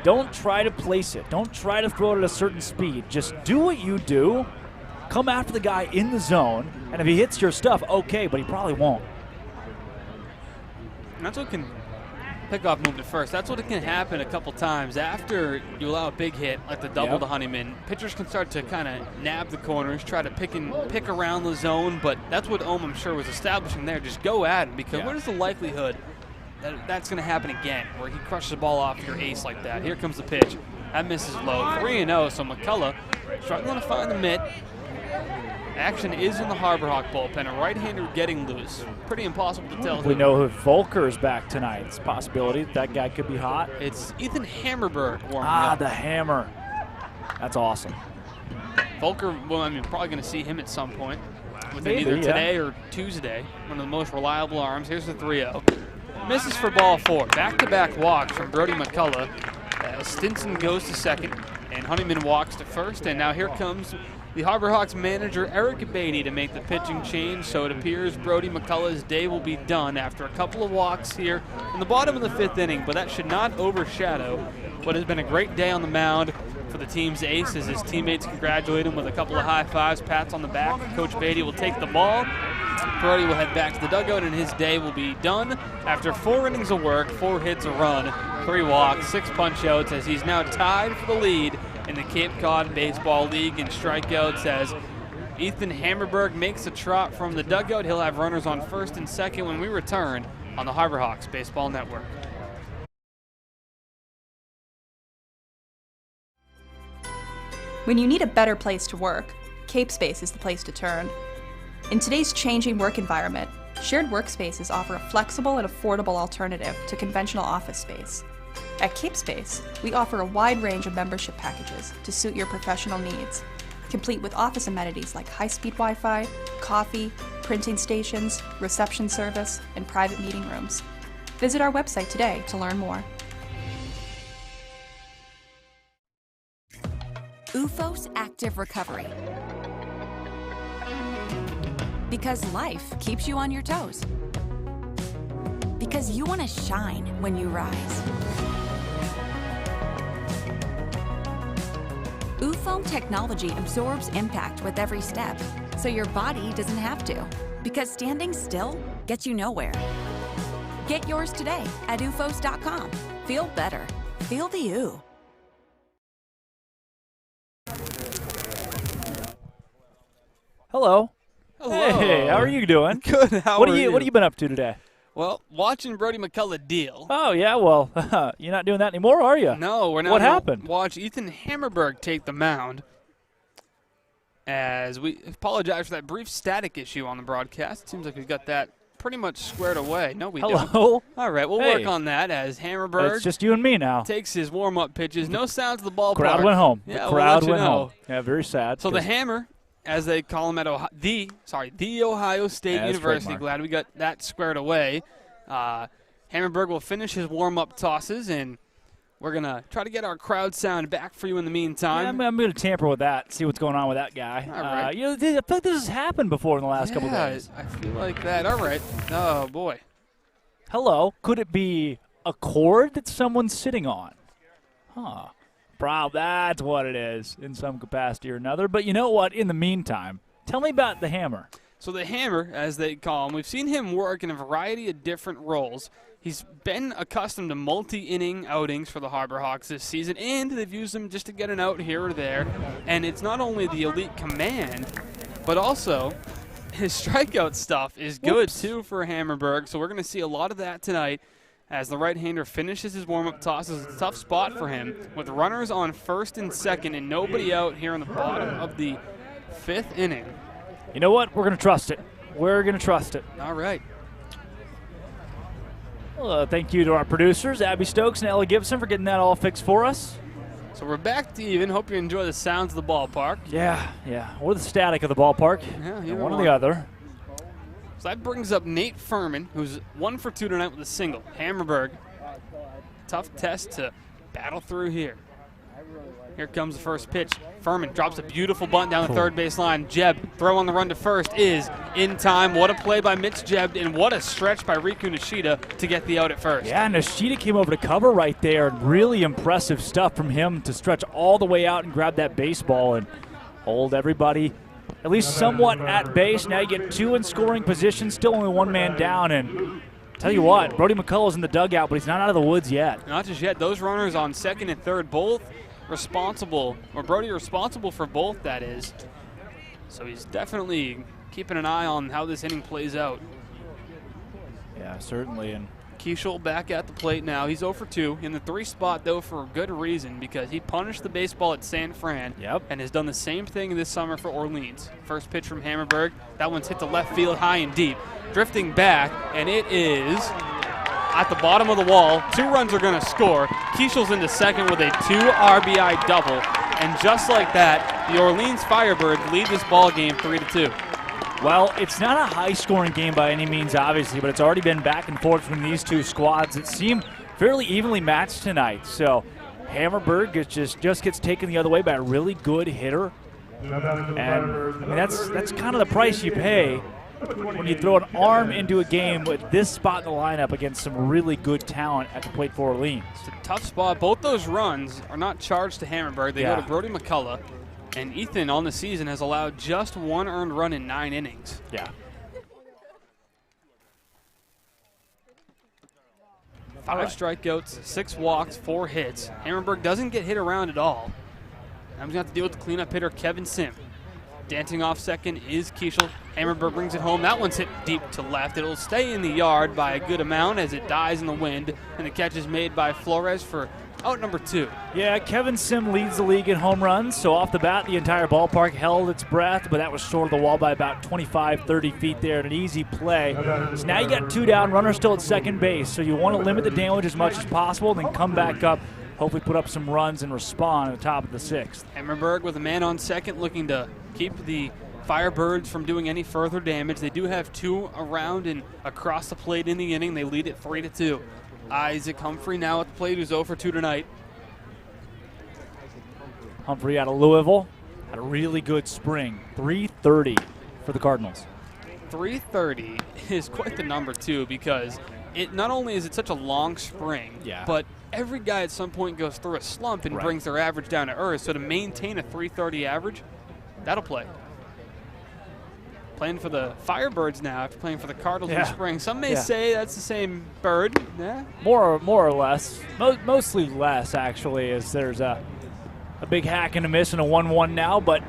Don't try to place it. Don't try to throw it at a certain speed. Just do what you do. Come after the guy in the zone, and if he hits your stuff, okay, but he probably won't. And that's what can pick off moved to first. That's what it can happen a couple times. After you allow a big hit, like the double to Honeyman, pitchers can start to kind of nab the corners, try to pick around the zone, but that's what Ohm, I'm sure, was establishing there. Just go at him, because what is the likelihood that's going to happen again, where he crushes the ball off your ace like that? Here comes the pitch. That misses low. 3-0, so McCullough struggling to find the mitt. Action is in the Harbor Hawk bullpen. A right-hander getting loose. Pretty impossible to tell. We know if Volker is back tonight. It's a possibility that guy could be hot. It's Ethan Hammerberg warming up. The hammer. That's awesome. Volker, well, I'm probably going to see him at some point. Within either today or Tuesday. One of the most reliable arms. Here's the 3-0. Misses for ball 4. Back-to-back walks from Brody McCullough. Stinson goes to second, and Honeyman walks to first. And now here comes the Harbor Hawks manager, Eric Beatty, to make the pitching change. So it appears Brody McCullough's day will be done after a couple of walks here in the bottom of the 5th inning. But that should not overshadow what has been a great day on the mound for the team's ace, as his teammates congratulate him with a couple of high fives, pats on the back. Coach Beatty will take the ball. Brody will head back to the dugout, and his day will be done after 4 innings of work, 4 hits, a run, 3 walks, 6 punch-outs, as he's now tied for the lead in the Cape Cod Baseball League in strikeouts. As Ethan Hammerberg makes a trot from the dugout, he'll have runners on first and second when we return on the Harbor Hawks Baseball Network. When you need a better place to work, Cape Space is the place to turn. In today's changing work environment, shared workspaces offer a flexible and affordable alternative to conventional office space. At Cape Space, we offer a wide range of membership packages to suit your professional needs, complete with office amenities like high-speed Wi-Fi, coffee, printing stations, reception service, and private meeting rooms. Visit our website today to learn more. UFOS Active Recovery. Because life keeps you on your toes. Because you want to shine when you rise. UFoam technology absorbs impact with every step, so your body doesn't have to. Because standing still gets you nowhere. Get yours today at ufos.com. Feel better. Feel the U. Hello. Hello. Hey, how are you doing? Good. How what are you? What have you been up to today? Well, watching Brody McCullough deal. Oh, yeah, well, you're not doing that anymore, are you? No, we're not. What happened? Watch Ethan Hammerberg take the mound. As we apologize for that brief static issue on the broadcast. It seems like we've got that pretty much squared away. No, we don't. Hello. All right, we'll work on that as Hammerberg. It's just you and me now. Takes his warm-up pitches. No sounds of the ballpark. Crowd went home. Yeah, the crowd we'll let went you know. home. Yeah, very sad. So the Hammer, as they call him at the Ohio State University. Glad we got that squared away. Hammerberg will finish his warm-up tosses, and we're going to try to get our crowd sound back for you in the meantime. Yeah, I'm going to tamper with that, see what's going on with that guy. All right. I feel like this has happened before in the last couple of days. I feel like that. All right. Oh, boy. Hello. Could it be a cord that someone's sitting on? Huh. Probably that's what it is in some capacity or another. But you know what? In the meantime, tell me about the Hammer. So the Hammer, as they call him, we've seen him work in a variety of different roles. He's been accustomed to multi-inning outings for the Harbor Hawks this season, and they've used him just to get an out here or there. And it's not only the elite command, but also his strikeout stuff is good, too, for Hammerberg. So we're going to see a lot of that tonight as the right-hander finishes his warm-up tosses. It's a tough spot for him with runners on first and second and nobody out here in the bottom of the fifth inning. You know what? We're going to trust it. We're going to trust it. All right. Well, thank you to our producers, Abby Stokes and Ellie Gibson, for getting that all fixed for us. So we're back to even. Hope you enjoy the sounds of the ballpark. Yeah. Or the static of the ballpark. Yeah, one or the other. So that brings up Nate Furman, who's 1 for 2 tonight with a single. Hammerberg, tough test to battle through here. Here comes the first pitch. Furman drops a beautiful bunt down the third base line. Jeb, throw on the run to first, is in time. What a play by Mitch Jeb, and what a stretch by Riku Nishida to get the out at first. Yeah, Nishida came over to cover right there. Really impressive stuff from him to stretch all the way out and grab that baseball and hold everybody at least somewhat at base. Now you get 2 in scoring position, still only 1 man down, and tell you what, Brody McCullough's in the dugout, but he's not out of the woods yet. Not just yet. Those runners on second and third, both responsible, or Brody responsible for both, that is. So he's definitely keeping an eye on how this inning plays out. Yeah, certainly. And Keishel back at the plate now. He's 0 for 2 in the 3 spot, though, for a good reason, because he punished the baseball at San Fran and has done the same thing this summer for Orleans. First pitch from Hammerberg. That one's hit to left field high and deep. Drifting back, and it is at the bottom of the wall. 2 runs are going to score. Keishel's into second with a 2 RBI double. And just like that, the Orleans Firebirds lead this ball game 3-2. Well, it's not a high-scoring game by any means, obviously, but it's already been back and forth between these 2 squads that seem fairly evenly matched tonight. So Hammerberg just gets taken the other way by a really good hitter. And I mean, that's kind of the price you pay when you throw an arm into a game with this spot in the lineup against some really good talent at the plate for Orleans. It's a tough spot. Both those runs are not charged to Hammerberg. They go to Brody McCullough. And Ethan on the season has allowed just 1 earned run in 9 innings. Yeah. 5 strikeouts, 6 walks, 4 hits. Hammerberg doesn't get hit around at all. Now he's going to have to deal with the cleanup hitter, Kevin Sim. Dancing off second is Keishel. Hammerberg brings it home. That one's hit deep to left. It'll stay in the yard by a good amount as it dies in the wind. And the catch is made by Flores for out number 2. Yeah, Kevin Sim leads the league in home runs. So off the bat, the entire ballpark held its breath, but that was short of the wall by about 25, 30 feet there. An easy play. So now you got 2 down, runner still at second base. So you want to limit the damage as much as possible, then come back up, hopefully put up some runs and respond at the top of the 6th. Hammerberg with a man on second looking to keep the Firebirds from doing any further damage. They do have 2 around and across the plate in the inning. They lead it 3-2. Isaac Humphrey now at the plate, who's 0 for 2 tonight. Humphrey out of Louisville had a really good spring. .330 for the Cardinals. 330 is quite the number, too, because it not only is it such a long spring, but every guy at some point goes through a slump and brings their average down to earth. So to maintain a 330 average, that'll play. Playing for the Firebirds now after playing for the Cardinals in spring. Some may say that's the same bird. Yeah. More or less. Mostly less, actually, as there's a big hack and a miss and a 1-1 now, but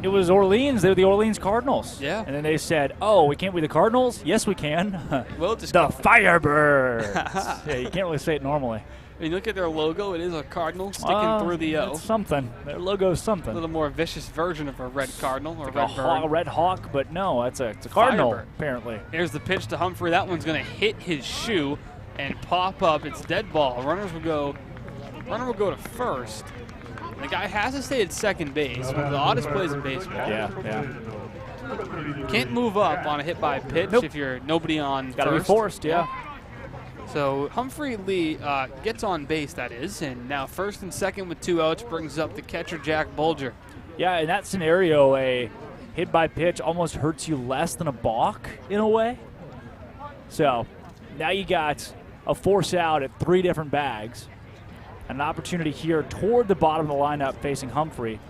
it was Orleans. They were the Orleans Cardinals. Yeah. And then they said, oh, we can't be the Cardinals? Yes, we can. We'll just the Firebirds. Yeah, you can't really say it normally. I mean, look at their logo. It is a cardinal sticking through the O. It's something. Their logo is something. A little more vicious version of a red cardinal or like red bird. A red hawk, but no, it's a cardinal, Firebird. Apparently. Here's the pitch to Humphrey. That one's going to hit his shoe and pop up. It's dead ball. Runner will go to first. The guy has to stay at second base. One of the oddest plays in baseball. Yeah. Can't move up on a hit by pitch if you're nobody on Got to be forced, yeah. So Humphrey Lee gets on base, that is, and now first and second with 2 outs brings up the catcher, Jack Bolger. Yeah, in that scenario, a hit by pitch almost hurts you less than a balk in a way. So now you got a force out at 3 different bags. An opportunity here toward the bottom of the lineup facing Humphrey.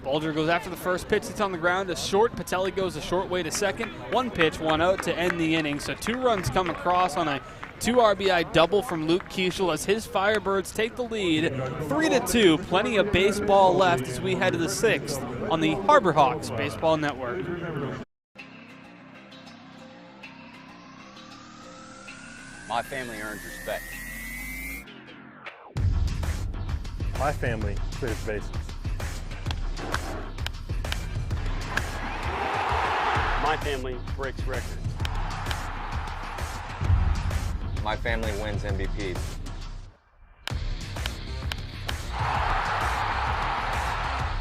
Bolger goes after the first pitch that's on the ground. A short. Patelli goes a short way to second. 1 pitch, 1 out to end the inning. So 2 runs come across on a 2 RBI double from Luke Keeschel as his Firebirds take the lead 3-2. Plenty of baseball left as we head to the 6th on the Harbor Hawks Baseball Network. My family earns respect. My family clears bases. My family breaks records. My family wins MVPs.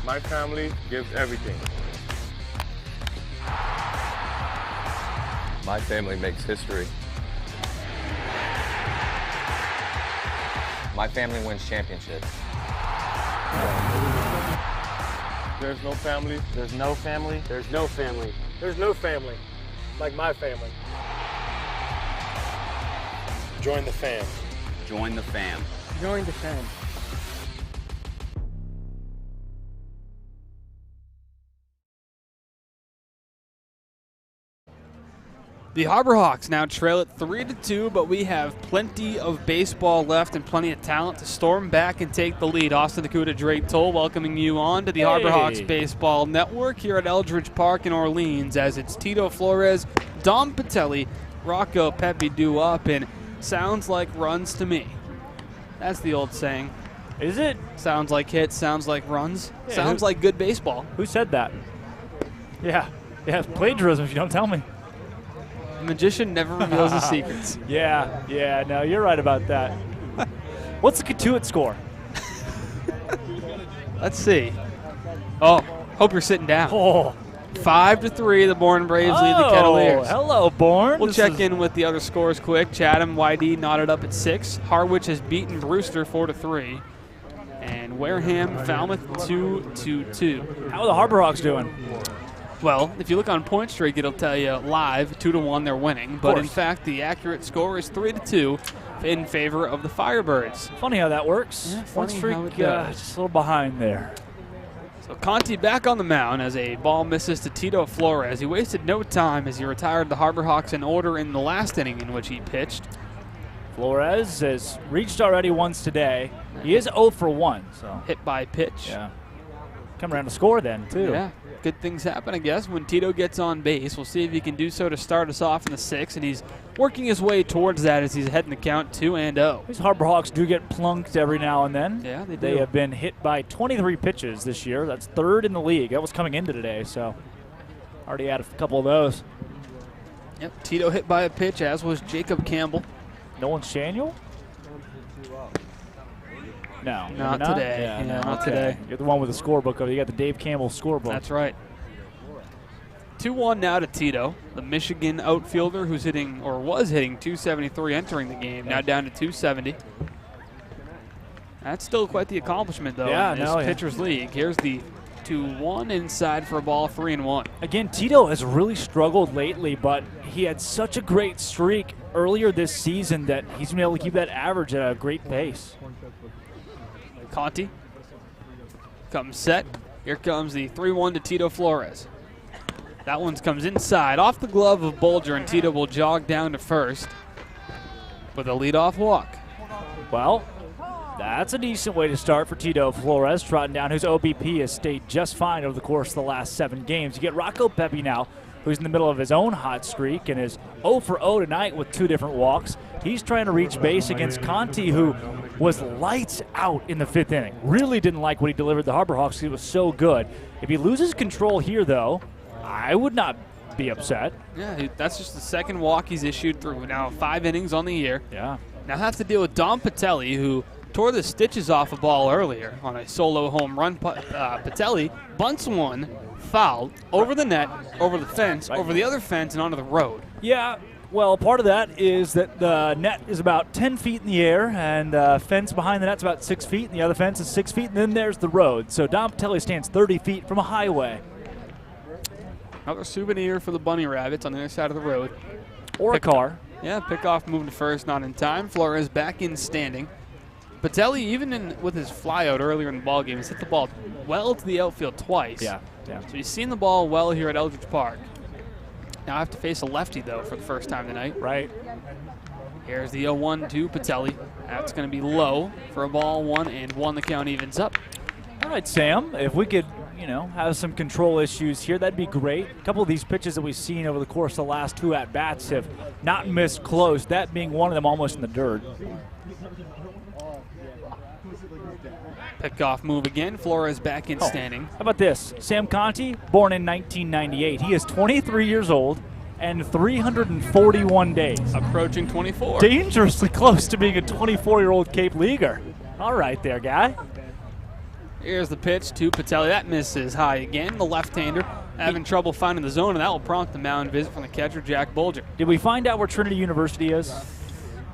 My family gives everything. My family makes history. My family wins championships. There's no family. There's no family. There's no family. There's no family like my family. Join the fam. Join the fam. Join the fam. The Harbor Hawks now trail at 3-2, but we have plenty of baseball left and plenty of talent to storm back and take the lead. Austin Akuta, Drake Toll welcoming you on to the Harbor Hawks Baseball Network here at Eldridge Park in Orleans as it's Tito Flores, Dom Patelli, Rocco Pepe due up, and sounds like runs to me. That's the old saying. Is it? Sounds like hits, sounds like runs, Yeah, sounds like good baseball. Who said that? Yeah, plagiarism if you don't tell me. The magician never reveals his secrets. Yeah, no, you're right about that. What's the Katuitt score? Let's see. Oh, hope you're sitting down. 5-3, the Bourne Braves lead the Kettleers. Hello, Bourne. We'll check in with the other scores quick. Chatham YD knotted up at 6. Harwich has beaten Brewster 4-3. And Wareham, Falmouth 2-2. How are the Harbor Hawks doing? Well, if you look on Point Streak, it'll tell you live 2-1 they're winning. But in fact, the accurate score is 3-2 in favor of the Firebirds. Funny how that works. Yeah, Point funny Streak how it goes. just a little behind there. So Conti back on the mound as a ball misses to Tito Flores. He wasted no time as he retired the Harbor Hawks in order in the last inning in which he pitched. Flores has reached already once today. He is 0 for 1. So hit by pitch. Yeah. Come around to score then, too. Yeah. Good things happen, I guess, when Tito gets on base. We'll see if he can do so to start us off in the 6th, and he's working his way towards that as he's heading the count 2-0. These Harbor Hawks do get plunked every now and then. Yeah, they do. They have been hit by 23 pitches this year. That's 3rd in the league. That was coming into today, so already had a couple of those. Yep, Tito hit by a pitch, as was Jacob Campbell. Nolan Shaniel? No. Not today. Yeah, not today. You're the one with the scorebook. You got the Dave Campbell scorebook. That's right. 2-1 now to Tito, the Michigan outfielder who's hitting, or was hitting, 273 entering the game, now down to 270. That's still quite the accomplishment, though, in this pitcher's league. Here's the 2-1 inside for a ball, 3-1. Again, Tito has really struggled lately, but he had such a great streak earlier this season that he's been able to keep that average at a great pace. Conti comes set. Here comes the 3-1 to Tito Flores. That one comes inside, off the glove of Bulger, and Tito will jog down to first with a leadoff walk. Well, that's a decent way to start for Tito Flores, trotting down, whose OBP has stayed just fine over the course of the last 7 games. You get Rocco Pepe now, who's in the middle of his own hot streak and is 0 for 0 tonight with 2 different walks. He's trying to reach base against Conti, who was lights out in the 5th inning. Really didn't like what he delivered the Harbor Hawks. He was so good. If he loses control here, though, I would not be upset. Yeah, that's just the 2nd walk he's issued through now 5 innings on the year. Yeah. Now have to deal with Dom Patelli, who tore the stitches off a ball earlier on a solo home run. Patelli bunts one, foul, over the net, over the fence, over the other fence, and onto the road. Yeah, well, part of that is that the net is about 10 feet in the air, and the fence behind the net's about 6 feet, and the other fence is 6 feet, and then there's the road. So Dom Patelli stands 30 feet from a highway. Another souvenir for the Bunny Rabbits on the other side of the road. Or a car. Yeah, pickoff moving to first, not in time. Flores back in standing. Patelli, even with his flyout earlier in the ballgame, has hit the ball well to the outfield twice. Yeah. So he's seen the ball well here at Eldridge Park. Now I have to face a lefty, though, for the first time tonight. Right. Here's the 0-1 to Patelli. That's going to be low for a ball, 1-1. The count evens up. All right, Sam, if we could, have some control issues here, that'd be great. A couple of these pitches that we've seen over the course of the last 2 at-bats have not missed close, that being one of them almost in the dirt. Pickoff move again. Flores back in standing. How about this? Sam Conti, born in 1998. He is 23 years old and 341 days. Approaching 24. Dangerously close to being a 24-year-old Cape Leaguer. All right there, guy. Here's the pitch to Patelli. That misses high again. The left-hander having trouble finding the zone, and that will prompt the mound visit from the catcher, Jack Bulger. Did we find out where Trinity University is?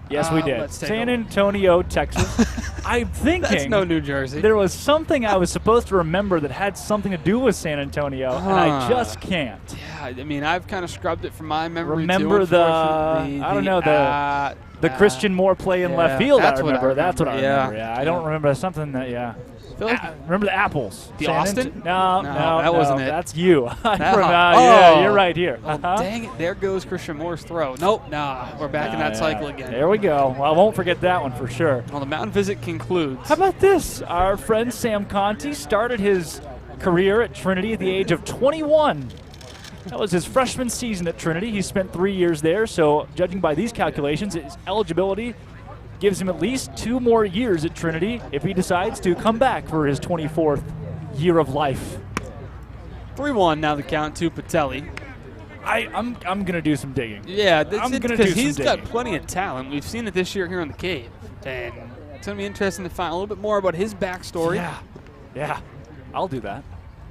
Yes, we did. San Antonio, Texas. I'm thinking that's no New Jersey. There was something I was supposed to remember that had something to do with San Antonio, and I just can't. Yeah, I mean, I've kind of scrubbed it from my memory. Remember the Christian Moore play in left field. That's I remember. That's what I remember. Yeah, I don't remember something that. Remember the apples? The Austin? No, that wasn't it. That's you. Yeah, you're right here. Oh, dang it. There goes Christian Moore's throw. Nope, we're back in that cycle again. There we go. Well, I won't forget that one for sure. Well, the mound visit concludes. How about this? Our friend Sam Conti started his career at Trinity at the age of 21. That was his freshman season at Trinity. He spent 3 years there, so judging by these calculations, his eligibility gives him at least 2 more years at Trinity if he decides to come back for his 24th year of life. 3-1 now the count to Patelli. I'm going to do some digging. Yeah, because he's got plenty of talent. We've seen it this year here in the Cave, and it's going to be interesting to find a little bit more about his backstory. Yeah, I'll do that.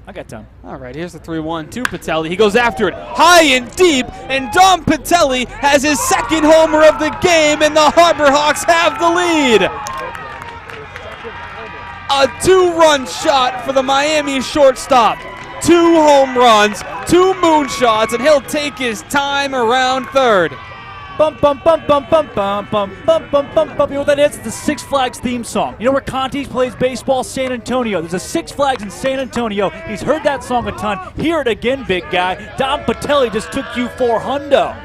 I got time. All right, here's the 3-1 to Patelli. He goes after it high and deep, and Dom Patelli has his 2nd homer of the game, and the Harbor Hawks have the lead. A 2-run shot for the Miami shortstop. 2 home runs, 2 moonshots, and he'll take his time around third. Bum, bum, bum, bum, bum, bum, bum, bum, bum, bum, bum. You know what that is? It's the Six Flags theme song. You know where Conti plays baseball? San Antonio. There's a Six Flags in San Antonio. He's heard that song a ton. Hear it again, big guy. Dom Patelli just took you for hundo.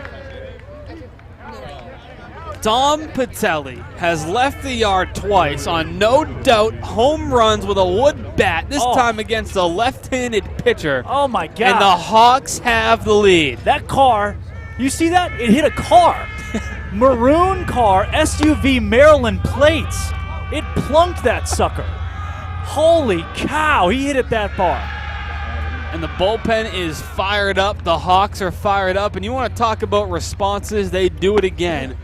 Dom Patelli has left the yard twice on no doubt home runs with a wood bat, this time against a left-handed pitcher. Oh, my God. And the Hawks have the lead. That car, you see that? It hit a car. Maroon car, SUV Maryland plates. It plunked that sucker. Holy cow, he hit it that far. And the bullpen is fired up. The Hawks are fired up. And you want to talk about responses, they do it again.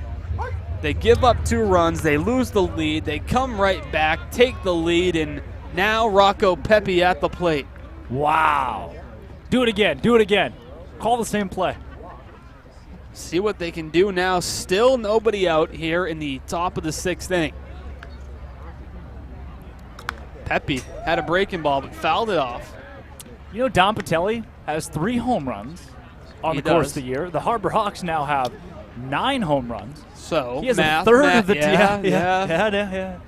They give up 2 runs. They lose the lead. They come right back, take the lead, and now Rocco Pepe at the plate. Wow. Do it again. Do it again. Call the same play. See what they can do now. Still nobody out here in the top of the 6th inning. Pepe had a breaking ball but fouled it off. You know, Dom Patelli has 3 home runs on the course of the year. The Harbor Hawks now have 9 home runs. So he has math, a third math, of the yeah.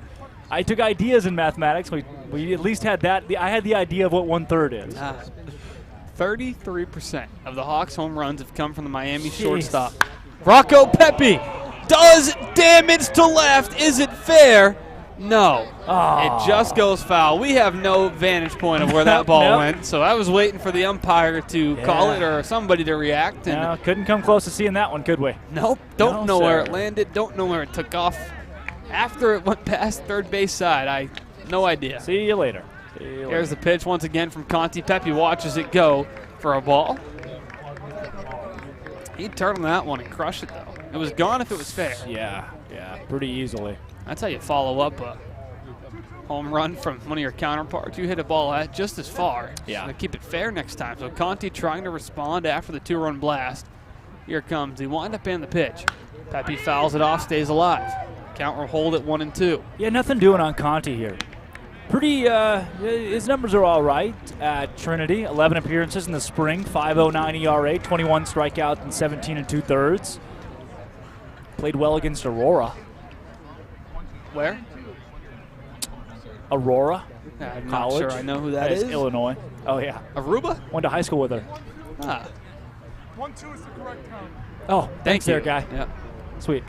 I took ideas in mathematics. We at least had that. I had the idea of what 1/3 is. 33% of the Hawks' home runs have come from the Miami shortstop. Rocco Pepe does damage to left. Is it fair? No. It just goes foul. We have no vantage point of where that ball went, so I was waiting for the umpire to call it or somebody to react. And no, couldn't come close to seeing that one, could we? Nope. Don't know where it landed. Don't know where it took off. After it went past third base side, no idea. See you later. Here's the pitch once again from Conti. Pepe watches it go for a ball. He'd turn on that one and crush it, though. It was gone if it was fair. Yeah, pretty easily. That's how you follow up a home run from one of your counterparts. You hit a ball at just as far. Yeah. So keep it fair next time. So Conti trying to respond after the 2-run blast. Here comes. He wind up in the pitch. Pepe fouls it off, stays alive. Count will hold at 1-2. Yeah, nothing doing on Conti here. Pretty, his numbers are all right at Trinity. 11 appearances in the spring, 5.09 ERA, 21 strikeouts in 17 2/3. Played well against Aurora. Where? Aurora. I'm College. not sure I know who that is. Illinois. Oh, yeah. Aruba? Went to high school with her. 1-2 is the correct count. Oh, thanks you. there, guy. Yeah. Sweet.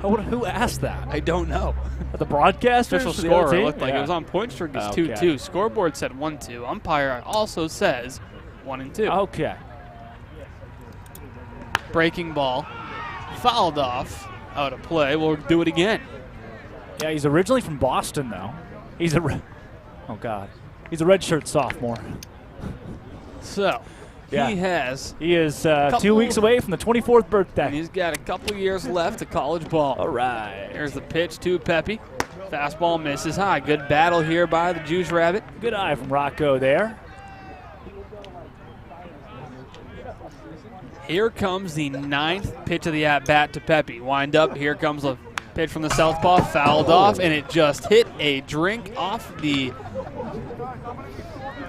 Who asked that? I don't know. The broadcaster? Official score looked like it was on point streak. It's 2-2. Scoreboard said 1-2. Umpire also says 1-2. Okay. Breaking ball. Fouled off. Out of play. We'll do it again. Yeah, he's originally from Boston, though. He's a oh God, he's a redshirt sophomore. So he is 2 weeks away from the 24th birthday. And he's got a couple years left of college ball. All right. Here's the pitch to Pepe. Fastball misses high. Good battle here by the Juice Rabbit. Good eye from Rocco there. Here comes the 9th pitch of the at-bat to Pepe. Wind up. Here comes a pitch from the southpaw. Fouled off, and it just hit a drink off the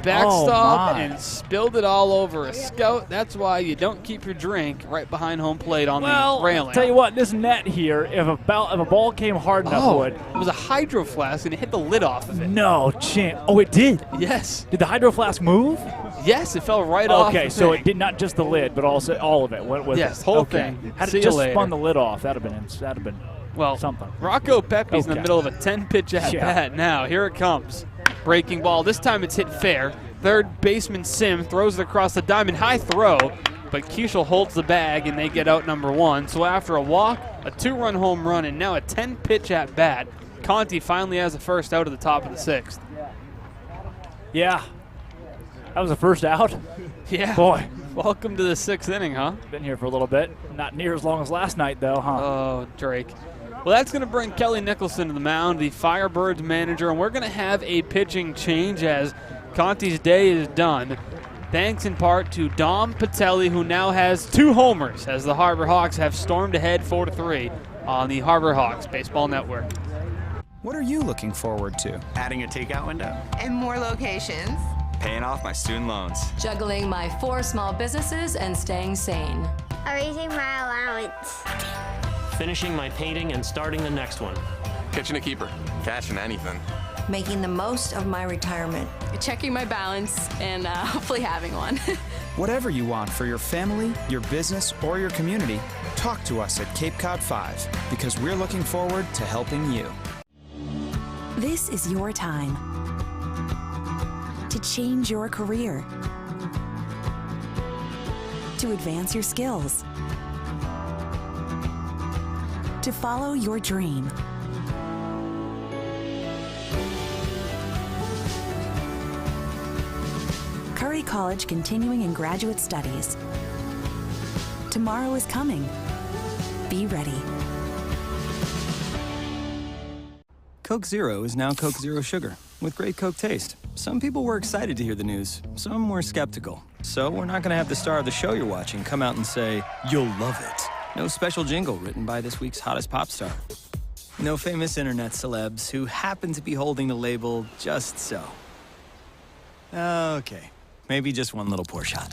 backstop and spilled it all over a scout. That's why you don't keep your drink right behind home plate on the railing. I'll tell you what, this net here, if a ball came hard enough, would. It was a hydro flask, and it hit the lid off of it. No chance. Oh, it did? Yes. Did the hydro flask move? Yes, it fell right off. Okay, so it did not just the lid, but also all of it went with it. Yes, whole thing. Had it just spun the lid off, that'd have been something. Rocco Pepe's in the middle of a 10-pitch at-bat now. Here it comes. Breaking ball. This time it's hit fair. Third baseman Sim throws it across the diamond. High throw, but Kuechel holds the bag, and they get out number 1. So after a walk, a 2-run home run, and now a 10-pitch at-bat, Conti finally has the first out of the top of the 6th. Yeah. That was the first out? Yeah. Boy. Welcome to the 6th inning, huh? Been here for a little bit. Not near as long as last night, though, huh? Oh, Drake. Well, that's going to bring Kelly Nicholson to the mound, the Firebirds manager, and we're going to have a pitching change as Conti's day is done. Thanks in part to Dom Patelli, who now has 2 homers as the Harbor Hawks have stormed ahead 4-3 on the Harbor Hawks Baseball Network. What are you looking forward to? Adding a takeout window. And more locations. Paying off my student loans. Juggling my 4 small businesses and staying sane. Raising my allowance. Finishing my painting and starting the next one. Catching a keeper. Cashing anything. Making the most of my retirement. Checking my balance and hopefully having one. Whatever you want for your family, your business, or your community, talk to us at Cape Cod 5 because we're looking forward to helping you. This is your time to change your career, to advance your skills, to follow your dream. Curry College continuing in graduate studies. Tomorrow is coming. Be ready. Coke Zero is now Coke Zero Sugar, with great Coke taste. Some people were excited to hear the news, some were skeptical. So we're not gonna have the star of the show you're watching come out and say, "You'll love it." No special jingle written by this week's hottest pop star. No famous internet celebs who happen to be holding the label just so. Okay, maybe just one little pour shot.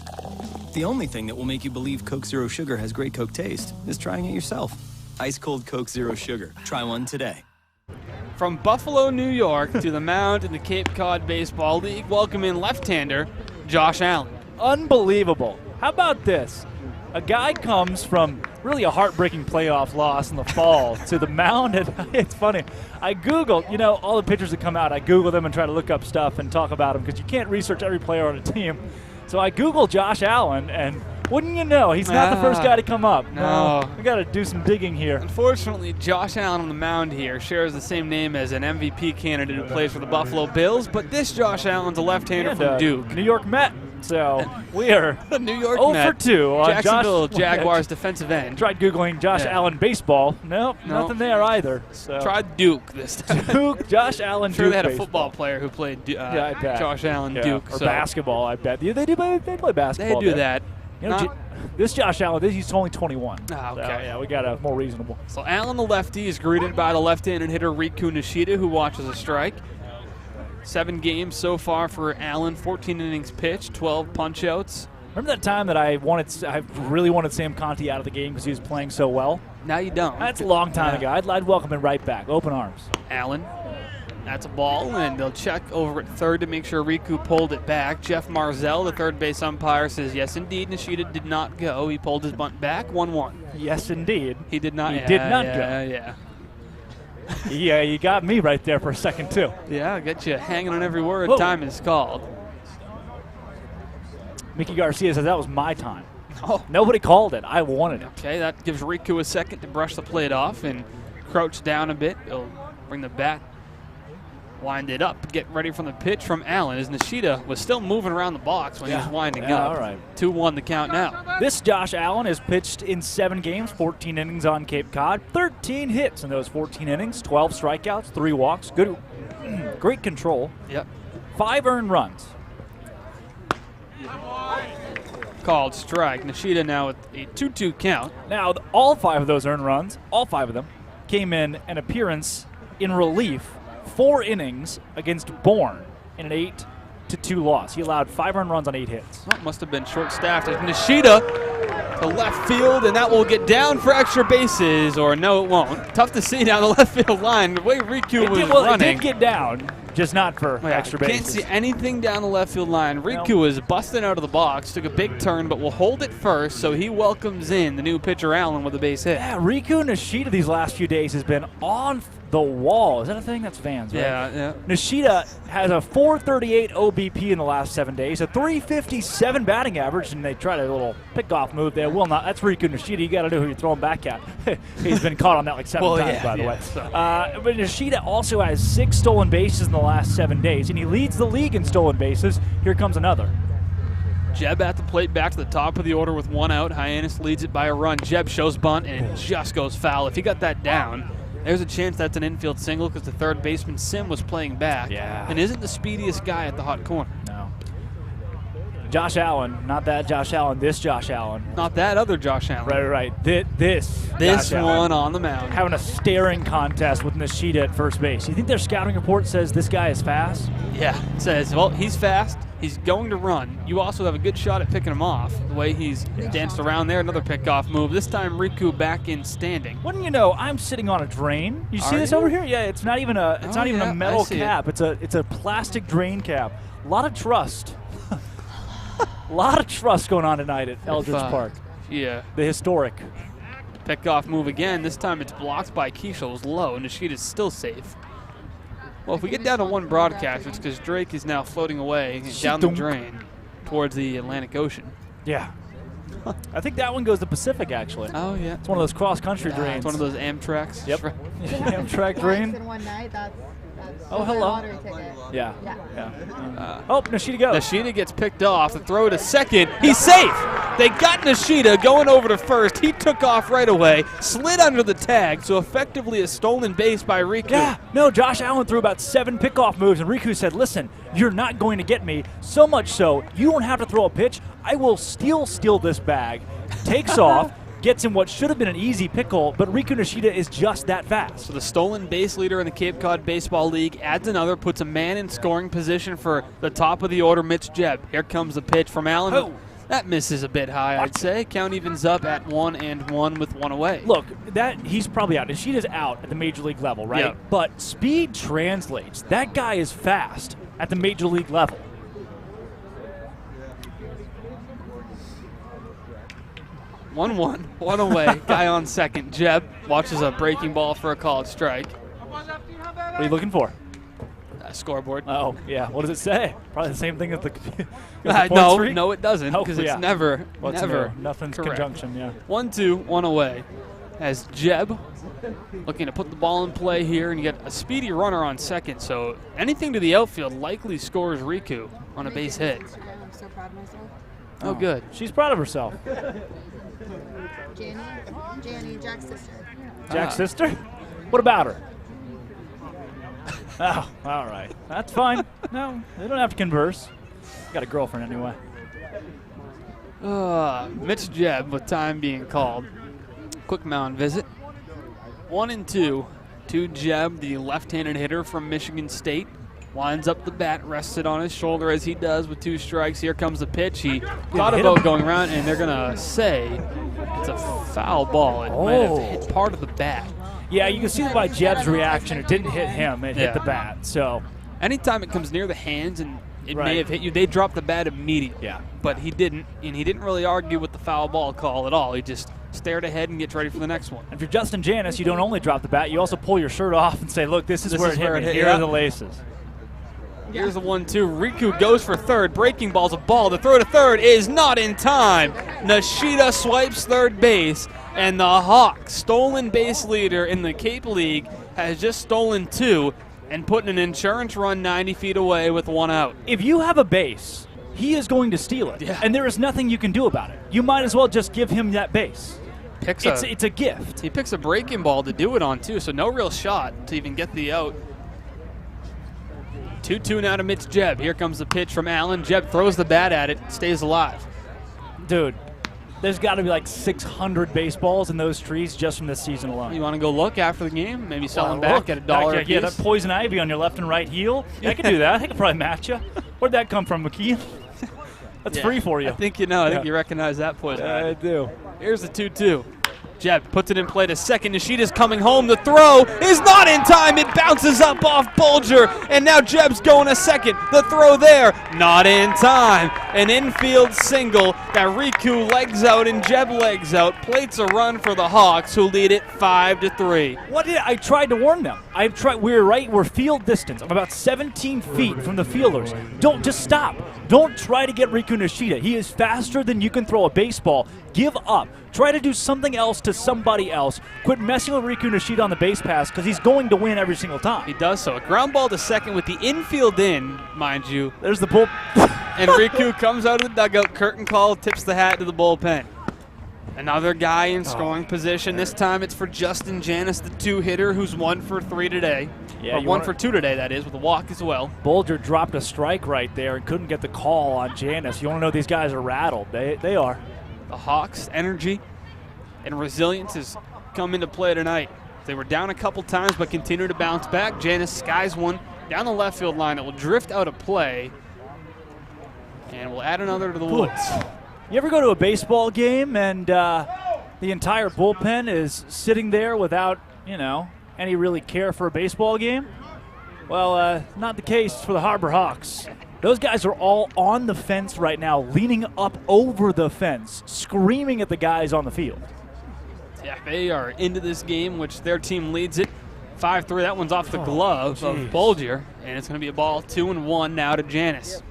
The only thing that will make you believe Coke Zero Sugar has great Coke taste is trying it yourself. Ice cold Coke Zero Sugar. Try one today. From Buffalo, New York to the mound in the Cape Cod Baseball League, welcome in left-hander Josh Allen. Unbelievable. How about this? A guy comes from really a heartbreaking playoff loss in the fall to the mound. And it's funny. I Googled, all the pitchers that come out, I Google them and try to look up stuff and talk about them because you can't research every player on a team. So I Googled Josh Allen, and wouldn't you know, he's not the first guy to come up. No. We got to do some digging here. Unfortunately, Josh Allen on the mound here shares the same name as an MVP candidate who plays for the Buffalo Bills, but this Josh Allen's a left-hander from Duke. New York Met. So we are New York 0 Met. for 2 on Jacksonville Josh, Jaguars defensive end. Tried Googling Josh Allen baseball. Nope, nothing there either. So. Tried Duke this time. Duke, Josh Allen, sure Duke they had a baseball. football player who played I bet. Josh Allen, Duke. Or basketball, I bet. They play basketball. They do that. This Josh Allen, he's only 21. Oh, okay. So, yeah, we got a more reasonable. So Allen, the lefty, is greeted by the left-handed hitter Riku Nishida, who watches a strike. 7 games so far for Allen, 14 innings pitched, 12 punch-outs. Remember that time that I really wanted Sam Conti out of the game because he was playing so well? Now you don't. That's a long time ago. I'd welcome him right back, open arms. Allen, that's a ball, and they'll check over at third to make sure Riku pulled it back. Jeff Marzell, the third base umpire, says yes, indeed, Nishida did not go. He pulled his bunt back, 1-1. Yes, indeed. He did not. He did not go. Yeah. Yeah, you got me right there for a second, too. Yeah, I got you hanging on every word. Whoa. Time is called. Mickey Garcia says that was my time. Oh. Nobody called it. I wanted it. Okay, that gives Riku a second to brush the plate off and crouch down a bit. He'll bring the bat, wind it up, get ready from the pitch from Allen, as Nishida was still moving around the box when he was winding up. All right. 2-1 the count now. This Josh Allen has pitched in 7 games, 14 innings on Cape Cod, 13 hits in those 14 innings, 12 strikeouts, 3 walks, great control. Yep. 5 earned runs. Called strike. Nishida now with a 2-2 count. Now, all 5 of those earned runs, all 5 of them, came in an appearance in relief, 4 innings against Bourne in an 8-2 loss. He allowed 5 earned runs on 8 hits. Well, must have been short-staffed. Nishida to left field, and that will get down for extra bases, or no, it won't. Tough to see down the left field line. The way Riku was running. It did get down, just not for extra bases. Can't see anything down the left field line. Riku was busting out of the box, took a big turn, but will hold it first, so he welcomes in the new pitcher Allen with a base hit. Yeah, Riku Nishida these last few days has been on the wall. Is that a thing? That's Vans, right? Yeah. Nishida has a 438 OBP in the last 7 days, a 357 batting average, and they tried a little pickoff move there. Will not. That's Riku Nishida. You got to know who you're throwing back at. He's been caught on that like 7 times, by the way. So. But Nishida also has 6 stolen bases in the last 7 days, and he leads the league in stolen bases. Here comes another. Jeb at the plate, back to the top of the order with 1 out. Hyannis leads it by a run. Jeb shows bunt, and it just goes foul. If he got that down, there's a chance that's an infield single because the third baseman, Sim, was playing back. Yeah. And isn't the speediest guy at the hot corner. No. Josh Allen, not that Josh Allen, this Josh Allen. Not that other Josh Allen. Right. This Josh one Allen on the mound. Having a staring contest with Nishida at first base. You think their scouting report says this guy is fast? Yeah, it says, well, he's fast. He's going to run. You also have a good shot at picking him off. The way he's danced around there, another pickoff move. This time Riku back in standing. Wouldn't you know, I'm sitting on a drain. You see this over here? Yeah, it's not even a a metal cap. It's a plastic drain cap. A lot of trust. A lot of trust going on tonight at Eldridge Park. Yeah. The historic. Pickoff move again. This time it's blocked by Keisha. It was low, and Nishida's still safe. Well, if we get down to one broadcast, it's because Drake is now floating away down the drain towards the Atlantic Ocean. Yeah. I think that one goes to Pacific, actually. Oh, yeah. It's one of those cross-country drains. It's one of those Amtraks. Yep. Amtrak drain. Oh, hello. Yeah. Oh, Nishida goes. Nishida gets picked off. The throw to second. He's safe. They got Nishida going over to first. He took off right away, slid under the tag, so effectively a stolen base by Riku. Yeah. No, Josh Allen threw about 7 pickoff moves, and Riku said, listen, you're not going to get me. So much so, you don't have to throw a pitch. I will steal this bag. Takes off. gets in what should have been an easy pickle, but Riku Nishida is just that fast. So the stolen base leader in the Cape Cod Baseball League adds another, puts a man in scoring position for the top of the order, Mitch Jebb. Here comes the pitch from Allen. Oh. That misses a bit high, I'd say. Count evens up at 1-1 with one away. Look, he's probably out. Nishida's out at the major league level, right? Yeah. But speed translates. That guy is fast at the major league level. 1-1, one away. Guy on second. Jebb watches a breaking ball for a called strike. What are you looking for? Scoreboard. Oh, yeah. What does it say? Probably the same thing as the no, it doesn't, because it's never nothing's correct. conjunction, yeah. 1-2, one away. As Jebb looking to put the ball in play here, and you get a speedy runner on second, so anything to the outfield likely scores Riku on a base hit. I'm so proud of myself. Oh, good. She's proud of herself. Janie, Jack's sister. Jack's sister? What about her? Oh, all right. That's fine. No, they don't have to converse. Got a girlfriend anyway. Mitch Jebb with time being called. Quick mound visit. 1-2 to Jebb, the left-handed hitter from Michigan State. Winds up the bat, rested on his shoulder as he does with 2 strikes. Here comes the pitch. He thought about going around, and they're going to say it's a foul ball. It might have hit part of the bat. Yeah, you can see by Jebb's reaction. It didn't hit him. It hit the bat. So anytime it comes near the hands and it may have hit you, they drop the bat immediately. Yeah. But he didn't, and he didn't really argue with the foul ball call at all. He just stared ahead and gets ready for the next one. If you're Justin Janice, you don't only drop the bat, you also pull your shirt off and say, look, this is where it hit me. Here are the laces. Here's the 1-2. Riku goes for third. Breaking ball's a ball. The throw to third is not in time. Nishida swipes third base, and the Hawks, stolen base leader in the Cape League, has just stolen 2 and put an insurance run 90 feet away with 1 out. If you have a base, he is going to steal it, and there is nothing you can do about it. You might as well just give him that base. It's a gift. He picks a breaking ball to do it on, too, so no real shot to even get the out. 2-2 now to Mitch Jebb. Here comes the pitch from Allen. Jebb throws the bat at it, stays alive. Dude, there's got to be like 600 baseballs in those trees just from this season alone. You want to go look after the game? Maybe sell them back at $1 a piece? Yeah, that poison ivy on your left and right heel. Yeah, I can do that. I could probably match you. Where'd that come from, McKee? That's free for you. I think you know. I think you recognize that poison ivy. I do. Here's the 2-2. Jebb puts it in play to second. Nishida's coming home. The throw is not in time. It bounces up off Bulger, and now Jebb's going to second. The throw there, not in time. An infield single. Got Riku legs out and Jebb legs out. Plates a run for the Hawks, who lead it 5-3. I tried to warn them. We're field distance. I'm about 17 feet from the fielders. Don't just stop. Don't try to get Riku Nishida. He is faster than you can throw a baseball. Give up. Try to do something else to somebody else. Quit messing with Riku Nishida on the base pass because he's going to win every single time. He does so. A ground ball to second with the infield in, mind you. There's the bull. And Riku comes out of the dugout. Curtain call, tips the hat to the bullpen. Another guy in scoring position. This time it's for Justin Janice, the 2-hitter, who's 1 for 3 today. Yeah, or 1 for 2 today, that is, with a walk as well. Bulger dropped a strike right there and couldn't get the call on Janice. You want to know these guys are rattled. They are. The Hawks' energy and resilience has come into play tonight. They were down a couple times but continue to bounce back. Janice skies one down the left field line. It will drift out of play, and we'll add another to the woods. You ever go to a baseball game and the entire bullpen is sitting there without, any really care for a baseball game? Well, not the case for the Harbor Hawks. Those guys are all on the fence right now, leaning up over the fence, screaming at the guys on the field. Yeah, they are into this game, which their team leads it 5-3. That one's off the glove of Bulger, and it's going to be a ball 2-1 now to Janice.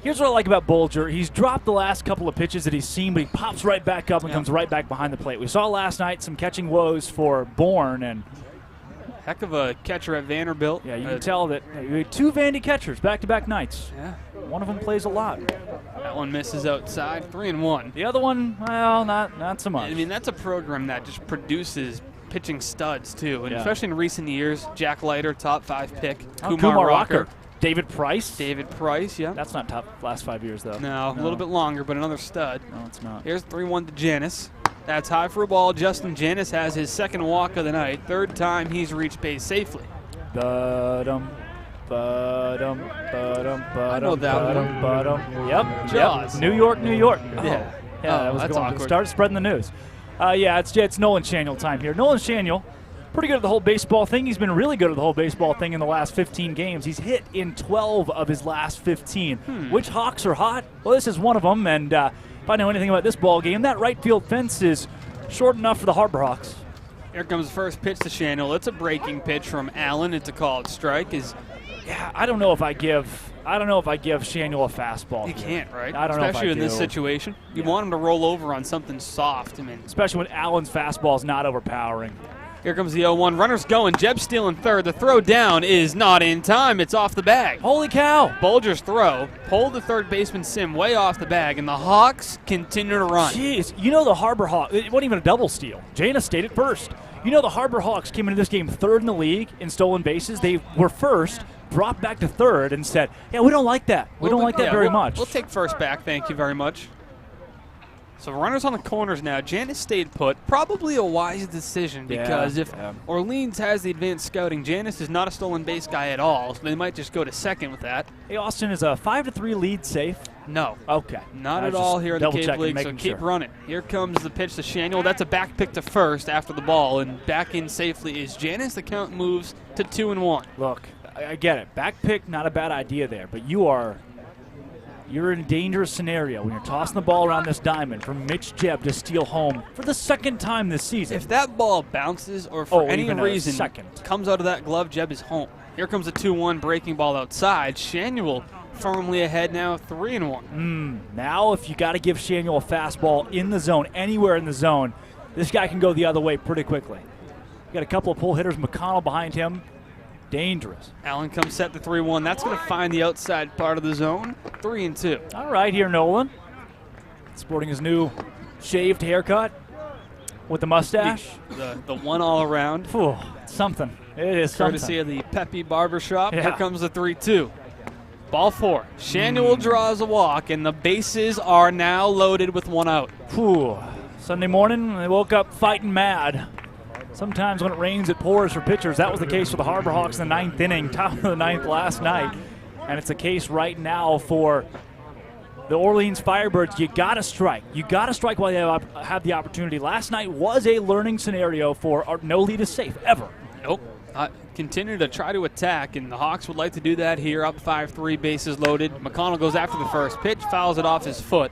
Here's what I like about Bulger. He's dropped the last couple of pitches that he's seen, but he pops right back up and comes right back behind the plate. We saw last night some catching woes for Bourne, and heck of a catcher at Vanderbilt. Yeah, you can tell that you had 2 Vandy catchers back-to-back nights. Yeah. One of them plays a lot. That one misses outside, 3-1. The other one, well, not so much. I mean, that's a program that just produces pitching studs, too. And especially in recent years, Jack Leiter, top 5 pick. Kumar Rocker. David Price? David Price, yeah. That's not top last 5 years, though. No, a little bit longer, but another stud. No, it's not. Here's 3-1 to Janice. That's high for a ball. Justin Janice has his second walk of the night. Third time he's reached base safely. Ba-dum, ba-dum, ba-dum, I know that one. Yep. Jaws. Yep. New York, New York. Yeah. Yeah, that was that's going. awkward. Start spreading the news. Yeah, it's Nolan Shaniel time here. Nolan Shaniel, pretty good at the whole baseball thing. He's been really good at the whole baseball thing in the last 15 games. He's hit in 12 of his last 15. Which Hawks are hot? Well, this is one of them, and if I know anything about this ball game, that right field fence is short enough for the Harbor Hawks. Here comes the first pitch to Shaniel. It's a breaking pitch from Allen. It's a called strike. Yeah, I don't know if I give Shaniel a fastball. You can't, right? I don't know if I Especially in this do. situation. You want him to roll over on something soft. I mean, especially when Allen's fastball is not overpowering. Here comes the 0-1. Runner's going. Jeb stealing third. The throw down is not in time. It's off the bag. Holy cow. Bulger's throw pulled the third baseman Sim way off the bag, and the Hawks continue to run. Jeez, you know the Harbor Hawks, it wasn't even a double steal. Janice stayed at first. You know the Harbor Hawks came into this game third in the league in stolen bases. They were first, dropped back to third, and said, yeah, we don't like that. We don't like that very much. We'll take first back. Thank you very much. So runners on the corners now. Janice stayed put. Probably a wise decision because if Orleans has the advanced scouting, Janice is not a stolen base guy at all, so they might just go to second with that. Hey, Austin, is a 5-3 lead safe? No. Okay. Not at all here in the Cave League, so keep running. Here comes the pitch to Shaniel. That's a back pick to first after the ball, and back in safely is Janice. The count moves to 2-1. Look, I get it. Back pick, not a bad idea there, but you're in a dangerous scenario when you're tossing the ball around this diamond for Mitch Jeb to steal home for the second time this season. If that ball bounces or for any reason second comes out of that glove, Jeb is home. Here comes a 2-1 breaking ball outside. Shaniel firmly ahead now, 3-1. Now if you got to give Shaniel a fastball in the zone, anywhere in the zone, this guy can go the other way pretty quickly. Got a couple of pull hitters, Mcconnell behind him. Dangerous. Allen comes set to 3-1. That's going to find the outside part of the zone. 3-2. All right, here Nolan, sporting his new shaved haircut with the mustache. The one all around. Ooh, something. It is courtesy something. of the Pepe Barbershop. Yeah. Here comes the 3-2. Ball 4. Shaniel draws a walk, and the bases are now loaded with one out. Whew. Sunday morning, they woke up fighting mad. Sometimes when it rains, it pours for pitchers. That was the case for the Harbor Hawks in the 9th inning, top of the 9th last night. And it's the case right now for the Orleans Firebirds. You got to strike. You got to strike while you have the opportunity. Last night was a learning scenario for no lead is safe, ever. Nope. Continue to try to attack, and the Hawks would like to do that here. Up 5-3, bases loaded. Mcconnell goes after the first pitch, fouls it off his foot.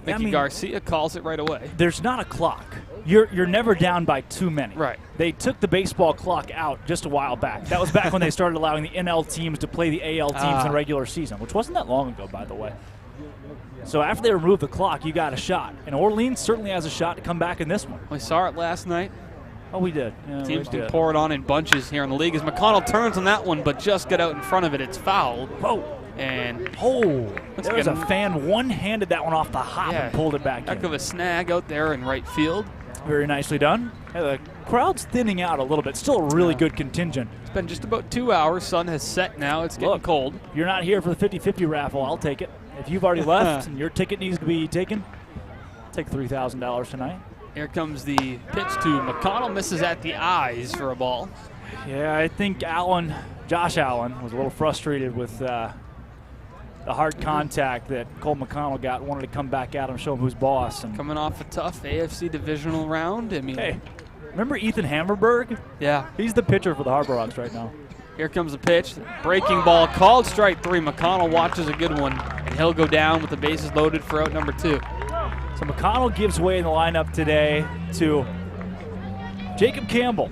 Mickey Garcia calls it right away. There's not a clock. You're never down by too many. Right. They took the baseball clock out just a while back. That was back when they started allowing the NL teams to play the AL teams in the regular season, which wasn't that long ago, by the way. So after they removed the clock, you got a shot. And Orleans certainly has a shot to come back in this one. We saw it last night. Oh, we did. Yeah, Teams can pour it on in bunches here in the league as McConnell turns on that one, but just got out in front of it. It's foul. Whoa. And there was a fan one-handed that one off the hop and pulled it back Heck of a snag out there in right field. Very nicely done. The crowd's thinning out a little bit. Still a really good contingent. It's been just about 2 hours. Sun has set now. It's getting cold. You're not here for the 50-50 raffle. I'll take it. If you've already left and your ticket needs to be taken, take $3,000 tonight. Here comes the pitch to McConnell. Misses at the eyes for a ball. Yeah, I think Josh Allen, was a little frustrated with the hard contact that Cole McConnell got. Wanted to come back at him, show him who's boss. And coming off a tough AFC divisional round. I mean, hey, remember Ethan Hammerberg? Yeah. He's the pitcher for the Harbor Hawks right now. Here comes the pitch. Breaking ball called strike 3. McConnell watches a good one, and he'll go down with the bases loaded for out number 2. So McConnell gives way in the lineup today to Jacob Campbell,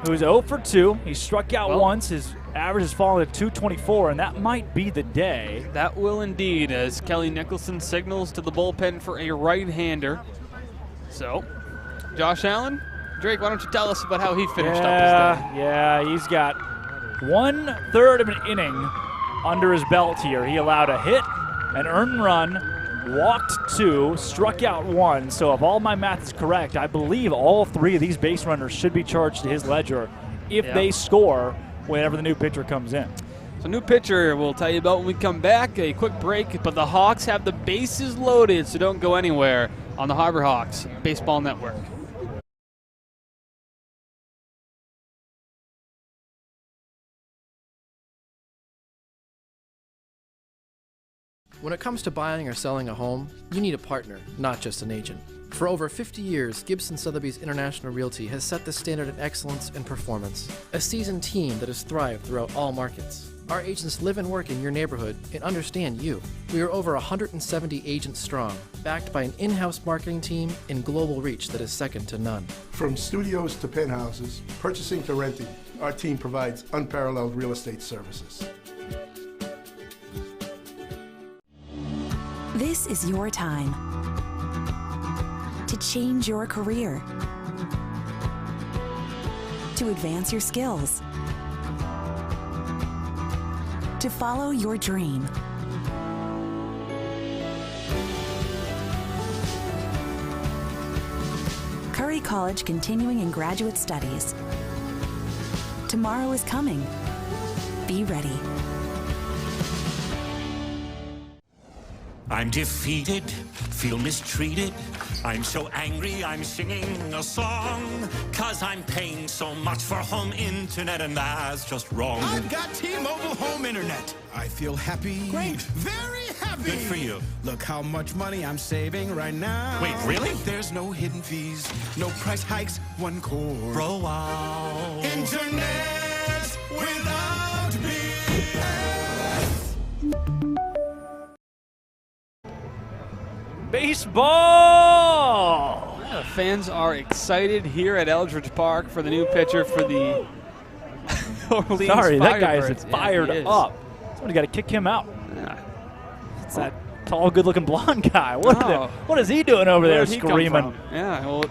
who's 0 for 2. He struck out once. His average has fallen to .224, and that might be the day. That will indeed, as Kelly Nicholson signals to the bullpen for a right-hander. So, Josh Allen, Drake, why don't you tell us about how he finished up his day? Yeah, he's got 1/3 of an inning under his belt here. He allowed a hit, an earned run, walked 2, struck out 1. So if all my math is correct, I believe all 3 of these base runners should be charged to his ledger if they score whenever the new pitcher comes in. So new pitcher we'll tell you about when we come back. A quick break, but the Hawks have the bases loaded, so don't go anywhere. on the Harbor Hawks Baseball Network. When it comes to buying or selling a home, you need a partner, not just an agent. For over 50 years, Gibson Sotheby's International Realty has set the standard of excellence and performance. A seasoned team that has thrived throughout all markets. Our agents live and work in your neighborhood and understand you. We are over 170 agents strong, backed by an in-house marketing team and global reach that is second to none. From studios to penthouses, purchasing to renting, our team provides unparalleled real estate services. This is your time to change your career, to advance your skills, to follow your dream. Curry College Continuing and Graduate Studies. Tomorrow is coming. Be ready. I'm defeated, feel mistreated. I'm so angry, I'm singing a song. 'Cause I'm paying so much for home internet, and that's just wrong. I've got T-Mobile home internet. I feel happy. Great. Very happy. Good for you. Look how much money I'm saving right now. Wait, really? There's no hidden fees, no price hikes, one core. Bro, wow. Internet without BS. Baseball! Yeah, fans are excited here at Eldridge Park for the new pitcher for the Orleans Sorry, that guy's Firebirds. fired up. Somebody got to kick him out. Yeah. It's that tall, good-looking blonde guy. What is he doing over there screaming? Yeah, well,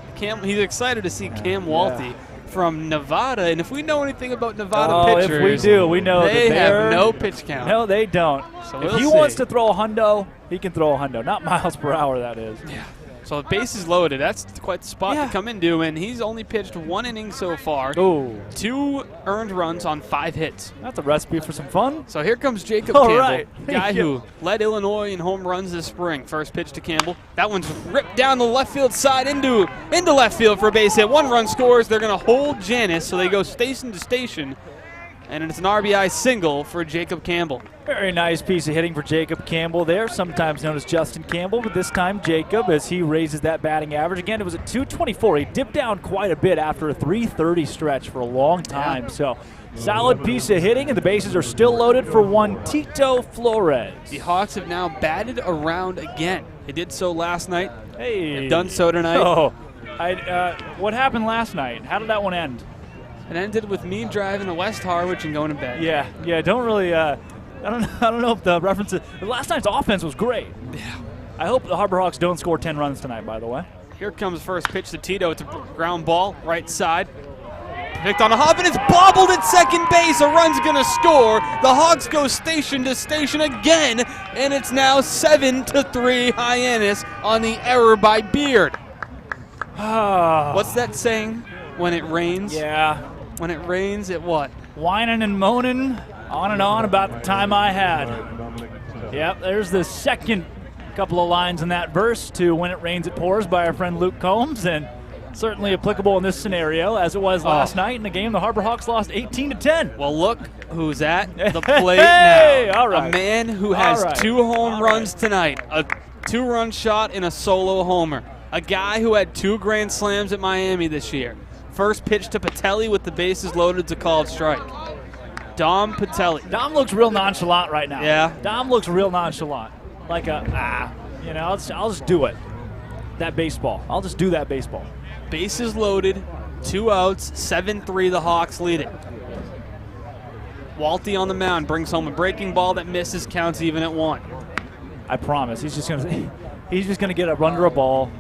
he's excited to see Cam Walty from Nevada, and if we know anything about Nevada pitchers, if we do, we know they that have no pitch count. No, they don't. So if he wants to throw a hundo, he can throw a hundo. Not miles per hour, that is. Yeah. So the bases loaded. That's quite the spot to come into, and he's only pitched 1 inning so far. Ooh. 2 earned runs on 5 hits. That's a recipe for some fun. So here comes Jacob All Campbell, right. guy who led Illinois in home runs this spring. First pitch to Campbell. That one's ripped down the left field side into left field for a base hit. 1 run scores. They're going to hold Janice, so they go station to station. And it's an RBI single for Jacob Campbell. Very nice piece of hitting for Jacob Campbell there, sometimes known as Justin Campbell, but this time Jacob as he raises that batting average. Again, it was at 224. He dipped down quite a bit after a 330 stretch for a long time. So solid piece of hitting, and the bases are still loaded for one Tito Flores. The Hawks have now batted around again. They did so last night. Hey. They've done so tonight. Oh, what happened last night? How did that one end? It ended with me driving to West Harwich and going to bed. Yeah, don't really. I don't know if the reference. Last night's offense was great. Yeah. I hope the Harbor Hawks don't score 10 runs tonight. By the way. Here comes first pitch to Tito. It's a ground ball, right side. Picked on a hop, and it's bobbled at second base. A run's gonna score. The Hawks go station to station again, and it's now 7-3 Hyannis on the error by Beard. What's that saying? When it rains? Yeah. When it rains, it what? Whining and moaning on and on about the time I had. Yep, there's the second couple of lines in that verse to When It Rains, It Pours by our friend Luke Combs, and certainly applicable in this scenario as it was last night in the game. The Harbor Hawks lost 18-10. Well, look who's at the plate now. All right. A man who has 2 home runs tonight, a 2-run shot and a solo homer. A guy who had 2 grand slams at Miami this year. First pitch to Patelli with the bases loaded to called strike. Dom Patelli. Dom looks real nonchalant right now. Yeah. Dom looks real nonchalant. Like I'll just do it. That baseball. I'll just do that baseball. Bases loaded, 2 outs, 7-3 the Hawks lead it. Walty on the mound brings home a breaking ball that misses, counts even at 1. I promise. He's just gonna get a run to a ball.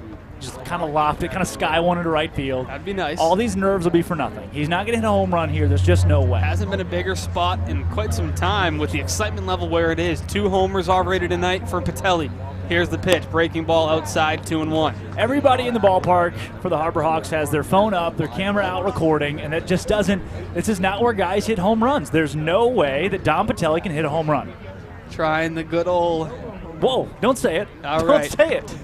Just kind of loft it, kind of sky one into right field. That'd be nice. All these nerves will be for nothing. He's not going to hit a home run here. There's just no way. Hasn't been a bigger spot in quite some time with the excitement level where it is. 2 homers already tonight for Patelli. Here's the pitch. Breaking ball outside, 2-1. Everybody in the ballpark for the Harbor Hawks has their phone up, their camera out recording, and it just doesn't – this is not where guys hit home runs. There's no way that Dom Patelli can hit a home run. Trying the good old – Whoa, don't say it. All right. Don't say it.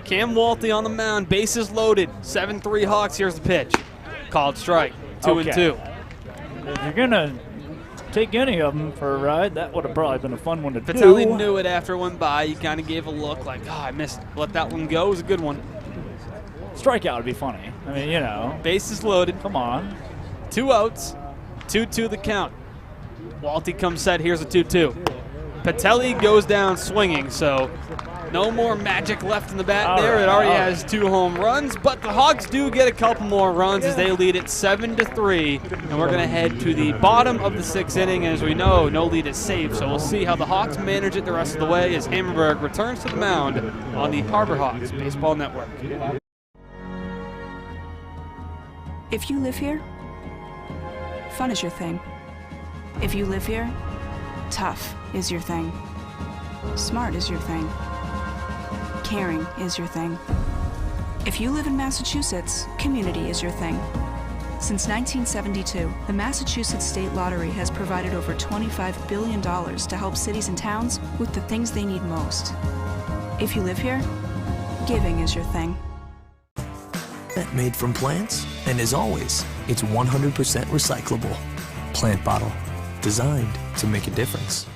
Cam Walty on the mound, bases loaded. 7-3 Hawks. Here's the pitch. Called strike. 2-2. If you're going to take any of them for a ride, that would have probably been a fun one to do. Vitelli knew it after it went by. He kind of gave a look like, oh, I missed. Let that one go. It was a good one. Strikeout would be funny. I mean, you know. Bases loaded. Come on. 2 outs. 2-2 the count. Walty comes set. Here's a 2-2. Vitelli goes down swinging, so no more magic left in the bat there. It already has 2 home runs, but the Hawks do get a couple more runs as they lead it 7-3, and we're going to head to the bottom of the 6th inning. And as we know, no lead is safe, so we'll see how the Hawks manage it the rest of the way as Hammerberg returns to the mound on the Harbor Hawks Baseball Network. If you live here, fun is your thing. If you live here, tough is your thing. Smart is your thing. Caring is your thing. If you live in Massachusetts, community is your thing. Since 1972, the Massachusetts State Lottery has provided over $25 billion to help cities and towns with the things they need most. If you live here, giving is your thing. Made from plants, and as always, it's 100% recyclable. Plant bottle, designed to make a difference.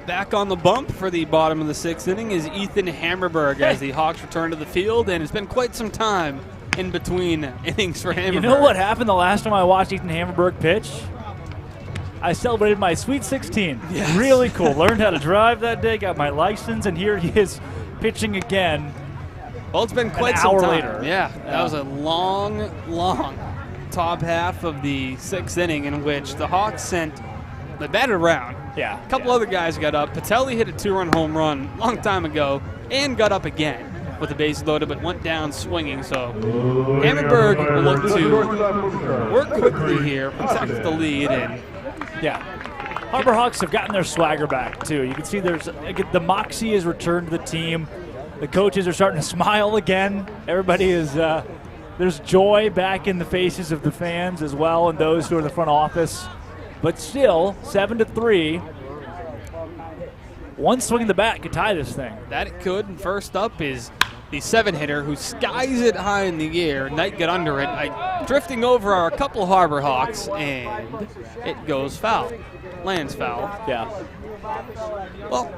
Back on the bump for the bottom of the 6th inning is Ethan Hammerberg as the Hawks return to the field, and it's been quite some time in between innings for Hammerberg. You know what happened the last time I watched Ethan Hammerberg pitch? I celebrated my Sweet 16. Yes. Really cool. Learned how to drive that day, got my license, and here he is pitching again. Well, it's been quite some time later. Yeah, that was a long, long top half of the 6th inning in which the Hawks sent the batter around. Yeah. A couple other guys got up. Patelli hit a 2-run home run a long time ago and got up again with the base loaded, but went down swinging. So Hammerberg will look to work quickly here, protect the lead, and Harbor Hawks have gotten their swagger back too. You can see the moxie has returned to the team. The coaches are starting to smile again. Everybody is there's joy back in the faces of the fans as well, and those who are in the front office. But still, 7-3. One swing of the bat could tie this thing. That it could. And first up is the 7-hitter who skies it high in the air. Knight got under it. Drifting over are a couple Harbor Hawks, and it goes foul. Lands foul. Yeah. Well,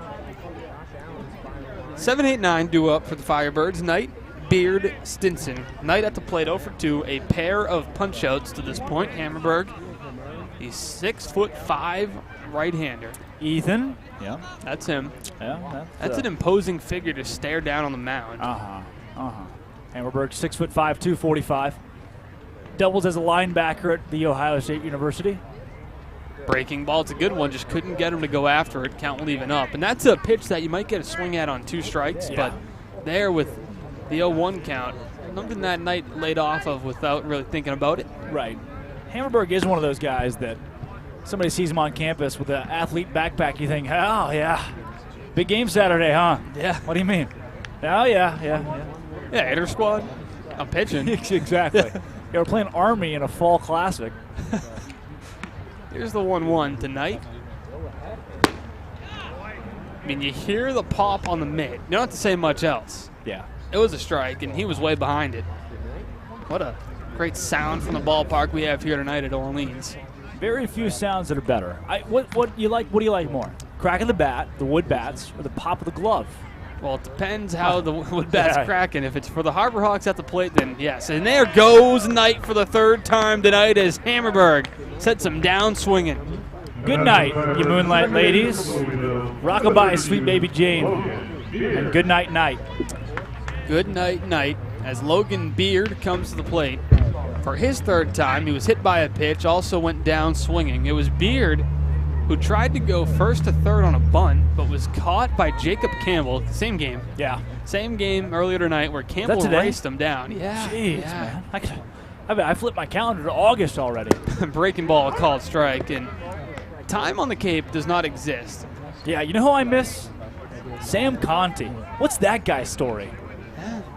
7, 8, 9 due up for the Firebirds. Knight, Beard, Stinson. Knight at the plate 0 for 2. A pair of punch-outs to this point. Hammerberg, the 6'5" right-hander. Ethan. Yeah. That's him. Yeah. That's an imposing figure to stare down on the mound. Hammerberg, 6'5", 245. Doubles as a linebacker at The Ohio State University. Breaking ball, it's a good one, just couldn't get him to go after it, count leaving up. And that's a pitch that you might get a swing at on 2 strikes, but there with the 0-1 count, something that Knight laid off of without really thinking about it. Right. Hammerberg is one of those guys that somebody sees him on campus with an athlete backpack, you think, oh, yeah, big game Saturday, huh? Yeah. What do you mean? Oh, yeah. Yeah, hitter squad. I'm pitching. Exactly. They were playing Army in a fall classic. Here's the 1-1 tonight. I mean, you hear the pop on the mitt. You don't have to say much else. Yeah. It was a strike, and he was way behind it. What a great sound from the ballpark we have here tonight at Orleans. Very few sounds that are better. What do you like more? Crack of the bat, the wood bats, or the pop of the glove? Well, it depends how the wood bat's cracking. If it's for the Harbor Hawks at the plate, then yes. And there goes Knight for the 3rd time tonight as Hammerberg sets him down swinging. Good night, you moonlight ladies. Rockabye, sweet baby Jane. And good night, Knight. Good night, Knight, as Logan Beard comes to the plate. For his 3rd time, he was hit by a pitch, also went down swinging. It was Beard who tried to go 1st to 3rd on a bunt, but was caught by Jacob Campbell. Same game. Yeah. Same game earlier tonight where Campbell raced him down. Yeah. Jeez, man. I flipped my calendar to August already. Breaking ball, called strike, and time on the Cape does not exist. Yeah, you know who I miss? Sam Conti. What's that guy's story?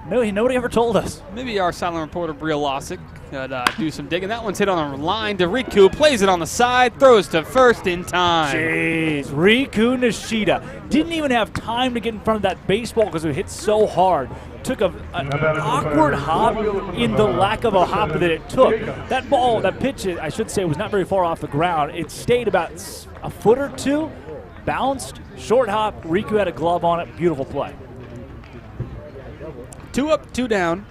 No, nobody ever told us. Maybe our silent reporter, Bria Lossick, could do some digging. That one's hit on the line to Riku, plays it on the side, throws to first in time. Jeez, Riku Nishida didn't even have time to get in front of that baseball because it hit so hard. Took an awkward hop in the lack of a hop that it took. That ball, that pitch, I should say, was not very far off the ground. It stayed about a foot or two, bounced, short hop. Riku had a glove on it. Beautiful play. 2 up, 2 down.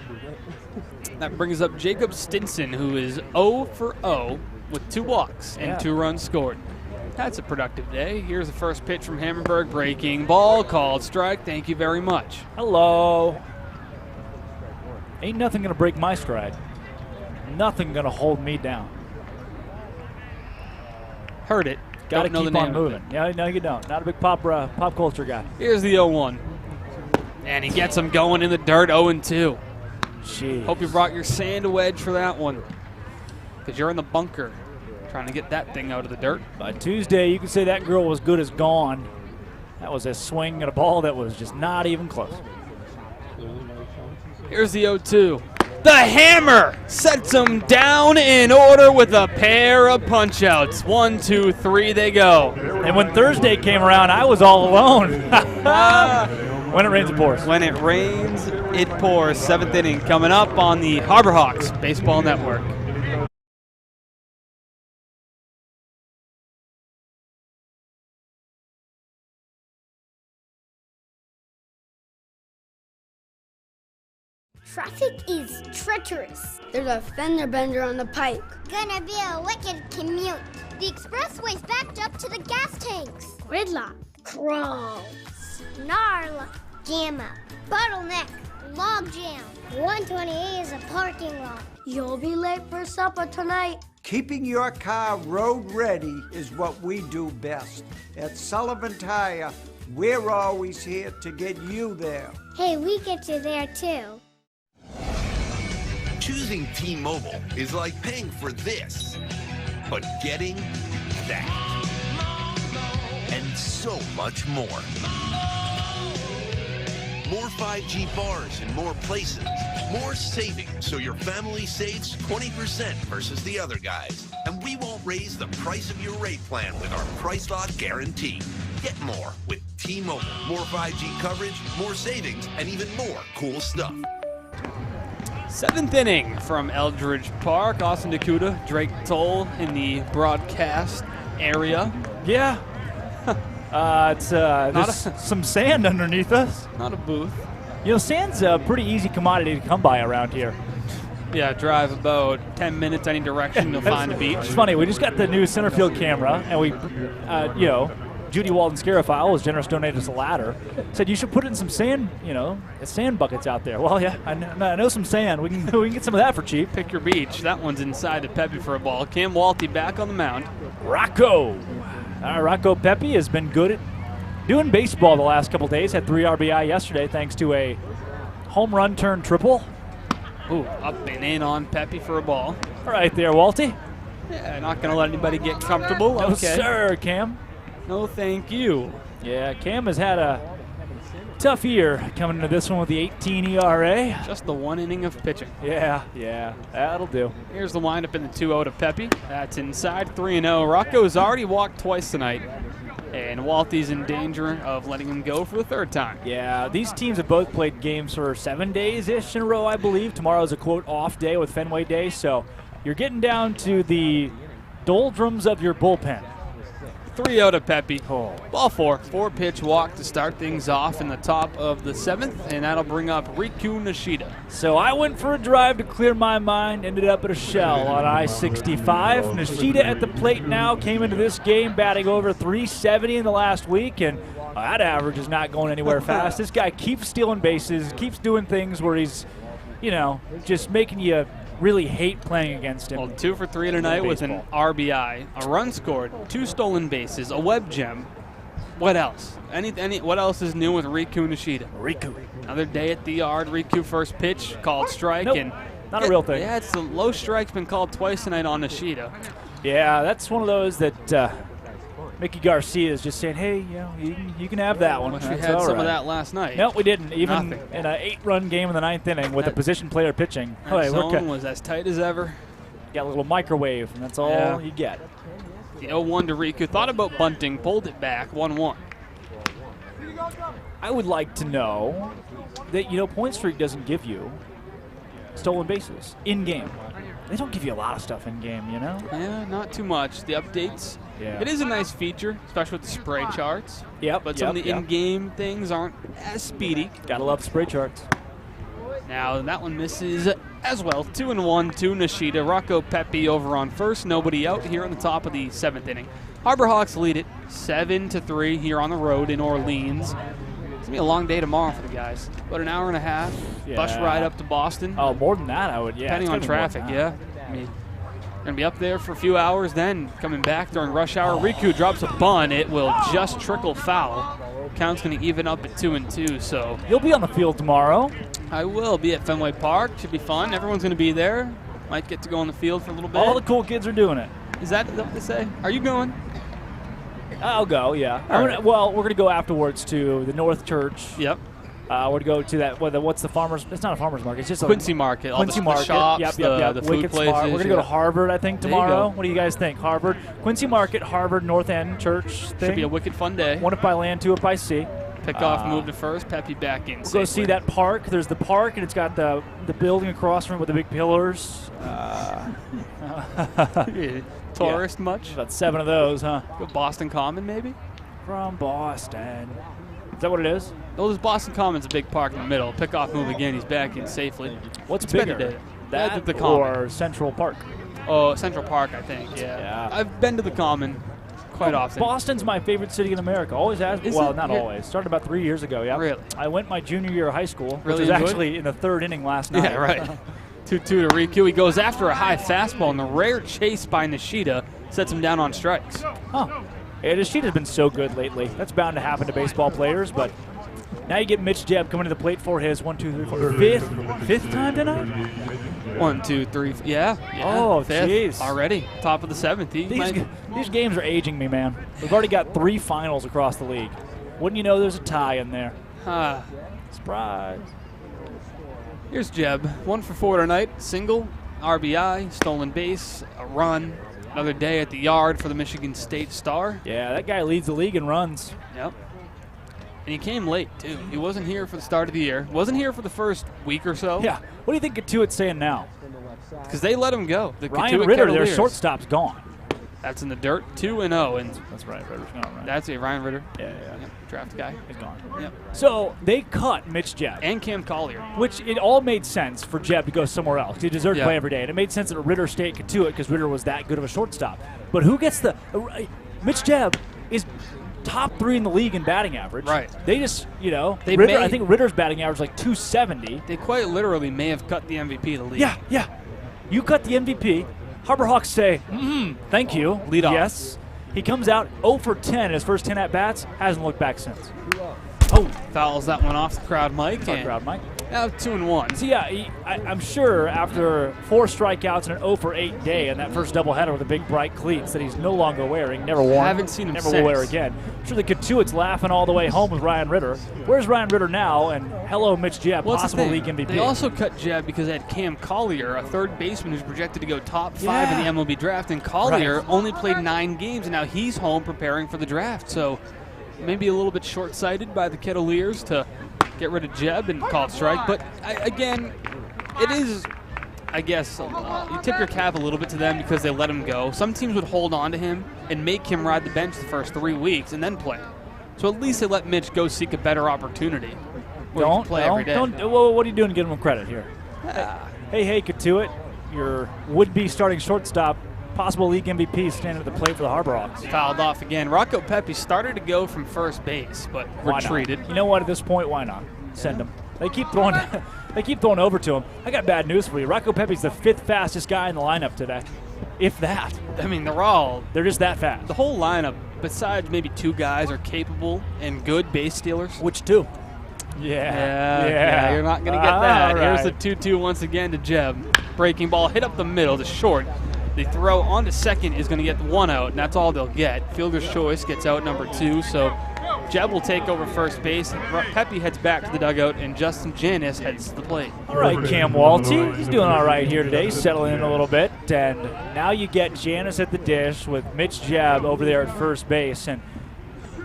That brings up Jacob Stinson, who is 0 for 0 with 2 walks and 2 runs scored. That's a productive day. Here's the first pitch from Hammerberg. Breaking ball, called strike. Thank you very much. Hello. Ain't nothing going to break my stride. Nothing going to hold me down. Heard it. Got to Don't know keep the on name of moving. Yeah, no, you don't. Not a big pop culture guy. Here's the 0-1. And he gets him going in the dirt, 0-2. Jeez. Hope you brought your sand wedge for that one, because you're in the bunker trying to get that thing out of the dirt. By Tuesday, you could say that girl was good as gone. That was a swing at a ball that was just not even close. Here's the 0-2. The hammer sets him down in order with a pair of punch-outs. 1, 2, 3, they go. And when Thursday came around, I was all alone. When it rains, it pours. When it rains, it pours. 7th inning coming up on the Harbor Hawks Baseball Network. Traffic is treacherous. There's a fender bender on the pike. Gonna be a wicked commute. The expressway's backed up to the gas tanks. Gridlock. Crawl. Snarl. Jam up. Bottleneck. Log jam. 128 is a parking lot. You'll be late for supper tonight. Keeping your car road ready is what we do best. At Sullivan Tire, we're always here to get you there. Hey, we get you there too. Choosing T-Mobile is like paying for this, but getting that. And so much more. More 5G bars in more places. More savings so your family saves 20% versus the other guys. And we won't raise the price of your rate plan with our price lock guarantee. Get more with T-Mobile. More 5G coverage, more savings, and even more cool stuff. 7th inning from Eldridge Park. Austin Dakuta, Drake Toll in the broadcast area. Yeah. There's some sand underneath us. Not a booth. You know, sand's a pretty easy commodity to come by around here. Yeah, drive about 10 minutes any direction to find a beach. It's funny, we just got the new center field camera, and we, Judy Walden Scarifile was generous, donated us a ladder. Said you should put in some sand, sand buckets out there. Well, yeah, I know some sand. We can get some of that for cheap. Pick your beach. That one's inside to Pepe for a ball. Cam Walty back on the mound. Rocco Pepe has been good at doing baseball the last couple days. Had 3 RBI yesterday thanks to a home run turn triple. Ooh, up and in on Pepe for a ball. Right there, Walty. Yeah, not going to let anybody get comfortable. No, okay. sir, Cam. No, thank you. Yeah, Cam has had a tough year coming into this one with the 18 ERA. Just the 1 inning of pitching. Yeah, that'll do. Here's the windup in the 2-0 to Pepe. That's inside, 3-0. Rocco's already walked twice tonight, and Walty's in danger of letting him go for the 3rd time. Yeah, these teams have both played games for 7 days-ish in a row, I believe. Tomorrow's a, quote, off day with Fenway Day, so you're getting down to the doldrums of your bullpen. 3-0 to Pepe. Oh. Ball 4. 4-pitch walk to start things off in the top of the 7th, and that'll bring up Riku Nishida. So I went for a drive to clear my mind, ended up at a shell on I-65. Nishida at the plate now, came into this game batting over 370 in the last week, and that average is not going anywhere fast. This guy keeps stealing bases, keeps doing things where he's, just making you really hate playing against him. Well, 2 for 3 tonight with an RBI, a run scored, 2 stolen bases, a web gem. What else? What else is new with Riku Nishida? Riku. Another day at the yard. Riku first pitch called strike. Nope, and not a real thing. Yeah, it's the low strike's been called twice tonight on Nishida. Yeah, that's one of those that Mickey Garcia is just saying, hey, you can have that one. We had some of that last night. No, we didn't. Even in an 8-run game in the 9th inning with a position player pitching. That zone was as tight as ever. Got a little microwave, and that's all you get. The 0-1 to Riku. Thought about bunting, pulled it back, 1-1. I would like to know that, point streak doesn't give you stolen bases in-game. They don't give you a lot of stuff in-game, Yeah, not too much. The updates, it is a nice feature, especially with the spray charts. But some of the in-game things aren't as speedy. Gotta love spray charts. Now, that one misses as well. 2-1 to Nishida. Rocco Pepe over on first. Nobody out here on the top of the 7th inning. Harbor Hawks lead it 7-3 here on the road in Orleans. It's going to be a long day tomorrow for the guys. About an hour and a half. Bus ride up to Boston. Oh, more than that, I would, Depending on traffic, I mean, going to be up there for a few hours, then coming back during rush hour. Riku drops a bunt. It will just trickle foul. Count's going to even up at 2-2, so. You'll be on the field tomorrow. I will be at Fenway Park. Should be fun. Everyone's going to be there. Might get to go on the field for a little bit. All the cool kids are doing it. Is that what they say? Are you going? I'll go, yeah. We're going to go afterwards to the North Church. Yep. We're going to go to that, what's the farmer's, it's not a farmer's market, it's just Quincy Market. Quincy Market. Shops, the food places. We're going to go to Harvard, I think, tomorrow. What do you guys think? Harvard, Quincy Market, Harvard, North End Church thing. Should be a wicked fun day. 1 up by land, 2 up by sea. Pick off, move to first, Pepe back in. We'll go see that park. There's the park, and it's got the building across from it with the big pillars. Tourist much? About 7 of those, huh? Go Boston Common, maybe? From Boston. Is that what it is? Oh, this Boston Common's a big park in the middle. Pick off, move again. He's back in safely. What's bigger? That the Common. Or Central Park? Oh, Central Park, I think, yeah. I've been to the Common quite often. Boston's my favorite city in America. Always has. Not always. Started about 3 years ago, yeah. Really? I went my junior year of high school, really which was actually in the 3rd inning last night. Yeah, right. 2-2 to Riku. He goes after a high fastball, and the rare chase by Nishida sets him down on strikes. Oh. Yeah, Nishida's been so good lately. That's bound to happen to baseball players, but now you get Mitch Jebb coming to the plate for his 1, 2, 3, 4, fifth time tonight? 1, 2, 3, yeah. Oh, jeez. Already. Top of the 7th. These games are aging me, man. We've already got 3 finals across the league. Wouldn't you know there's a tie in there? Surprise. Here's Jebb. 1 for 4 tonight. Single, RBI, stolen base, a run. Another day at the yard for the Michigan State Star. Yeah, that guy leads the league in runs. Yep. And he came late, too. He wasn't here for the start of the year. Wasn't here for the first week or so. Yeah. What do you think Katuit's saying now? Because they let him go. Ryan Ritter, their shortstop's gone. That's in the dirt, 2-0. And that's right. Ritter's gone, right? That's it, Ryan Ritter. Yeah. Draft guy. He's gone. Yep. So they cut Mitch Jebb. And Cam Collier. Which it all made sense for Jebb to go somewhere else. He deserved to play every day. And it made sense that Ritter stayed at Katuit because Ritter was that good of a shortstop. But who gets the Mitch Jebb is top 3 in the league in batting average. Right. They just, I think Ritter's batting average like 270. They quite literally may have cut the MVP of the league. Yeah. You cut the MVP. Harbor Hawks say, thank you. Lead off. Yes. He comes out 0 for 10 in his first 10 at-bats. Hasn't looked back since. Oh, fouls that one off the crowd mic. Crowd mic. Now 2-1. So, yeah, I'm sure after 4 strikeouts and an 0 for 8 day and that first doubleheader with the big bright cleats that he's no longer wearing, never worn. Haven't seen him never since. will wear again. I'm sure the Katuit's laughing all the way home with Ryan Ritter. Where's Ryan Ritter now? And hello, Mitch Jebb, possible league MVP. They also cut Jebb because they had Cam Collier, a third baseman who's projected to go top 5 in the MLB draft. And Collier only played 9 games, and now he's home preparing for the draft. So maybe a little bit short-sighted by the Kettleers to get rid of Jebb and call it strike. But, again, it is, I guess, you tip your cap a little bit to them because they let him go. Some teams would hold on to him and make him ride the bench the first 3 weeks and then play. So at least they let Mitch go seek a better opportunity. Don't play every day. Well, what are you doing to give him credit here? Hey, Katuit, your would-be starting shortstop, possible league MVP standing at the plate for the Harbor Hawks. Fouled off again. Rocco Pepe started to go from first base, but retreated. You know what? At this point, why not? Send him. They keep throwing. They keep throwing over to him. I got bad news for you. Rocco Pepe's the 5th fastest guy in the lineup today, if that. I mean, they're just that fast. The whole lineup, besides maybe 2 guys, are capable and good base stealers. Which 2? Yeah, you're not going to get that. Right. Here's the 2-2 once again to Jebb. Breaking ball hit up the middle to short. The throw onto second is going to get 1 out, and that's all they'll get. Fielder's choice gets out number 2, so Jeb will take over first base. Pepe heads back to the dugout, and Justin Janice heads to the plate. All right, Cam Walty, he's doing all right here today, settling in a little bit. And now you get Janice at the dish with Mitch Jeb over there at first base. And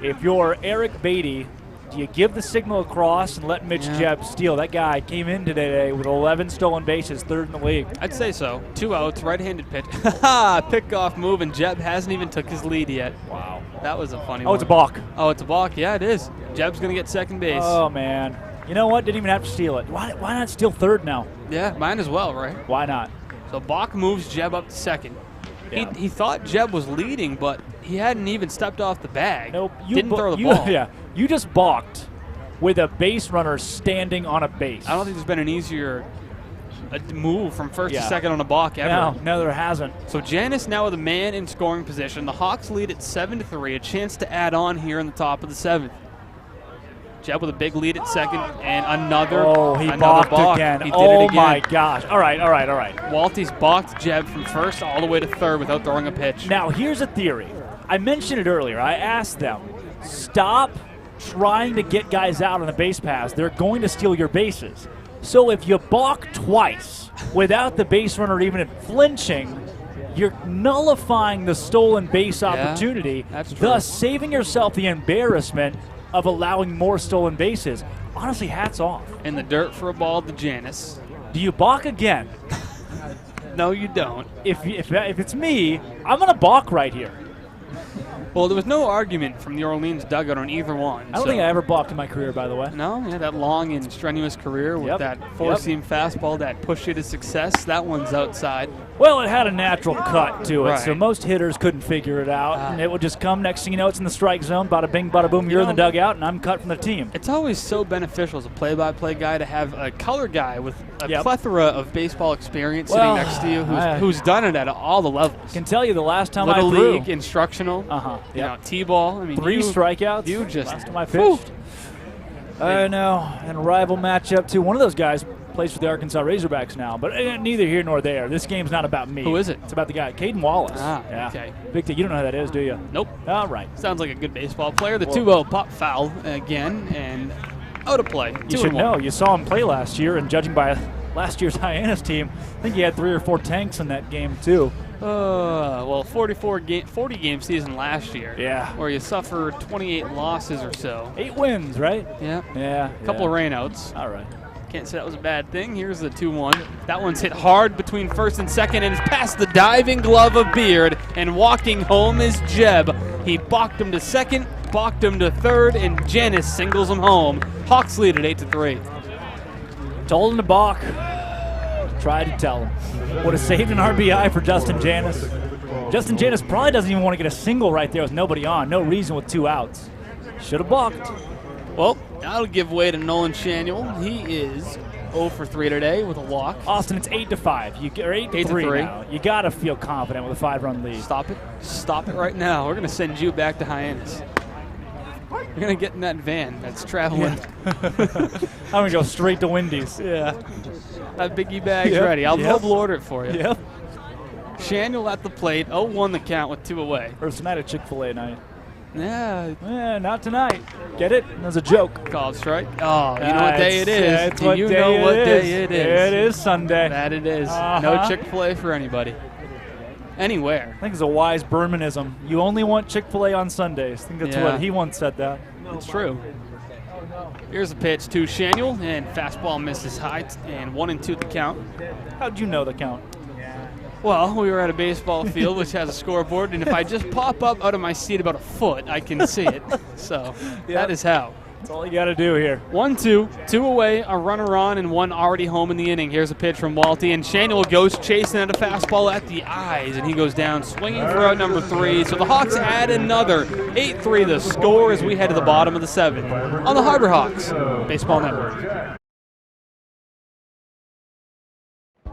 if you're Eric Beatty, do you give the signal across and let Mitch Jeb steal? That guy came in today with 11 stolen bases, 3rd in the league. I'd say so. 2 outs, right-handed pitch. Pick-off move, and Jeb hasn't even took his lead yet. Wow. That was a funny one. Oh, it's a balk. Oh, it's a balk. Yeah, it is. Jeb's going to get second base. Oh, man. You know what? Didn't even have to steal it. Why not steal 3rd now? Yeah, mine as well, right? Why not? So balk moves Jeb up to second. Yeah. He thought Jeb was leading, but he hadn't even stepped off the bag. Nope. Didn't throw the ball. Yeah. You just balked with a base runner standing on a base. I don't think there's been an easier move from first to second on a balk ever. No, there hasn't. So Janice now with a man in scoring position. The Hawks lead at 7-3, a chance to add on here in the top of the 7th. Jeb with a big lead at second, and another balked balk. again. He did it again. My gosh. All right. Walty's balked Jeb from first all the way to 3rd without throwing a pitch. Now, here's a theory. I mentioned it earlier. I asked them, stop trying to get guys out on the base pass. They're going to steal your bases. So if you balk twice without the base runner even flinching, you're nullifying the stolen base opportunity, thus saving yourself the embarrassment of allowing more stolen bases. Honestly, hats off. In the dirt for a ball to Janice. Do you balk again? No, you don't. If it's me, I'm going to balk right here. Well, there was no argument from the Orleans dugout on either one. I don't think I ever balked in my career, by the way. No? Yeah, that long and strenuous career with that four-seam fastball that pushed you to success, that one's outside. Well, it had a natural cut to it, so most hitters couldn't figure it out, and it would just come. Next thing you know, it's in the strike zone. Bada bing, bada boom, you're in the dugout, and I'm cut from the team. It's always so beneficial as a play-by-play guy to have a color guy with a plethora of baseball experience sitting next to you who's done it at all the levels. I can tell you the last time Little I threw. league, instructional, you know, T-ball. I mean, 3 strikeouts. You just last time I pitched. I know, and a rival matchup too. One of those guys plays for the Arkansas Razorbacks now, but neither here nor there. This game's not about me. Who is it? It's about the guy, Caden Wallace. Okay. Big T, you don't know who that is, do you? Nope. All right. Sounds like a good baseball player. The 2-0 pop foul again, and out of play. You should know. You saw him play last year, and judging by last year's Hyannis team, I think he had 3 or 4 tanks in that game too. Well, 40-game season last year. Yeah. Where you suffered 28 losses or so. 8 wins, right? Yeah. Yeah. A couple of rainouts. All right. Can't say that was a bad thing. Here's the 2-1. That one's hit hard between first and second, and it's past the diving glove of Beard, and walking home is Jeb. He balked him to second, balked him to third, and Janice singles him home. Hawks lead at 8-3. Told him to balk. Tried to tell him. Would have saved an RBI for Justin Janice. Justin Janice probably doesn't even want to get a single right there with nobody on. No reason with 2 outs. Should have balked. Well, that'll give way to Nolan Shanuel. He is 0 for 3 today with a walk. Austin, it's 8-5. You are 8-3 now. You got to feel confident with a 5-run lead. Stop it. Stop it right now. We're going to send you back to Hyannis. You're going to get in that van that's traveling. I'm going to go straight to Wendy's. Yeah. That Biggie bag's ready. I'll order it for you. Yep. Shanuel at the plate. 0-1 the count with 2 away. First tonight at Chick-fil-A night. Yeah. Not tonight. Get it? That was a joke. Called strike. Oh, you know what day it is. Do you know what day it is? It is Sunday. That it is. No Chick-fil-A for anybody. Anywhere. I think it's a wise Bermanism. You only want Chick-fil-A on Sundays. I think that's what he once said that. It's true. Here's a pitch to Shanuel, and fastball misses high, and 1-2 the count. How'd you know the count? Well, we were at a baseball field which has a scoreboard, and if I just pop up out of my seat about a foot, I can see it. So that is how. That's all you got to do here. 1-2, 2 away, a runner on, and 1 already home in the inning. Here's a pitch from Walty, and Shanuel goes chasing at a fastball at the eyes, and he goes down swinging for out number 3. So the Hawks add another 8-3 the score as we head to the bottom of the 7th on the Harbor Hawks Baseball Network.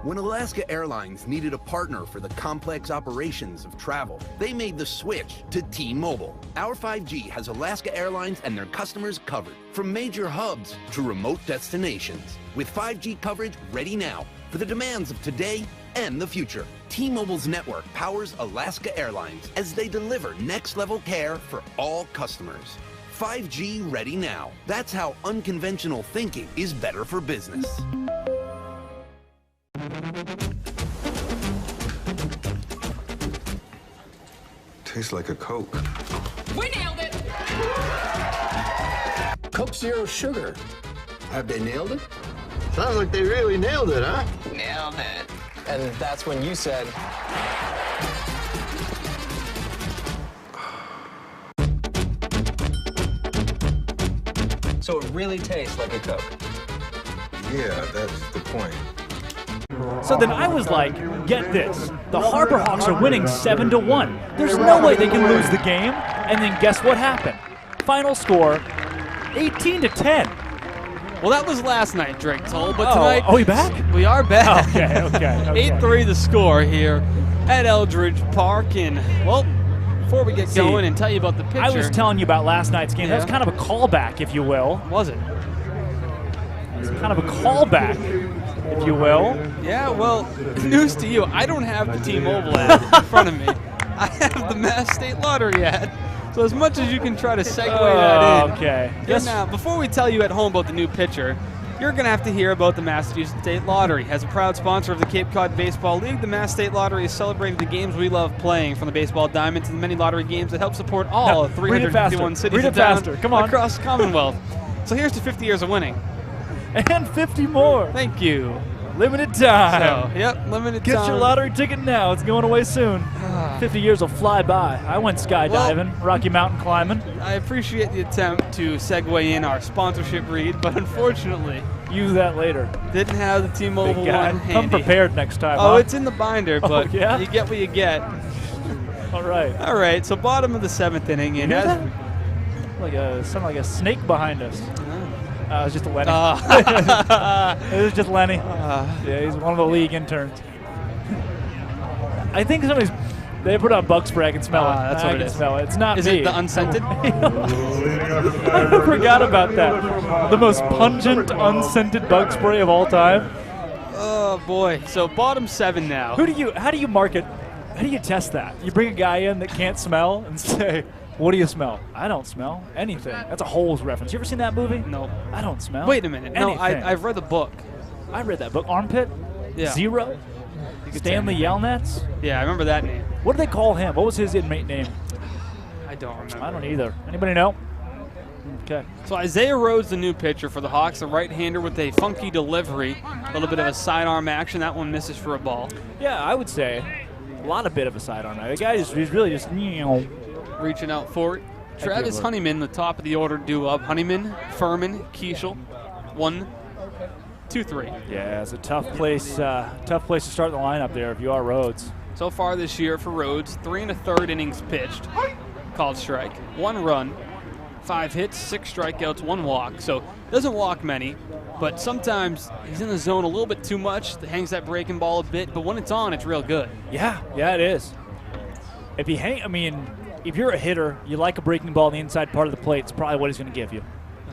When Alaska Airlines needed a partner for the complex operations of travel, they made the switch to T-Mobile. Our 5G has Alaska Airlines and their customers covered, from major hubs to remote destinations, with 5G coverage ready now for the demands of today and the future. T-Mobile's network powers Alaska Airlines as they deliver next-level care for all customers. 5G ready now. That's how unconventional thinking is better for business. Tastes like a Coke. We nailed it! Coke Zero Sugar. Have they nailed it? Sounds like they really nailed it, huh? Nailed it. And that's when you said... So it really tastes like a Coke. Yeah, that's the point. So then I was like, get this. The Harbor Hawks are winning 7-1. There's no way they can lose the game. And then guess what happened? Final score, 18-10. Well, that was last night, Drake told, but tonight... Are we back? We are back. Okay. 8-3 the score here at Eldridge Park. And, well, before we get going and tell you about the picture... I was telling you about last night's game. Yeah. That was kind of a callback, if you will. Was it? It's kind of a callback, if you will. Yeah, well, news to you. I don't have the T-Mobile ad in front of me. I have the Mass State Lottery ad. So as much as you can try to segue that in. Okay. Yes. Now, before we tell you at home about the new pitcher, you're going to have to hear about the Massachusetts State Lottery. As a proud sponsor of the Cape Cod Baseball League, the Mass State Lottery has celebrated the games we love playing, from the baseball diamond to the many lottery games that help support all 351 cities and towns across the Commonwealth. So here's to 50 years of winning. And 50 more. Thank you. Limited time. So, yep, limited Get time. your lottery ticket now. It's going away soon. 50 years will fly by. I went skydiving, Rocky Mountain climbing. I appreciate the attempt to segue in our sponsorship read, but unfortunately... Use that later. Didn't have the T-Mobile one handy. Come prepared next time, Oh, huh? it's in the binder, but yeah? you get what you get. All right. All right, so bottom of the 7th inning. And Sounded like a snake behind us. It was just a Lenny. It was just Lenny. Yeah, he's one of the league interns. I think they put on bug spray. I can smell it. That's what it is. Smell it. It's not Is me. it the unscented? I forgot about that. The most pungent, unscented bug spray of all time. Oh boy. So bottom 7 now. How do you market? How do you test that? You bring a guy in that can't smell and say, "What do you smell?" I don't smell anything. That's a Holes reference. You ever seen that movie? No. I don't smell. Wait a minute. No, anything. I've read the book. I read that book. Armpit? Yeah. Zero? Stanley Yelnats? Yeah, I remember that name. What did they call him? What was his inmate name? I don't remember. I don't either. Anybody know? Okay. So Isaiah Rhodes, the new pitcher for the Hawks, a right-hander with a funky delivery, a little bit of a sidearm action. That one misses for a ball. Yeah, I would say a bit of a sidearm. The guy he's really just reaching out for it. Travis Honeyman, the top of the order, due up. Honeyman, Furman, Kiesel, 1, 2, 3. Yeah, it's a tough place to start the lineup there if you are Rhodes. So far this year for Rhodes, 3 1/3 innings pitched, called strike, 1 run, 5 hits, 6 strikeouts, 1 walk. So doesn't walk many, but sometimes he's in the zone a little bit too much. Hangs that breaking ball a bit, but when it's on, it's real good. Yeah, it is. If you're a hitter, you like a breaking ball in the inside part of the plate, it's probably what he's going to give you.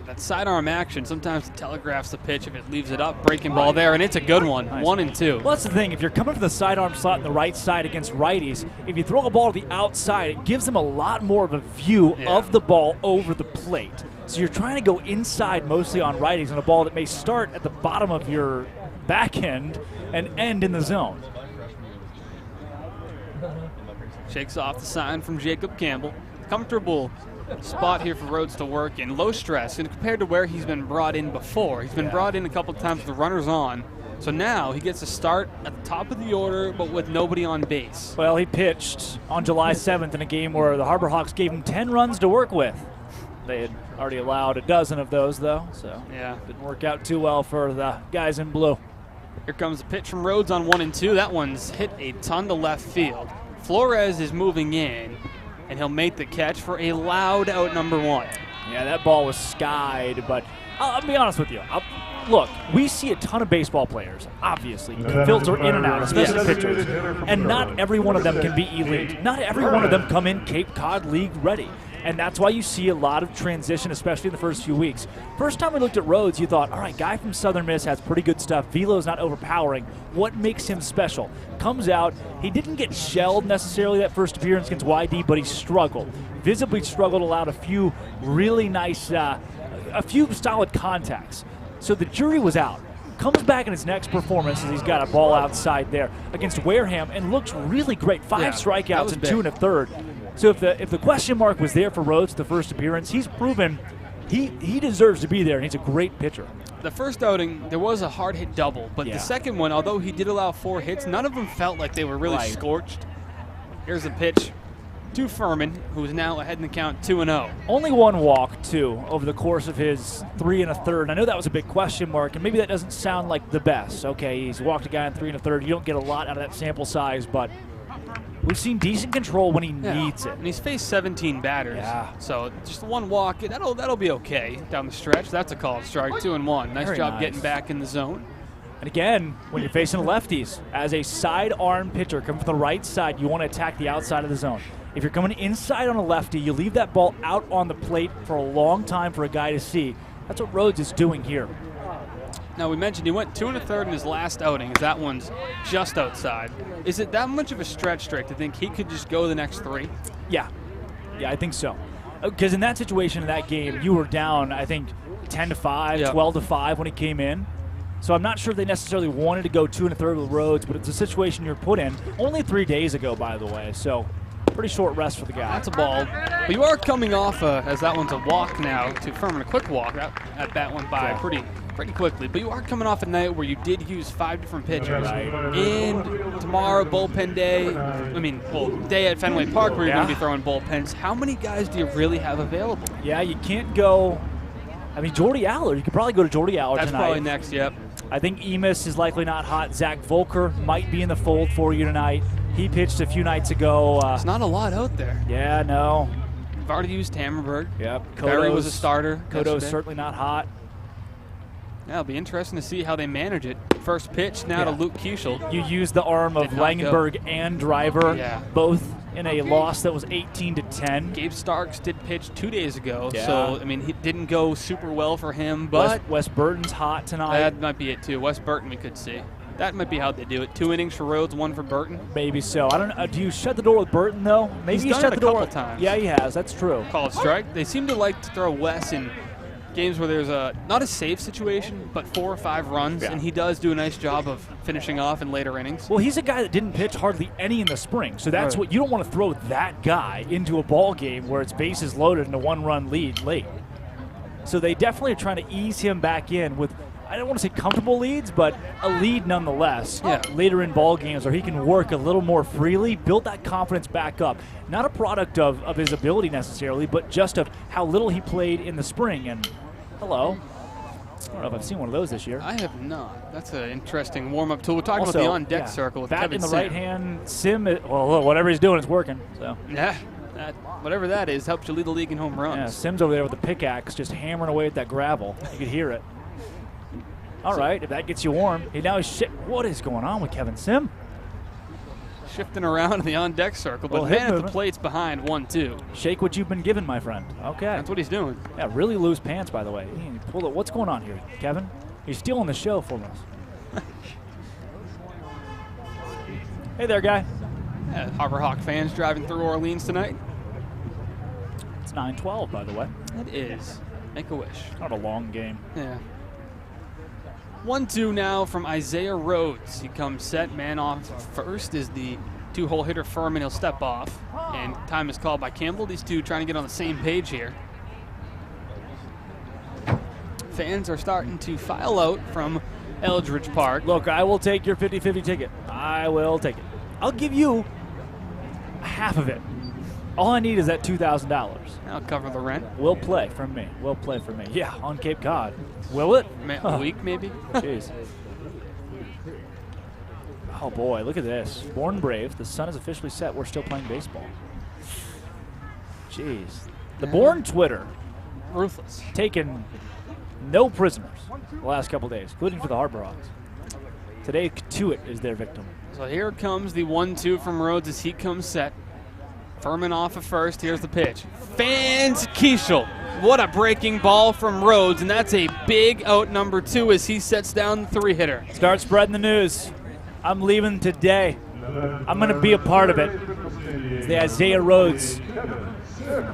That sidearm action sometimes telegraphs the pitch if it leaves it up. Breaking ball there, and it's a good one. Nice. 1 and 2. Well, that's the thing. If you're coming from the sidearm slot on the right side against righties, if you throw a ball to the outside, it gives them a lot more of a view of the ball over the plate. So you're trying to go inside mostly on righties on a ball that may start at the bottom of your back end and end in the zone. Shakes off the sign from Jacob Campbell. Comfortable spot here for Rhodes to work in. Low stress, and compared to where he's been brought in before. He's been brought in a couple of times with the runners on. So now he gets a start at the top of the order, but with nobody on base. Well, he pitched on July 7th in a game where the Harbor Hawks gave him 10 runs to work with. They had already allowed a dozen of those, though, so didn't work out too well for the guys in blue. Here comes a pitch from Rhodes on 1 and 2. That one's hit a ton to left field. Flores is moving in, and he'll make the catch for a loud out number 1. Yeah, that ball was skied, but I'll be honest with you. look, we see a ton of baseball players, obviously. You can filter in and out, especially pitchers. And not every one of them can be elite. Not every one of them come in Cape Cod League ready. And that's why you see a lot of transition, especially in the first few weeks. First time we looked at Rhodes, you thought, all right, guy from Southern Miss has pretty good stuff. Velo's not overpowering. What makes him special? Comes out, he didn't get shelled necessarily that first appearance against YD, but he struggled. Visibly struggled, allowed a few really nice, a few solid contacts. So the jury was out. Comes back in his next performance as he's got a ball outside there against Wareham and looks really great. 5 strikeouts and 2 1/3. So if the question mark was there for Rhodes the first appearance, he's proven he deserves to be there, and he's a great pitcher. The first outing, there was a hard hit double, but the second one, although he did allow 4 hits, none of them felt like they were really scorched. Here's a pitch to Furman, who is now ahead in the count 2-0. Only 1 walk, too, over the course of his 3 1/3. I know that was a big question mark, and maybe that doesn't sound like the best. Okay, he's walked a guy in 3 1/3. You don't get a lot out of that sample size, but we've seen decent control when he needs it. And he's faced 17 batters. So just 1 walk, that'll be okay down the stretch. That's a called strike, 2-1. Nice job getting back in the zone. And again, when you're facing lefties, as a sidearm pitcher, coming from the right side, you want to attack the outside of the zone. If you're coming inside on a lefty, you leave that ball out on the plate for a long time for a guy to see. That's what Rhodes is doing here. Now, we mentioned he went 2 1/3 in his last outing. That one's just outside. Is it that much of a stretch, Drake, to think he could just go the next 3? Yeah. Yeah, I think so. Because in that situation, in that game, you were down, I think, 10-5, 12-5 when he came in. So I'm not sure they necessarily wanted to go 2 1/3 with Rhodes, but it's a situation you're put in. Only 3 days ago, by the way, so pretty short rest for the guy. That's a ball. But you are coming off, as that one's a walk now, to Furman, a quick walk. That bat went by pretty quickly. But you are coming off a night where you did use 5 different pitchers. And tomorrow, bullpen day. Day at Fenway Park where you're going to be throwing bullpens. How many guys do you really have available? Yeah, you can't go. Jordy Allard. You could probably go to Jordy Allard tonight. That's probably next, yep. I think Emis is likely not hot. Zach Volker might be in the fold for you tonight. He pitched a few nights ago. There's not a lot out there. Yeah, no. We've already used Hammerberg. Yep. Barry was a starter. Kodo's certainly not hot. Yeah, it'll be interesting to see how they manage it. First pitch now to Luke Kuechel. You use the arm of Langenberg and Driver, both in a loss that was 18-10. Gabe Starks did pitch 2 days ago, so he didn't go super well for him. But Wes Burton's hot tonight. That might be it too. Wes Burton, we could see. That might be how they do it. 2 innings for Rhodes, 1 for Burton. Maybe so. I don't know. Do you shut the door with Burton though? Maybe He's you done shut it the door a couple times. Yeah, he has. That's true. Call it strike. They seem to like to throw Wes in games where there's not a safe situation, but 4 or 5 runs, and he does do a nice job of finishing off in later innings. Well, he's a guy that didn't pitch hardly any in the spring, so that's what you don't want to throw that guy into a ball game where it's bases loaded and a 1-run lead late. So they definitely are trying to ease him back in with, I don't want to say comfortable leads, but a lead nonetheless. Later in ball games where he can work a little more freely, build that confidence back up. Not a product of his ability necessarily, but just of how little he played in the spring. And hello. I don't know if I've seen one of those this year. I have not. That's an interesting warm-up tool. We're talking about the on-deck circle with bat Kevin in the Sim. right hand. Sim, whatever he's doing, it's working. So yeah, whatever that is, helps you lead the league in home runs. Yeah, Sim's over there with the pickaxe, just hammering away at that gravel. You could hear it. All right, if that gets you warm. What is going on with Kevin Sim? Shifting around in the on-deck circle, but man at the plate's behind 1-2. Shake what you've been given, my friend. Okay. That's what he's doing. Yeah, really loose pants, by the way. What's going on here, Kevin? You're stealing the show from us. Hey there, guy. Yeah, Harbor Hawk fans driving through Orleans tonight. It's 9-12, by the way. It is. Make a wish. Not a long game. Yeah. 1-2 now from Isaiah Rhodes. He comes set. Man off first is the 2-hole hitter Furman. He'll step off. And time is called by Campbell. These two trying to get on the same page here. Fans are starting to file out from Eldridge Park. Look, I will take your 50-50 ticket. I will take it. I'll give you half of it. All I need is that $2,000. I'll cover the rent. Will play from me. Will play for me. Yeah, on Cape Cod. Will it? A week, maybe? Jeez. Oh, boy, look at this. Born Brave. The sun is officially set. We're still playing baseball. Jeez. The Born Twitter. Ruthless. Taking No prisoners the last couple days, including for the Harbor Hawks. Today, Katuit is their victim. So here comes the 1-2 from Rhodes as he comes set. Furman off at first. Here's the pitch. Fans Kiesel. What a breaking ball from Rhodes, and that's a big out number 2 as he sets down the 3-hitter. Start spreading the news. I'm leaving today. I'm going to be a part of it. The Isaiah Rhodes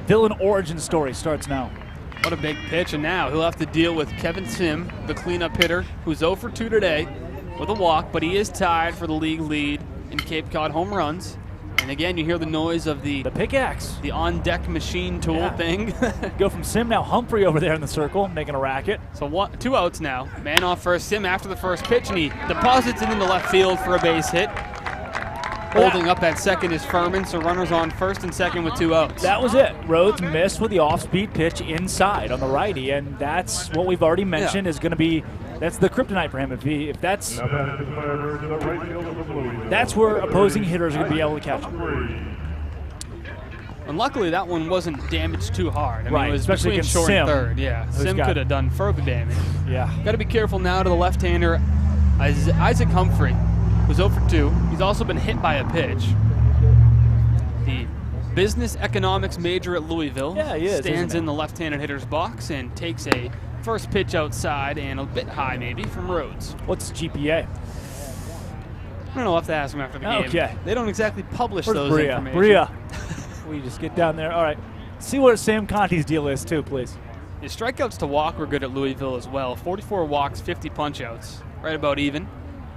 villain origin story starts now. What a big pitch, and now he'll have to deal with Kevin Sim, the cleanup hitter, who's 0 for 2 today with a walk, but he is tied for the league lead in Cape Cod home runs. And again, you hear the noise of the pickaxe, the on-deck machine tool thing. Go from Sim, now Humphrey over there in the circle, making a racket. So 2 outs now. Man off first, Sim after the first pitch, and he deposits it into left field for a base hit. Holding up at second is Furman, so runners on first and second with 2 outs. That was it. Rhodes missed with the off-speed pitch inside on the righty, and that's what we've already mentioned is going to be, that's the kryptonite for him. If that's where opposing hitters are going to be able to catch him. And luckily that one wasn't damaged too hard. I mean, right, it was especially between against short Sim, and third. Yeah, Sim could have done further damage. Yeah. Got to be careful now to the left-hander, Isaac Humphrey, who's 0 for 2. He's also been hit by a pitch. The business economics major at Louisville stands in the left-handed hitter's box and takes a first pitch outside and a bit high maybe from Rhodes. What's GPA? I don't know. I'll have to ask him after the game. Okay. They don't exactly publish Where's those Bria? information. Bria. We just get down there. All right. See what Sam Conti's deal is too, please. His strikeouts to walk were good at Louisville as well. 44 walks, 50 punch-outs. Right about even.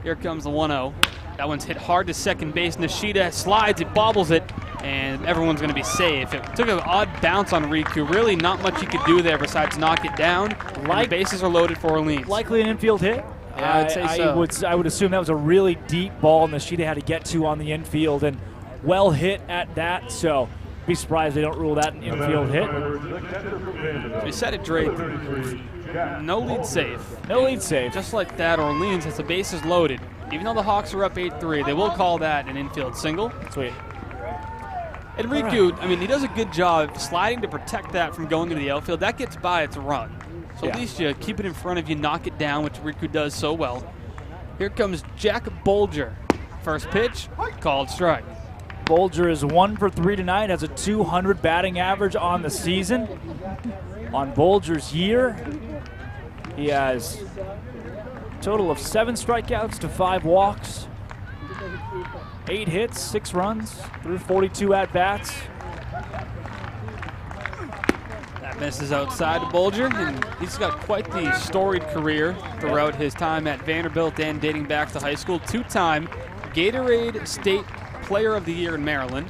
Here comes the 1-0. That one's hit hard to second base. Nishida slides, it bobbles it, and everyone's going to be safe. It took an odd bounce on Riku. Really not much he could do there besides knock it down. The bases are loaded for Orleans. Likely an infield hit. Yeah, I'd say so. I would assume that was a really deep ball Nishida had to get to on the infield, and well hit at that, so be surprised they don't rule that an infield hit. We said it, Drake. No lead safe. No lead safe. Just like that, Orleans has the bases loaded. Even though the Hawks are up 8-3, they will call that an infield single. Sweet. And Riku, I mean, he does a good job sliding to protect that from going into the outfield. That gets by its run. So at least you keep it in front of you, knock it down, which Riku does so well. Here comes Jack Bolger. First pitch, called strike. Bolger is 1 for 3 tonight, has a 200 batting average on the season. On Bolger's year, he has a total of 7 strikeouts to 5 walks, 8 hits, 6 runs, through 42 at-bats. That misses outside to Bolger, and he's got quite the storied career throughout his time at Vanderbilt and dating back to high school. 2-time Gatorade State Player of the Year in Maryland,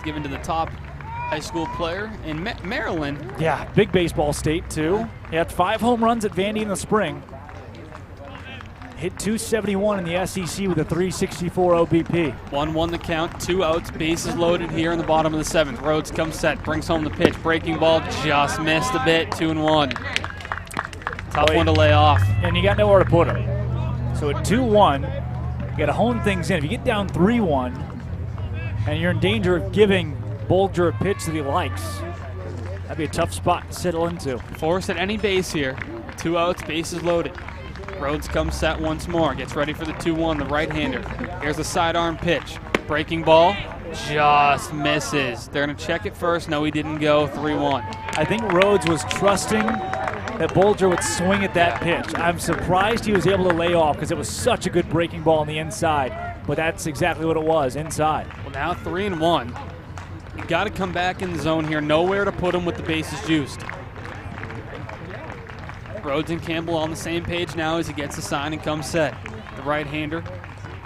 given to the top high school player in Maryland. Yeah, big baseball state too. He had 5 home runs at Vandy in the spring. Hit 271 in the SEC with a 364 OBP. 1-1 the count, 2 outs, bases loaded here in the bottom of the 7th. Rhodes comes set, brings home the pitch, breaking ball, just missed a bit, 2-1. Tough one to lay off. And you got nowhere to put him. So at 2-1, you got to hone things in. If you get down 3-1, and you're in danger of giving Bolger a pitch that he likes, that'd be a tough spot to settle into. Force at any base here. 2 outs, bases loaded. Rhodes comes set once more, gets ready for the 2-1, the right-hander. Here's a sidearm pitch. Breaking ball, just misses. They're going to check it first. No, he didn't go. 3-1. I think Rhodes was trusting that Bolger would swing at that pitch. I'm surprised he was able to lay off because it was such a good breaking ball on the inside, but that's exactly what it was, inside. Well, now 3-1. You got to come back in the zone here. Nowhere to put him with the bases juiced. Rhodes and Campbell on the same page now as he gets the sign and comes set. The right-hander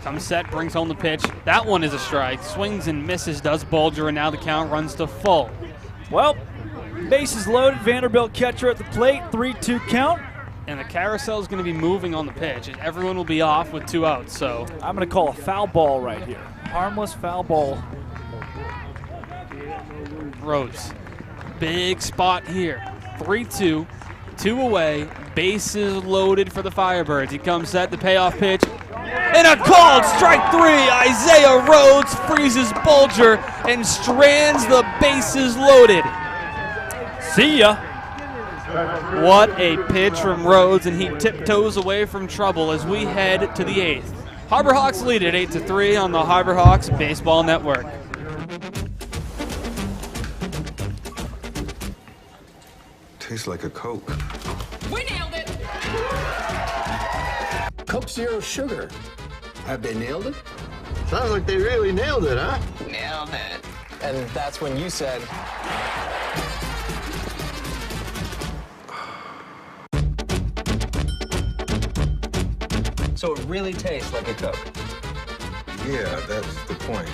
comes set, brings home the pitch. That one is a strike. Swings and misses, does Bolger, and now the count runs to full. Well, bases loaded. Vanderbilt catcher at the plate. 3-2 count. And the carousel is going to be moving on the pitch. And everyone will be off with 2 outs. So I'm going to call a foul ball right here. Harmless foul ball. Rhodes. Big spot here. 3-2. 2 away, bases loaded for the Firebirds. He comes set, the payoff pitch, and a called strike 3. Isaiah Rhodes freezes Bolger and strands the bases loaded. See ya. What a pitch from Rhodes, and he tiptoes away from trouble as we head to the 8th. Harbor Hawks lead at 8-3 on the Harbor Hawks Baseball Network. Tastes like a Coke. We nailed it! Coke Zero Sugar. Have they nailed it? Sounds like they really nailed it, huh? Nailed it. And that's when you said... So it really tastes like a Coke. Yeah, that's the point.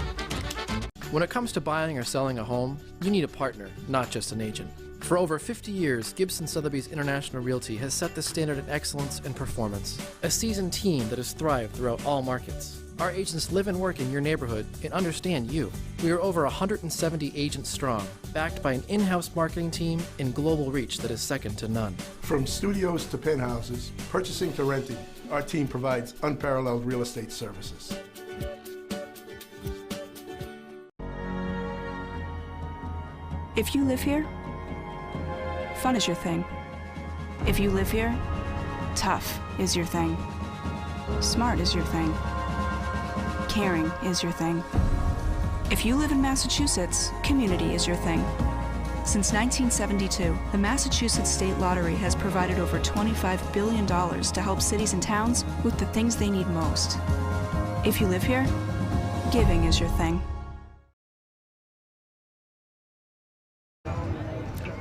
When it comes to buying or selling a home, you need a partner, not just an agent. For over 50 years, Gibson Sotheby's International Realty has set the standard in excellence and performance. A seasoned team that has thrived throughout all markets. Our agents live and work in your neighborhood and understand you. We are over 170 agents strong, backed by an in-house marketing team and global reach that is second to none. From studios to penthouses, purchasing to renting, our team provides unparalleled real estate services. If you live here, fun is your thing. If you live here, tough is your thing. Smart is your thing. Caring is your thing. If you live in Massachusetts, community is your thing. Since 1972, the Massachusetts State Lottery has provided over $25 billion to help cities and towns with the things they need most. If you live here, giving is your thing.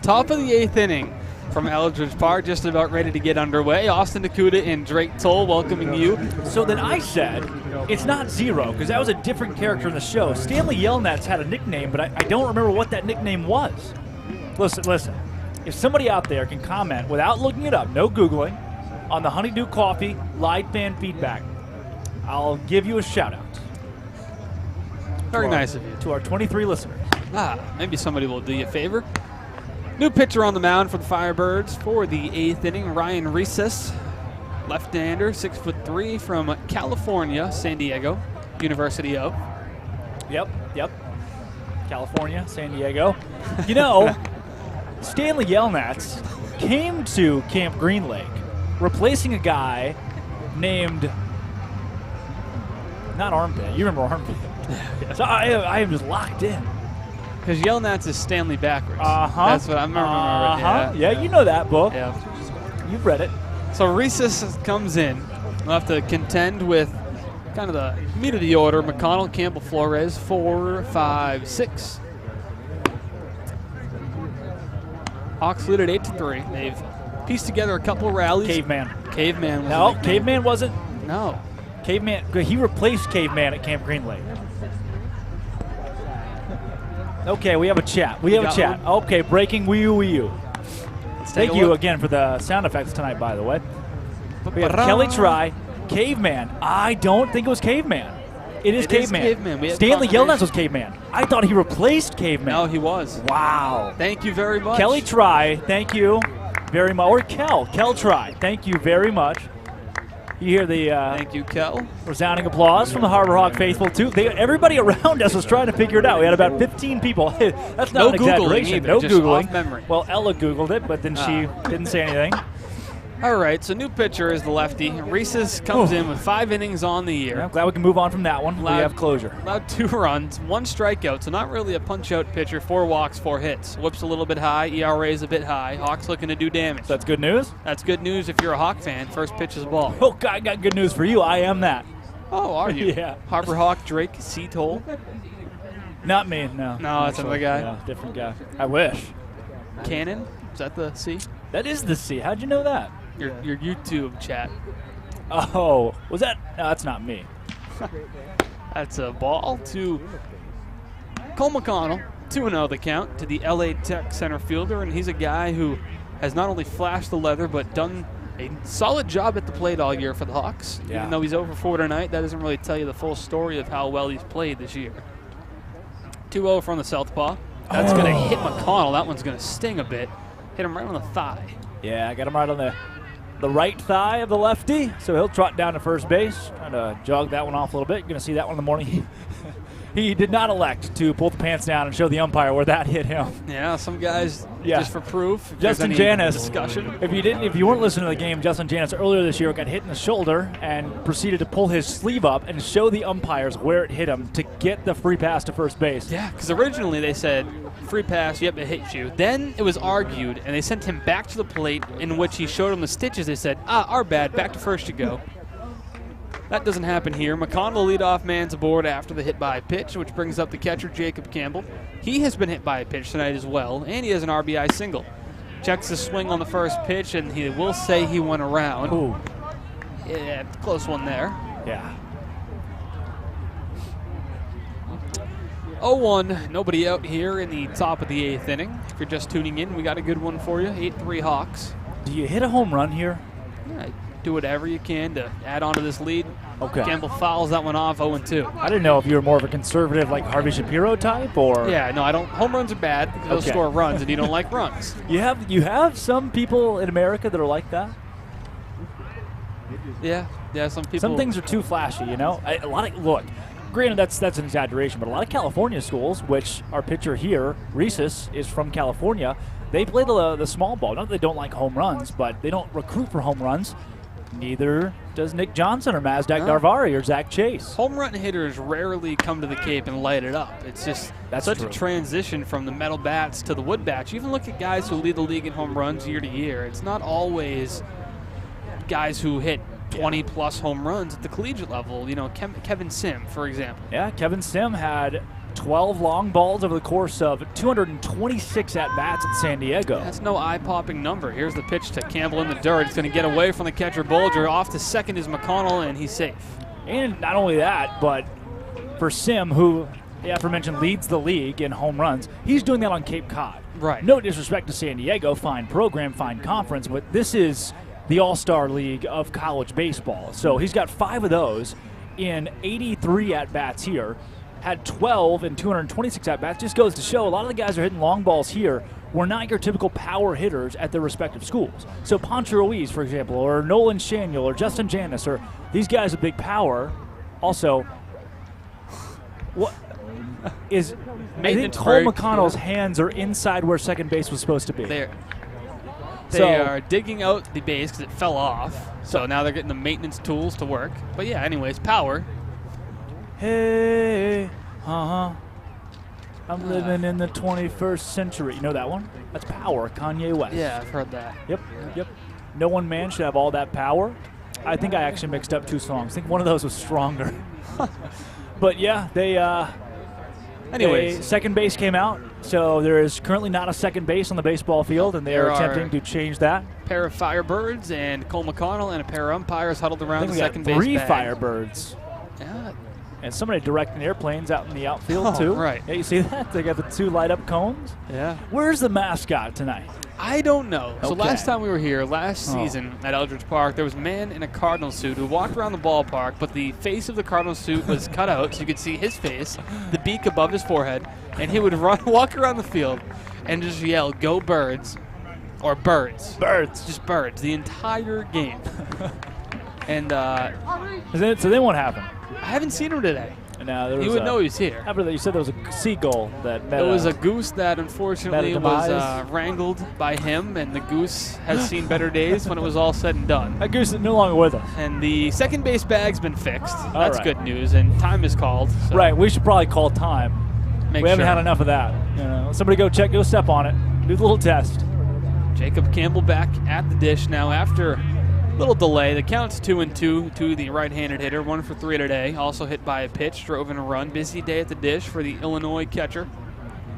Top of the 8th inning from Eldridge Park, just about ready to get underway. Austin Nakuda and Drake Toll welcoming you. So then I said, it's not Zero, because that was a different character in the show. Stanley Yelnats had a nickname, but I don't remember what that nickname was. Listen. If somebody out there can comment without looking it up, no Googling, on the Honeydew Coffee live fan feedback, I'll give you a shout-out. Very nice of you. To our 23 listeners. Maybe somebody will do you a favor. New pitcher on the mound for the Firebirds for the 8th inning, Ryan Reeses, left-hander, 6'3", from California, San Diego, University of. Yep. California, San Diego. You know, Stanley Yelnats came to Camp Green Lake, replacing a guy named, not Armpit. You remember Armpit. So I am just locked in. Because Yelnats is Stanley backwards. That's what I remember. Yeah, you know that book. Yeah. You've read it. So Reeses comes in. We'll have to contend with kind of the meat of the order. Mcconnell, Campbell, Flores, 4, 5, 6. Hawks lead at 8-3. They've pieced together a couple of rallies. Caveman. Was Caveman wasn't. No. Caveman. He replaced Caveman at Camp Green Lake. Okay, we have a chat. Okay, breaking Wii U. Thank you again for the sound effects tonight, by the way. We have Kelly Try, Caveman. I don't think it was Caveman. It is Caveman. Stanley Yelnats was Caveman. I thought he replaced Caveman. No, he was. Wow. Thank you very much. Kelly Try, thank you very much. Or Kel Try, thank you very much. You hear the thank you, Kel. Resounding applause from the Harbor Hawk faithful, too. Everybody around us was trying to figure it out. We had about 15 people. That's not an exaggeration. No Googling. Off memory. Well, Ella Googled it, but then she didn't say anything. All right, so new pitcher is the lefty. Reeses comes in with 5 innings on the year. Yeah, I'm glad we can move on from that one. We have closure. Allowed 2 runs, 1 strikeout, so not really a punch-out pitcher. 4 walks, 4 hits. Whip's a little bit high, ERA is a bit high. Hawks looking to do damage. That's good news? That's good news if you're a Hawk fan. First pitch is a ball. Oh, I got good news for you. I am that. Oh, are you? Yeah. Harbor Hawk, Drake, C-Toll. Not me, no. No, that's another guy? Yeah, different guy. I wish. Cannon? Is that the C? That is the C. How'd you know that? Your YouTube chat. Oh, was that? No, that's not me. That's a ball to Cole Mcconnell. 2-0 the count to the LA Tech center fielder, and he's a guy who has not only flashed the leather but done a solid job at the plate all year for the Hawks. Yeah. Even though he's over 4 tonight, that doesn't really tell you the full story of how well he's played this year. 2-0 from the southpaw. That's going to hit Mcconnell. That one's going to sting a bit. Hit him right on the thigh. Yeah, I got him right on the right thigh of the lefty, so he'll trot down to first base, trying to jog that one off a little bit. You're going to see that one in the morning. He did not elect to pull the pants down and show the umpire where that hit him. Yeah, some guys just for proof. Justin Janice, discussion. If you weren't listening to the game, Justin Janice earlier this year got hit in the shoulder and proceeded to pull his sleeve up and show the umpires where it hit him to get the free pass to first base. Yeah, because originally they said free pass, yep, it hit you. Then it was argued, and they sent him back to the plate, in which he showed them the stitches. They said, our bad, back to first you go. That doesn't happen here. Mcconnell, leadoff man's aboard after the hit by a pitch, which brings up the catcher, Jacob Campbell. He has been hit by a pitch tonight as well, and he has an RBI single. Checks his swing on the first pitch, and he will say he went around. Ooh. Yeah, close one there. Yeah. 0-1, nobody out here in the top of the 8th inning. If you're just tuning in, we got a good one for you, 8-3 Hawks. Do you hit a home run here? Yeah, do whatever you can to add on to this lead. Okay. Campbell fouls that one off, 0-2. I didn't know if you were more of a conservative like Harvey Shapiro type or... Yeah, no, I don't. Home runs are bad because they'll score runs and you don't like runs. You have some people in America that are like that? Yeah, some people. Some things are too flashy, you know? Look, granted that's an exaggeration, but a lot of California schools, which our pitcher here, Reeses, is from California, they play the small ball. Not that they don't like home runs, but they don't recruit for home runs. Neither does Nick Johnson or Mazdak Darvari or Zach Chase. Home run hitters rarely come to the Cape and light it up. It's just such a transition from the metal bats to the wood bats. You even look at guys who lead the league in home runs year to year. It's not always guys who hit 20-plus home runs at the collegiate level. You know, Kevin Sim, for example. Yeah, Kevin Sim had 12 long balls over the course of 226 at-bats at San Diego. That's no eye-popping number. Here's the pitch to Campbell in the dirt. It's going to get away from the catcher Bolger. Off to second is Mcconnell, and he's safe. And not only that, but for Sim, who the aforementioned leads the league in home runs, he's doing that on Cape Cod. Right. No disrespect to San Diego, fine program, fine conference, but this is the All-Star League of college baseball. So he's got 5 of those in 83 at-bats here. Had 12 and 226 at-bats. Just goes to show a lot of the guys who are hitting long balls here were not your typical power hitters at their respective schools. So Poncho Ruiz, for example, or Nolan Shaniel, or Justin Janice, or these guys with big power. Also, what is I think Cole McConnell's hands are inside where second base was supposed to be. They are digging out the base because it fell off. So now they're getting the maintenance tools to work. But yeah, anyways, power. Hey, I'm living in the 21st century. You know that one? That's Power, Kanye West. Yeah, I've heard that. Yep. No one man should have all that power. I think I actually mixed up 2 songs. I think one of those was Stronger. But yeah, anyways, second base came out, so there is currently not a second base on the baseball field, and they are attempting to change that. A pair of Firebirds and Cole McConnell and a pair of umpires huddled around the second base. 3 Firebirds. Yeah. And somebody directing airplanes out in the outfield, too. Right. Yeah, you see that? They got the 2 light-up cones. Yeah. Where's the mascot tonight? I don't know. Okay. So last time we were here, last season at Eldridge Park, there was a man in a Cardinal suit who walked around the ballpark, but the face of the Cardinal suit was cut out, so you could see his face, the beak above his forehead, and he would walk around the field and just yell, "Go Birds," or "Birds." Birds. Just birds, the entire game. And so then what happened? I haven't seen him today. No, you would know he's here. After that, you said there was a seagull that met. It was a goose that unfortunately was wrangled by him, and the goose has seen better days when it was all said and done. That goose is no longer with us. And the second base bag's been fixed. That's good news, and time is called. So. Right, we should probably call time. We haven't had enough of that. You know, somebody go step on it, do the little test. Jacob Campbell back at the dish now after little delay. The count's 2-2 to the right-handed hitter, 1 for 3 today. Also hit by a pitch, drove in a run. Busy day at the dish for the Illinois catcher.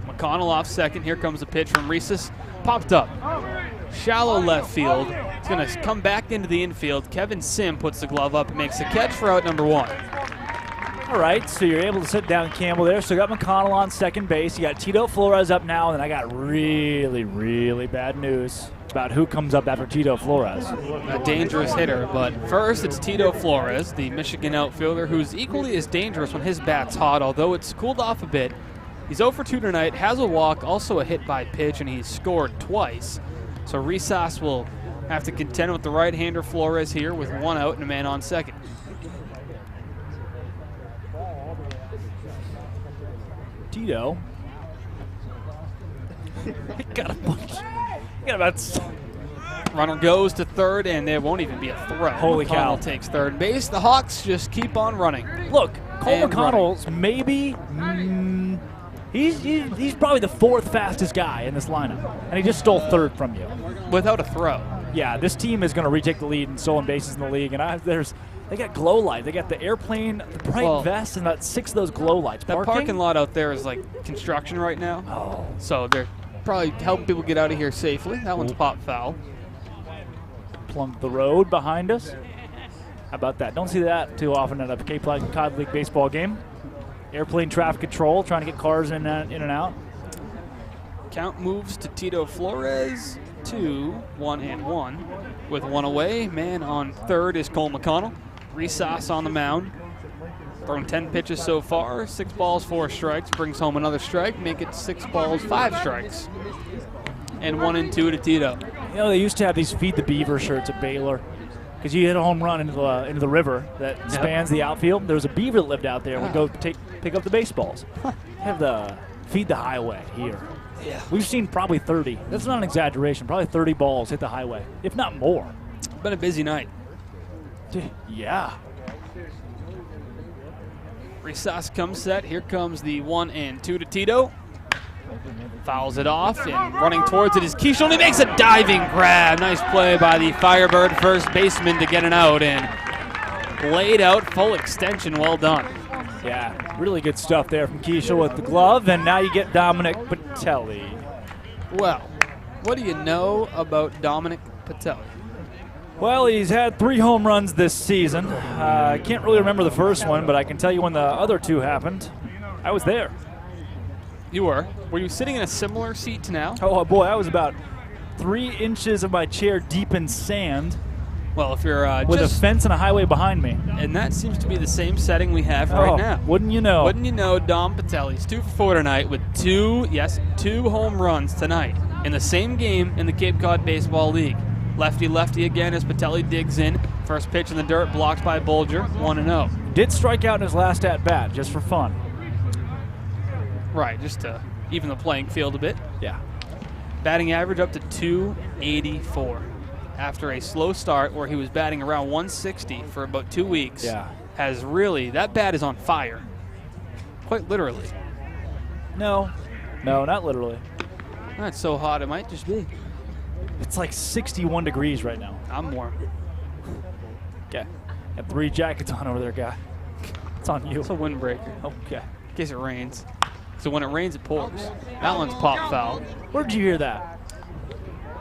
Mcconnell off second. Here comes the pitch from Reeses. Popped up. Shallow left field. It's going to come back into the infield. Kevin Sim puts the glove up and makes the catch for out number 1. All right, so you're able to sit down Campbell there. So you got McConnell on second base. You got Tito Flores up now, and I got really, really bad news about who comes up after Tito Flores. A dangerous hitter, but first it's Tito Flores, the Michigan outfielder, who's equally as dangerous when his bat's hot, although it's cooled off a bit. He's 0 for 2 tonight, has a walk, also a hit by pitch, and he's scored twice. So Reeses will have to contend with the right-hander Flores here with 1 out and a man on second. Tito. He got a bunch. He got about. Runner goes to third, and there won't even be a throw. Holy cow. McConnell takes third base. The Hawks just keep on running. Look, Cole McConnell's maybe. He's probably the 4th fastest guy in this lineup, and he just stole third from you. Without a throw. Yeah, this team is going to retake the lead in stolen bases in the league, and they got glow lights. They got the airplane, the bright vest, and about 6 of those glow lights. That parking lot out there is like construction right now. Oh. So they're probably helping people get out of here safely. That one's pop foul. Plunked the road behind us. How about that? Don't see that too often at a Cape Cod League baseball game. Airplane traffic control, trying to get cars in and out. Count moves to Tito Flores. 2-1-1 with 1 away. Man on third is Cole McConnell. Resas on the mound. Thrown 10 pitches so far. 6 balls, 4 strikes. Brings home another strike. Make it 6 balls, 5 strikes. And 1-2 to Tito. You know, they used to have these Feed the Beaver shirts at Baylor because you hit a home run into the river that spans the outfield. There was a beaver that lived out there and would go pick up the baseballs. Have the Feed the Highway here. Yeah. We've seen probably 30. That's not an exaggeration. Probably 30 balls hit the highway, if not more. Been a busy night. Yeah. Resas comes set. Here comes the 1-2 to Tito. Fouls it off, and running towards it is Keishel, and he makes a diving grab. Nice play by the Firebird first baseman to get an out, and laid out full extension. Well done. Yeah, really good stuff there from Keishel with the glove, and now you get Dominic Patelli. Well, what do you know about Dominic Patelli? Well, he's had 3 home runs this season. I can't really remember the first one, but I can tell you when the other 2 happened. I was there. You were? Were you sitting in a similar seat to now? Oh, boy, I was about 3 inches of my chair deep in sand. Well, if you're with a fence and a highway behind me. And that seems to be the same setting we have right now. Wouldn't you know? Wouldn't you know, Dom Patelli's 2 for 4 tonight with 2 home runs tonight in the same game in the Cape Cod Baseball League. Lefty again as Patelli digs in. First pitch in the dirt, blocked by Bolger, 1-0. Did strike out in his last at-bat, just for fun. Right, just to even the playing field a bit. Yeah. Batting average up to 284. After a slow start where he was batting around 160 for about 2 weeks. Yeah. Has really, that bat is on fire. Quite literally. No, not literally. That's so hot, it might just be. It's like 61 degrees right now. I'm warm. Okay. Got 3 jackets on over there, guy. It's on you. It's a windbreaker. Okay. In case it rains. So when it rains, it pours. That one's pop foul. Where did you hear that?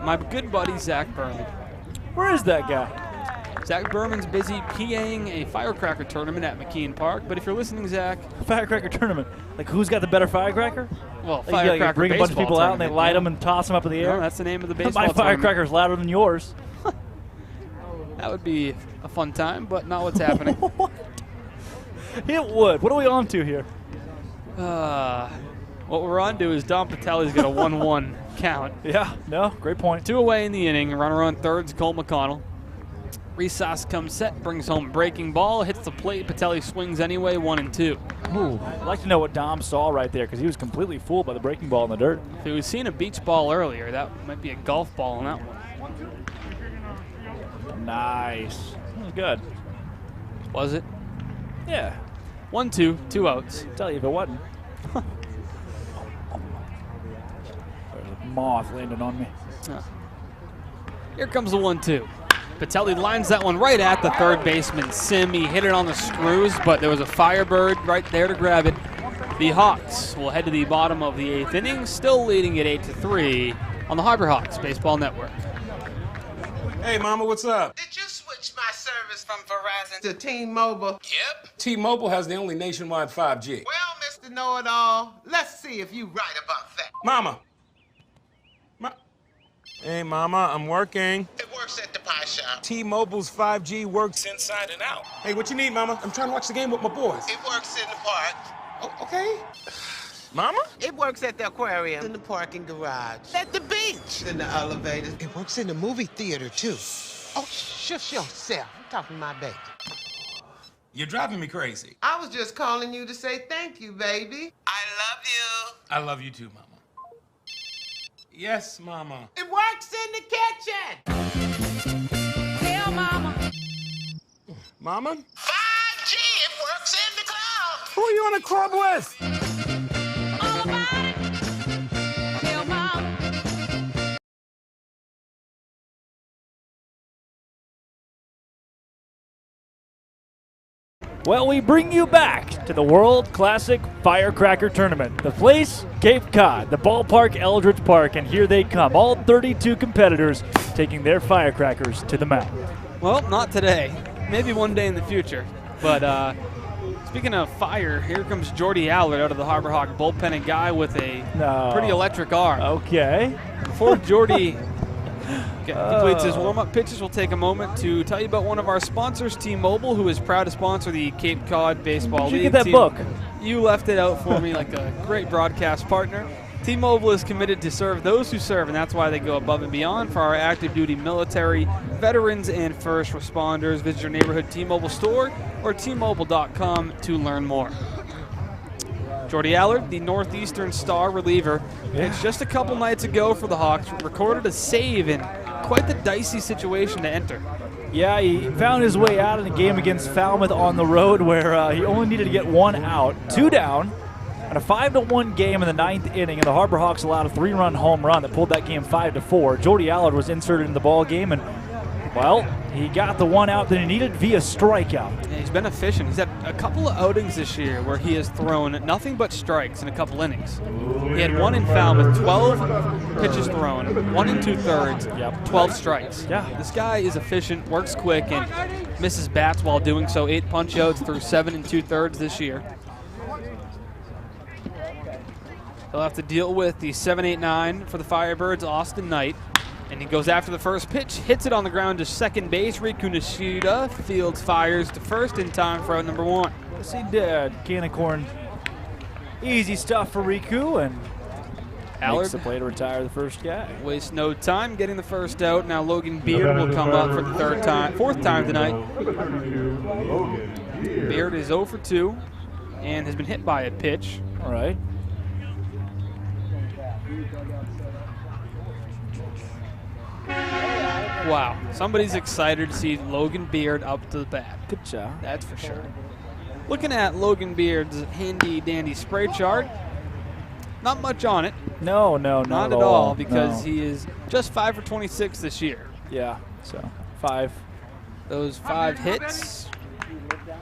My good buddy, Zach Berman. Where is that guy? Zach Berman's busy PAing a firecracker tournament at McKean Park. But if you're listening, Zach. Firecracker tournament. Like, who's got the better firecracker? Well, firecracker like, bring a bunch of people out and they light them and toss them up in the air? No, that's the name of the baseball My firecracker's louder than yours. That would be a fun time, but not what's happening. It would. What are we on to here? What we're on to is Dom Patelli's got a 1-1 count. Yeah, no, great point. 2 away in the inning. Runner on third's Cole McConnell. Resas comes set, brings home breaking ball, hits the plate. Patelli swings anyway, 1-2. Ooh, I'd like to know what Dom saw right there because he was completely fooled by the breaking ball in the dirt. If he was seeing a beach ball earlier, that might be a golf ball on that one. Nice. That was good. Was it? Yeah. 1-2, 2 outs. I'll tell you if it wasn't. There's a moth landing on me. Here comes the 1-2. Patelli lines that one right at the third baseman, Sim. He hit it on the screws, but there was a Firebird right there to grab it. The Hawks will head to the bottom of the 8th inning, still leading at 8-3 on the Harbor Hawks Baseball Network. Hey, Mama, what's up? Did you switch my service from Verizon to T-Mobile? Yep. T-Mobile has the only nationwide 5G. Well, Mr. Know-It-All, let's see if you right about that. Mama. Hey, Mama, I'm working. It works at the pie shop. T-Mobile's 5G works inside and out. Hey, what you need, Mama? I'm trying to watch the game with my boys. It works in the park. Oh, okay. Mama? It works at the aquarium, in the parking garage, at the beach, in the elevators. It works in the movie theater, too. Oh, shush yourself. I'm talking to my baby. You're driving me crazy. I was just calling you to say thank you, baby. I love you. I love you too, Mama. Yes, Mama. It works in the kitchen. Tell Mama. Mama? 5G, it works in the club. Who are you in a club with? All about it. Tell Mama. Well, we bring you back to the World Classic Firecracker Tournament. The place, Cape Cod, the ballpark, Eldridge Park, and here they come, all 32 competitors taking their firecrackers to the mound. Well, not today. Maybe one day in the future. But speaking of fire, here comes Jordy Allard out of the Harbor Hawk bullpen, a guy with a pretty electric arm. Okay. Before Jordy completes his warm-up pitches, we'll take a moment to tell you about one of our sponsors, T-Mobile, who is proud to sponsor the Cape Cod Baseball League. You get that book. You left it out for me like a great broadcast partner. T-Mobile is committed to serve those who serve, and that's why they go above and beyond for our active duty military, veterans, and first responders. Visit your neighborhood T-Mobile store or T-Mobile.com to learn more. Jordy Allard, the Northeastern star reliever, it's just a couple nights ago for the Hawks, recorded a save in quite the dicey situation to enter. Yeah, he found his way out in a game against Falmouth on the road where he only needed to get one out, 2 down, and a 5-1 game in the 9th inning, and the Harbor Hawks allowed a 3-run home run that pulled that game 5-4. Jordy Allard was inserted in the ball game, and, well, he got the one out that he needed via strikeout. Yeah, he's been efficient. He's had a couple of outings this year where he has thrown nothing but strikes in a couple innings. He had one in Falmouth, 12 pitches thrown, 1 2/3, 12 strikes. Yeah. This guy is efficient, works quick, and misses bats while doing so. 8 punch-outs through 7 2/3 this year. He'll have to deal with the 7-8-9 for the Firebirds, Austin Knight. And he goes after the first pitch, hits it on the ground to second base. Riku Nishida fields, fires to first in time for out number 1. Yes, he did. Can of corn. Easy stuff for Riku, and Allard makes the play to retire the first guy. Wastes no time getting the first out. Now Logan Beard will come up for the fourth time tonight. Beard is 0 for 2 and has been hit by a pitch. All right. Wow, somebody's excited to see Logan Beard up to the bat. Good job. That's for sure. Looking at Logan Beard's handy-dandy spray chart, not much on it. No, not at all, because he is just 5 for 26 this year. Yeah, so 5. Those 5 hits,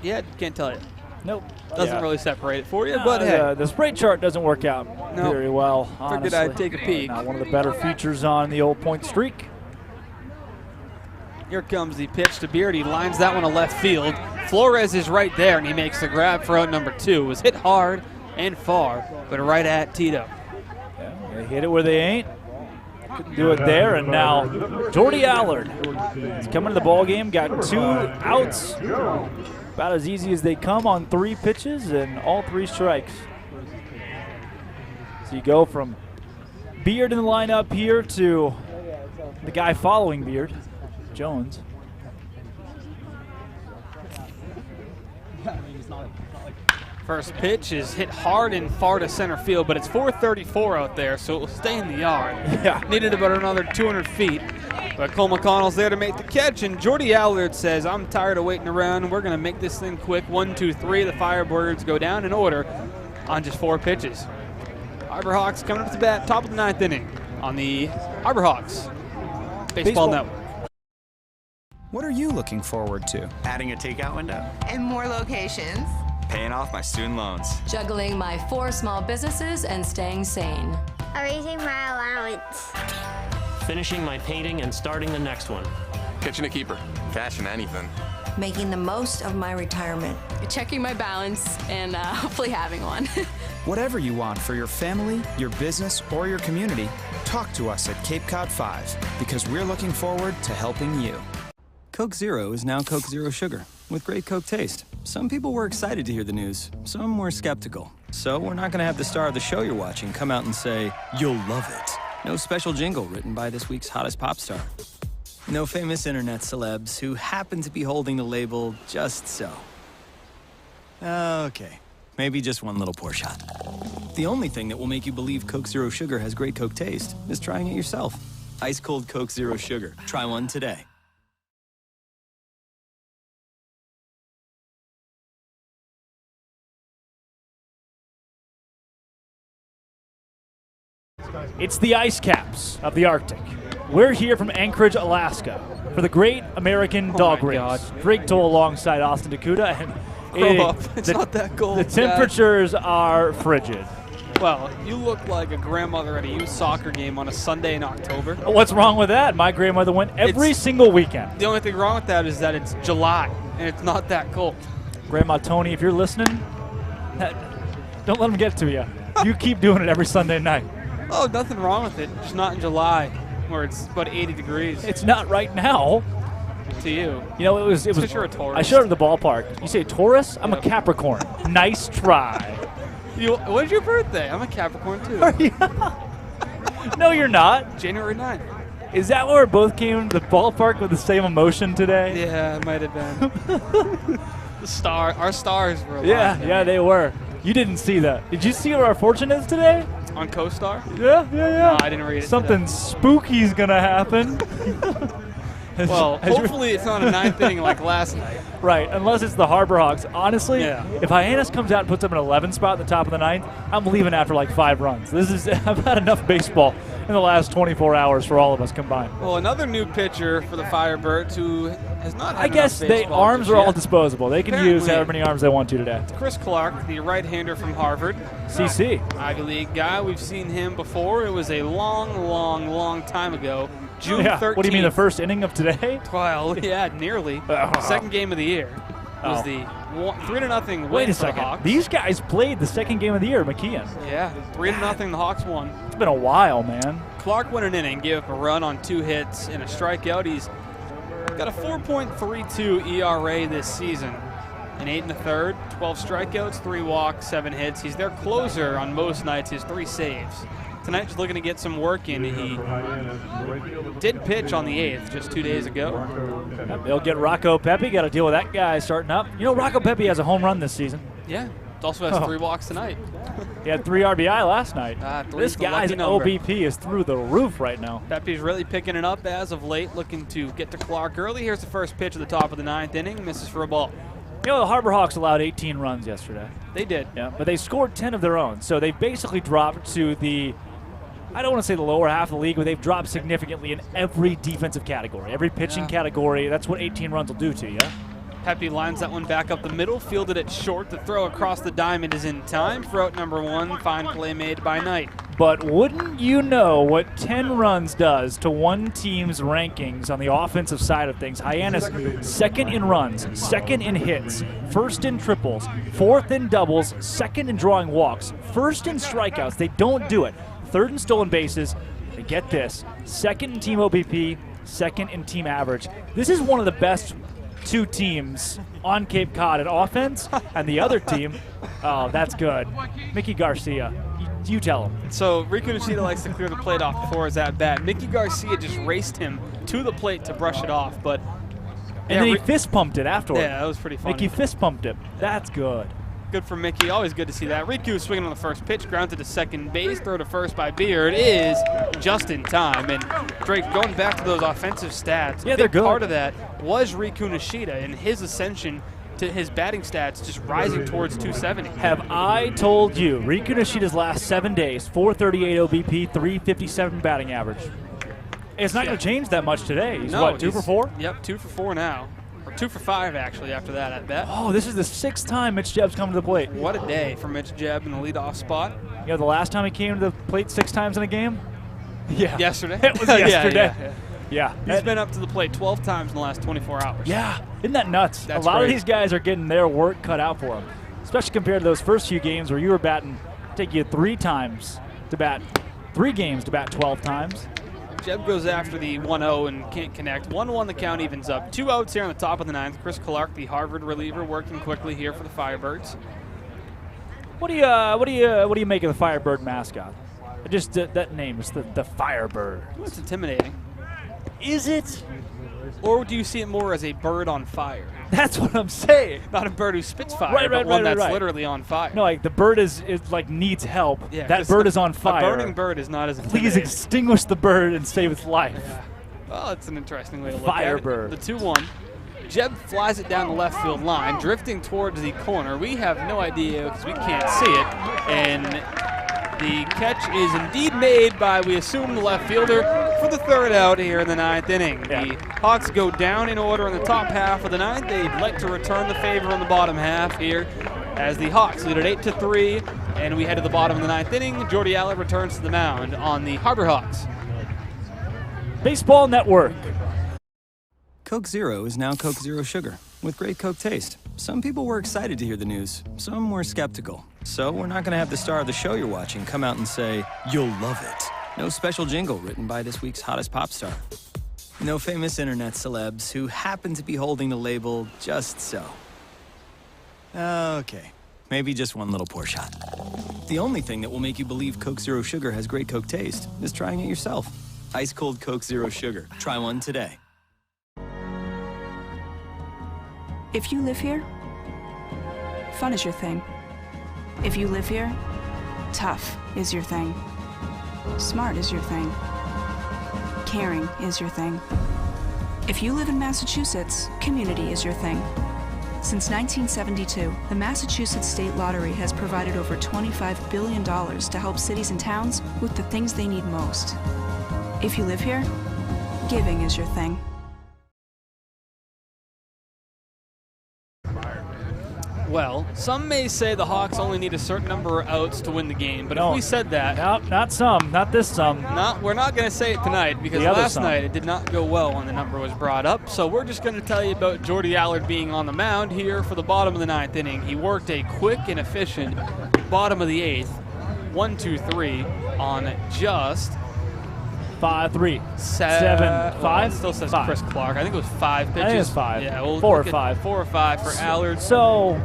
yeah, can't tell you. Nope. Doesn't really separate it for you, but hey. The spray chart doesn't work out very well, honestly. Figured I'd take a peek. Not one of the better features on the old point streak. Here comes the pitch to Beard. He lines that one to left field. Flores is right there, and he makes the grab for out number 2. It was hit hard and far, but right at Tito. Yeah, they hit it where they ain't. Couldn't do it there, and now Jordy Allard is coming to the ball game. Got 2 outs, about as easy as they come on 3 pitches and all 3 strikes. So you go from Beard in the lineup here to the guy following Beard, Jones. First pitch is hit hard and far to center field, but it's 434 out there, so it will stay in the yard. Yeah. Needed about another 200 feet. But Cole McConnell's there to make the catch, and Jordy Allard says, I'm tired of waiting around. We're going to make this thing quick. 1, 2, 3. The Firebirds go down in order on just 4 pitches. Harbor Hawks coming up to bat, top of the 9th inning on the Harbor Hawks Baseball Network. What are you looking forward to? Adding a takeout window. And more locations. Paying off my student loans. Juggling my 4 small businesses and staying sane. Raising my allowance. Finishing my painting and starting the next one. Catching a keeper. Cashing anything. Making the most of my retirement. Checking my balance and hopefully having one. Whatever you want for your family, your business, or your community, talk to us at Cape Cod 5 because we're looking forward to helping you. Coke Zero is now Coke Zero Sugar with great Coke taste. Some people were excited to hear the news. Some were skeptical. So we're not going to have the star of the show you're watching come out and say, "You'll love it." No special jingle written by this week's hottest pop star. No famous internet celebs who happen to be holding the label just so. Okay, maybe just one little pour shot. The only thing that will make you believe Coke Zero Sugar has great Coke taste is trying it yourself. Ice cold Coke Zero Sugar. Try one today. It's the ice caps of the Arctic. We're here from Anchorage, Alaska, for the Great American Dog Race. Drake Toll alongside Austin Dakuda. And Grow up. It's not that cold. The temperatures are frigid. Well, you look like a grandmother at a youth soccer game on a Sunday in October. What's wrong with that? My grandmother went every single weekend. The only thing wrong with that is that it's July, and it's not that cold. Grandma Tony, if you're listening, don't let them get to you. You keep doing it every Sunday night. Oh, nothing wrong with it. Just not in July, where it's about 80 degrees. It's not right now. To you. You know, it was. Because you're a Taurus. I showed her the ballpark. You say Taurus? I'm a Capricorn. Nice try. When's your birthday? I'm a Capricorn, too. Are you? No, you're not. January 9th. Is that where we both came to the ballpark with the same emotion today? Yeah, it might have been. Our stars were aligned. Yeah, they were. You didn't see that. Did you see what our fortune is today? On CoStar? Yeah. No, I didn't read it. Something spooky's gonna happen. Well, hopefully it's not a ninth inning like last night. Right, unless it's the Harbor Hawks. Honestly, if Hyannis comes out and puts up an 11 spot in the top of the ninth, I'm leaving after like 5 runs. I've had enough baseball in the last 24 hours for all of us combined. Well, another new pitcher for the Firebirds who has not had I guess arms are all disposable. They can use however many arms they want to today. Chris Clark, the right-hander from Harvard. CC. Ivy League guy. We've seen him before. It was a long time ago. June 13th. What do you mean, the first inning of today? Well, yeah, nearly. Second game of the year was the 3-0 win. Wait a for the second. Hawks. These guys played the second game of the year, McKeon. Yeah, 3-0, the Hawks won. It's been a while, man. Clark went an inning, gave up a run on 2 hits and a strikeout. He's got a 4.32 ERA this season. An 8 1/3, 12 strikeouts, 3 walks, 7 hits. He's their closer on most nights, his 3 saves. Tonight he's looking to get some work in. He did pitch on the 8th just 2 days ago. They'll get Rocco Pepe. Got to deal with that guy starting up. You know, Rocco Pepe has a home run this season. Yeah, also has 3 walks tonight. He had 3 RBI last night. This guy's OBP is through the roof right now. Pepe's really picking it up as of late, looking to get to Clark early. Here's the first pitch at the top of the 9th inning. Misses for a ball. You know, the Harbor Hawks allowed 18 runs yesterday. They did. Yeah, but they scored 10 of their own. So they basically dropped to the, I don't want to say the lower half of the league, but they've dropped significantly in every defensive category, every pitching category. That's what 18 runs will do to you. Pepe lines that one back up the middle, fielded it short. The throw across the diamond is in time for out number 1. Fine play made by Knight. But wouldn't you know what 10 runs does to one team's rankings on the offensive side of things? Hyannis, second in runs, second in hits, first in triples, fourth in doubles, second in drawing walks, first in strikeouts. They don't do it. Third in stolen bases. And get this, second in team OBP, second in team average. This is one of the best 2 teams on Cape Cod at offense, and the other team, oh, that's good. Mickey Garcia, you tell him. So Riku Nishida likes to clear the plate off before his at-bat. Mickey Garcia just raced him to the plate to brush it off, but... And then he fist pumped it afterward. Yeah, that was pretty funny. Mickey fist pumped it. That's good. Good for Mickey. Always good to see that. Riku swinging on the first pitch, grounded to second base, throw to first by Beard is just in time. And Drake, going back to those offensive stats, yeah, they're good. Part of that was Riku Nishida and his ascension to his batting stats just rising towards 270. Have I told you, Riku Nishida's last 7 days, 438 OBP, 357 batting average. It's not going to change that much today. He's what, 2 for 4? Yep, 2 for 4 now. 2 for 5, actually, after that at bat. Oh, this is the 6th time Mitch Jebb's come to the plate. What a day for Mitch Jebb in the leadoff spot. You know, the last time he came to the plate 6 times in a game? Yeah. Yesterday? It was yesterday. Yeah. He's been up to the plate 12 times in the last 24 hours. Yeah. Isn't that nuts? That's a lot great. of these guys are getting their work cut out for them, especially compared to those first few games where you were batting, take you 3 games to bat 12 times. Jebb goes after the 1-0 and can't connect. 1-1 the count evens up. 2 outs here on the top of the 9th. Chris Clark, the Harvard reliever, working quickly here for the Firebirds. What do you make of the Firebird mascot? Just that name is the Firebird. Well, it's intimidating. Is it? Or do you see it more as a bird on fire? That's what I'm saying. Not a bird who spits fire, but one that's literally on fire. No, like the bird is like needs help. Yeah, that bird is on fire. A burning bird is not as Please extinguish the bird and save its life. Yeah. Well, it's an interesting way to look Firebird. at it. The 2-1. Jeb flies it down the left field line, drifting towards the corner. We have no idea because we can't see it. And the catch is indeed made by, we assume, the left fielder for the third out here in the 9th inning. Yeah. The Hawks go down in order in the top half of the 9th. They'd like to return the favor in the bottom half here as the Hawks lead at 8-3. And we head to the bottom of the 9th inning. Jordy Allard returns to the mound on the Harbor Hawks. Baseball Network. Coke Zero is now Coke Zero Sugar with great Coke taste. Some people were excited to hear the news. Some were skeptical. So we're not going to have the star of the show you're watching come out and say, "You'll love it." No special jingle written by this week's hottest pop star. No famous internet celebs who happen to be holding the label just so. Okay, maybe just one little pour shot. The only thing that will make you believe Coke Zero Sugar has great Coke taste is trying it yourself. Ice cold Coke Zero Sugar. Try one today. If you live here, fun is your thing. If you live here, tough is your thing. Smart is your thing. Caring is your thing. If you live in Massachusetts, community is your thing. Since 1972, the Massachusetts State Lottery has provided over $25 billion to help cities and towns with the things they need most. If you live here, giving is your thing. Well, some may say the Hawks only need a certain number of outs to win the game, but if we said that... No, not some. Not this some. We're not going to say it tonight because last night it did not go well when the number was brought up. So we're just going to tell you about Jordy Allard being on the mound here for the bottom of the 9th inning. He worked a quick and efficient bottom of the 8th, 1-2-3 on just... 5-3. 7-5. It still says 5. Chris Clark. I think it was 5 pitches. I think it's 5. Yeah, we'll 4 or 5. 4 or 5 for Allard. So,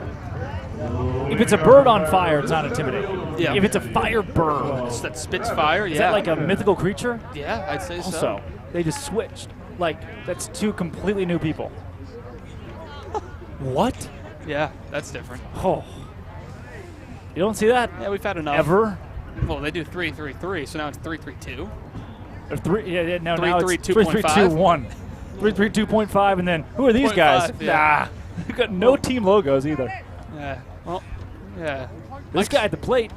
if it's a bird on fire, it's not intimidating. Yeah. If it's a firebird that spits fire, is that like a mythical creature? Yeah, I'd say so. Also, they just switched. Like, that's 2 completely new people. What? Yeah, that's different. Oh. You don't see that? Yeah, we've had enough. Ever? Well, they do 3-3-3, so now it's 3-3-2. Or 3, yeah, no, 3, now 3, it's 3-3-2-1. 3-3-2.5, and then who are these guys? Yeah. Nah, they got no team logos either. Yeah, well, yeah. This guy at the plate.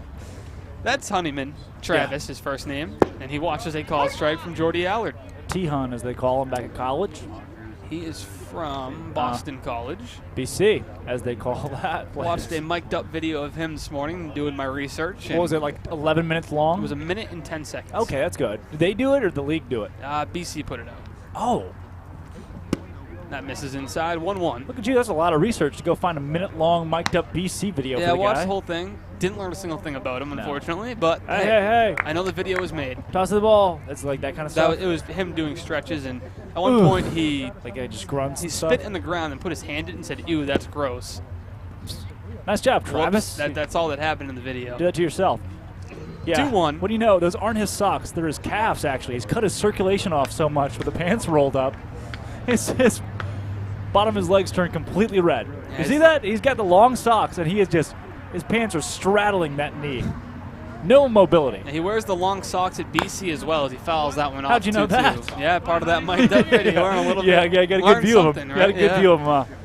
That's Honeyman, Travis, his first name, and he watches a call strike from Jordy Allard. T-Hun, as they call him back at college. He is from Boston College. BC, as they call that place. Watched a mic'd up video of him this morning doing my research. What was it, like 11 minutes long? It was 1 minute and 10 seconds. Okay, that's good. Did they do it or did the league do it? BC put it out. Oh. That misses inside, 1-1. Look at you, that's a lot of research to go find a minute-long mic'd up BC video for the guy. Yeah, I watched the whole thing. Didn't learn a single thing about him, unfortunately, but hey, I know the video was made. Toss the ball. It's like that kind of stuff. It was him doing stretches, and at one point he just grunts. He spit in the ground and put his hand in it and said, "Ew, that's gross." Nice job, Travis. That's all that happened in the video. Do that to yourself. Yeah. 2-1. What do you know? Those aren't his socks. They're his calves, actually. He's cut his circulation off so much with the pants rolled up. His bottom of his legs turned completely red. You see that? He's got the long socks, and he is just, his pants are straddling that knee. No mobility. And he wears the long socks at BC as well as he fouls that one off. How'd you know that? Yeah, part of that mic'd up video. Learn a little bit. Yeah, you got a good view of him. Right? Got a good view of him.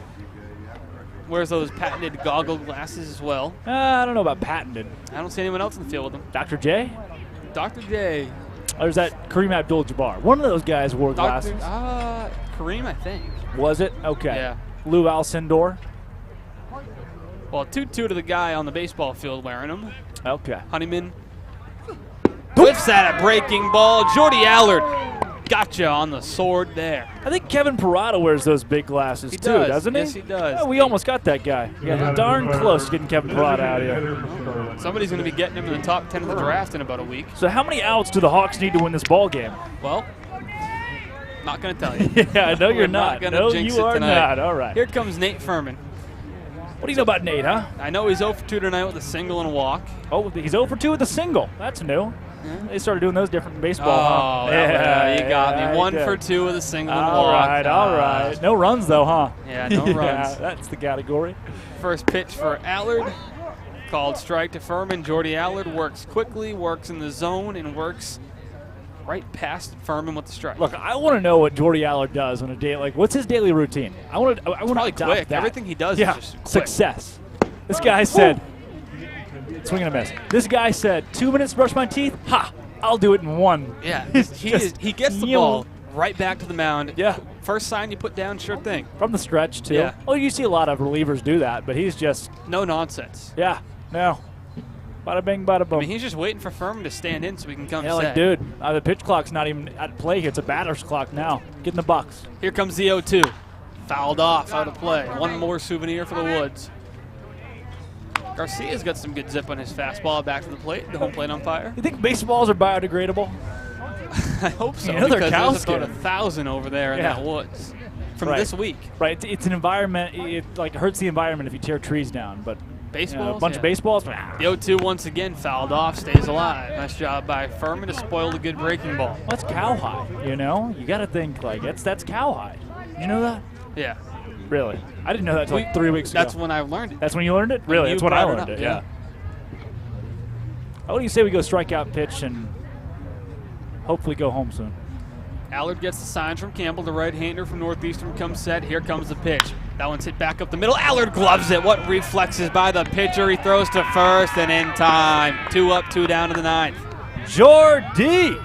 Wears those patented goggle glasses as well. I don't know about patented. I don't see anyone else in the field with them. Dr. J? Dr. J. Or is that Kareem Abdul-Jabbar? One of those guys wore glasses. Kareem, I think. Was it? Okay. Yeah. Lou Alcindor? Well, 2-2 to the guy on the baseball field wearing them. Okay. Honeyman whiffs at a breaking ball. Jordy Allard gotcha on the sword there. I think Kevin Parada wears those big glasses too, doesn't he? Yes, he does. Yeah, we almost got that guy. Yeah, darn close to getting Kevin Parada out here. Somebody's going to be getting him in the top 10 of the draft in about a week. So how many outs do the Hawks need to win this ball game? Well, not going to tell you. Yeah, I know you're not. No, you are not. All right. Here comes Nate Furman. What do you know about Nate, huh? I know he's 0 for 2 tonight with a single and a walk. Oh, he's 0 for 2 with a single. That's new. They started doing those different in baseball. Oh, huh? you got me. I 1 did. for 2 with a single and All walk. right, all right. No runs, though, huh? Yeah, no runs. That's the category. First pitch for Allard. Called strike to Furman. Jordy Allard works quickly, works in the zone, and works right past Furman with the strike. Look, I want to know what Jordy Allard does on a day. Like, what's his daily routine? I want to adopt quick. that. Everything he does is just quick. Success. This guy said, swing and a miss. This guy said, 2 minutes to brush my teeth? Ha! I'll do it in 1. Yeah, he gets the ball right back to the mound. Yeah. First sign you put down, sure thing. From the stretch, too. Yeah. Oh, you see a lot of relievers do that, but he's just... No nonsense. Yeah, no. Bada bing, bada boom. I mean, he's just waiting for Furman to stand in so we can come Yeah, set. like, dude, the pitch clock's not even at play here. It's a batter's clock now. Get in the box. Here comes the 0-2. Fouled off, out of play. One more souvenir for the Woods. Garcia's got some good zip on his fastball back to the plate, the home plate umpire. You think baseballs are biodegradable? I hope so, You know, they're because cow there's about skin. 1,000 over there in that Woods from this week. Right, it's an environment. It like hurts the environment if you tear trees down, but Baseballs? a bunch of Yeah. baseballs. The 0-2 once again fouled off, stays alive. Nice job by Furman to spoil the good breaking ball. Well, that's cowhide, you know? You got to think, like, that's cowhide. You know that? Yeah. Really? I didn't know that until like 3 weeks ago. That's when I learned it. That's when you learned it? Really? You That's when I brought it learned up, it, yeah. What do you say we go strikeout pitch and hopefully go home soon? Allard gets the signs from Campbell. The right-hander from Northeastern comes set. Here comes the pitch. That one's hit back up the middle. Allard gloves it. What reflexes by the pitcher. He throws to first and in time. 2 up, 2 down to the 9th. Jordy,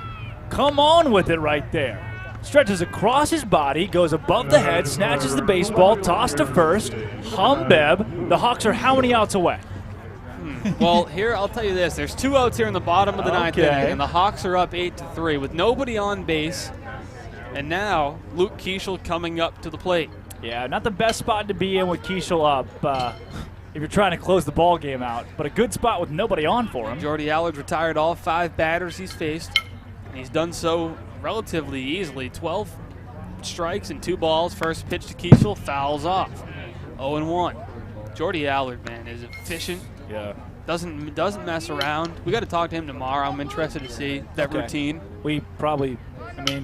come on with it right there. Stretches across his body, goes above the head, snatches the baseball, toss to first. Humbeb. The Hawks are how many outs away? Well, here, I'll tell you this. There's 2 outs here in the bottom of the 9th Okay. inning, and the Hawks are up 8-3 with nobody on base. And now Luke Kiesel coming up to the plate. Yeah, not the best spot to be in with Kiesel up if you're trying to close the ball game out, but a good spot with nobody on for him. Jordy Allard retired all 5 batters he's faced, and he's done so relatively easily. 12 strikes and 2 balls. First pitch to Kiesel, fouls off. 0-1. Jordy Allard, man, is efficient. Yeah. Doesn't mess around. We got to talk to him tomorrow. I'm interested to see that routine. We probably,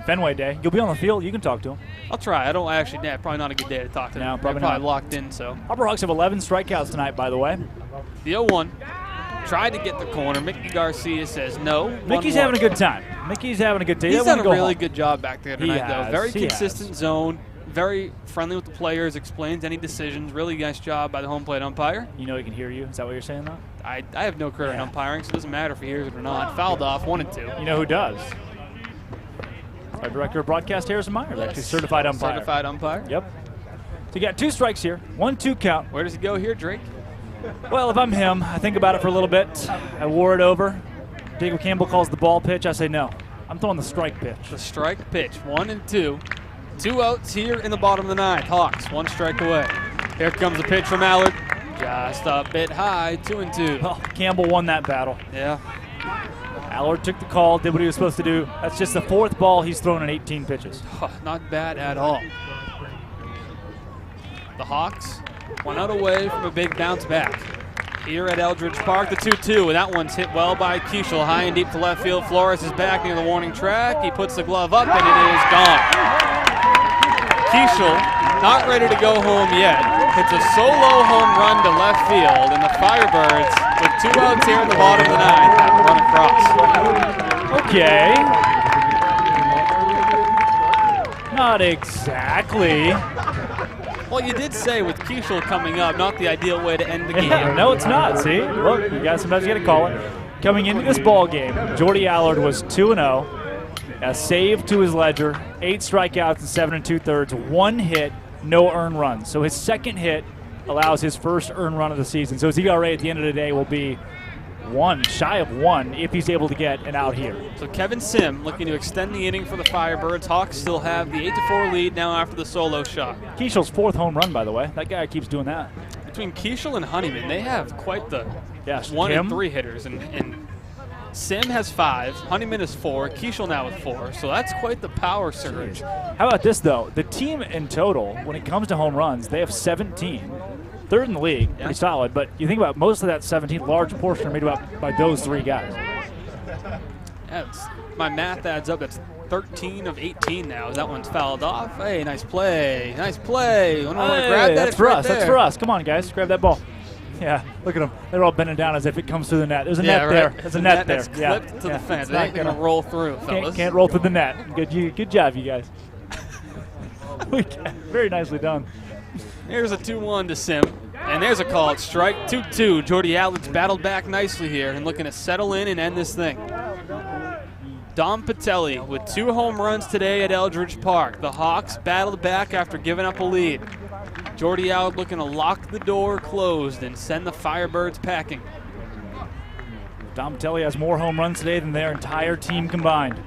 Fenway Day. You'll be on the field. You can talk to him. I'll try. Probably not a good day to talk to him. No, probably They're not. locked in, so. Harbor Hawks have 11 strikeouts tonight, by the way. The 0-1 tried to get the corner. Mickey Garcia says no. Mickey's having a good time. Mickey's having a good day. He's done a really good job back there He tonight, though. has. Very He consistent zone. Very friendly with the players. Explains any decisions. Really nice job by the home plate umpire. You know he can hear you. Is that what you're saying, though? I have no career in umpiring, so it doesn't matter if he hears it or not. Fouled off, 1-2. You know who does? Our director of broadcast, Harrison Myers, actually certified umpire. Certified umpire. Yep. So you got 2 strikes here, 1-2 count. Where does he go here, Drake? Well, if I'm him, I think about it for a little bit. I wore it over. Jacob Campbell calls the ball pitch. I say no. I'm throwing the strike pitch. The strike pitch, 1-2. 2 outs here in the bottom of the 9th. Hawks, 1 strike away. Here comes a pitch from Allard. Just a bit high, 2-2. Oh, Campbell won that battle. Yeah. Allard took the call, did what he was supposed to do. That's just the 4th ball he's thrown in 18 pitches. Not bad at all. The Hawks 1 out away from a big bounce back. Here at Eldridge Park, the 2-2, and that one's hit well by Kiesel. High and deep to left field. Flores is back near the warning track. He puts the glove up, and it is gone. Kiesel, not ready to go home yet, hits a solo home run to left field, and the Firebirds, with 2 outs here in the bottom of the 9th, have to run across. Okay. Not exactly. Well, you did say with Kiesel coming up, not the ideal way to end the game. Yeah, no, it's not. See, look, sometimes you got to call it. Coming into this ball game, Jordy Allard was 2-0, a save to his ledger, 8 strikeouts and 7 2/3, 1 hit, no earned runs. So his second hit allows his first earned run of the season. So his ERA at the end of the day will be 1, shy of 1, if he's able to get an out here. So Kevin Sim looking to extend the inning for the Firebirds. Hawks still have the 8-4 lead now after the solo shot. Kiesel's 4th home run, by the way. That guy keeps doing that. Between Kiesel and Honeyman, they have quite the 1 and 3 hitters. And Sim has 5, Honeyman is 4, Kiesel now with 4. So that's quite the power surge. How about this, though? The team in total, when it comes to home runs, they have 17. 3rd in the league, pretty solid. But you think about most of that 17, large portion are made up by those 3 guys. My math adds up. That's 13 of 18 now. That one's fouled off. Hey, nice play. Nice play. Grab that. That's for us. That's for us. Come on, guys. Grab that ball. Yeah, look at them. They're all bending down as if it comes through the net. There's a net there. There's a net there. That's clipped to the fence. They ain't going to roll through, fellas. Can't roll through the net. Good job, you guys. Very nicely done. Here's a 2-1 to Sim. And there's a called strike. 2-2. Jordy Allen's battled back nicely here and looking to settle in and end this thing. Dom Patelli with 2 home runs today at Eldridge Park. The Hawks battled back after giving up a lead. Jordy Allen looking to lock the door closed and send the Firebirds packing. Dom Patelli has more home runs today than their entire team combined.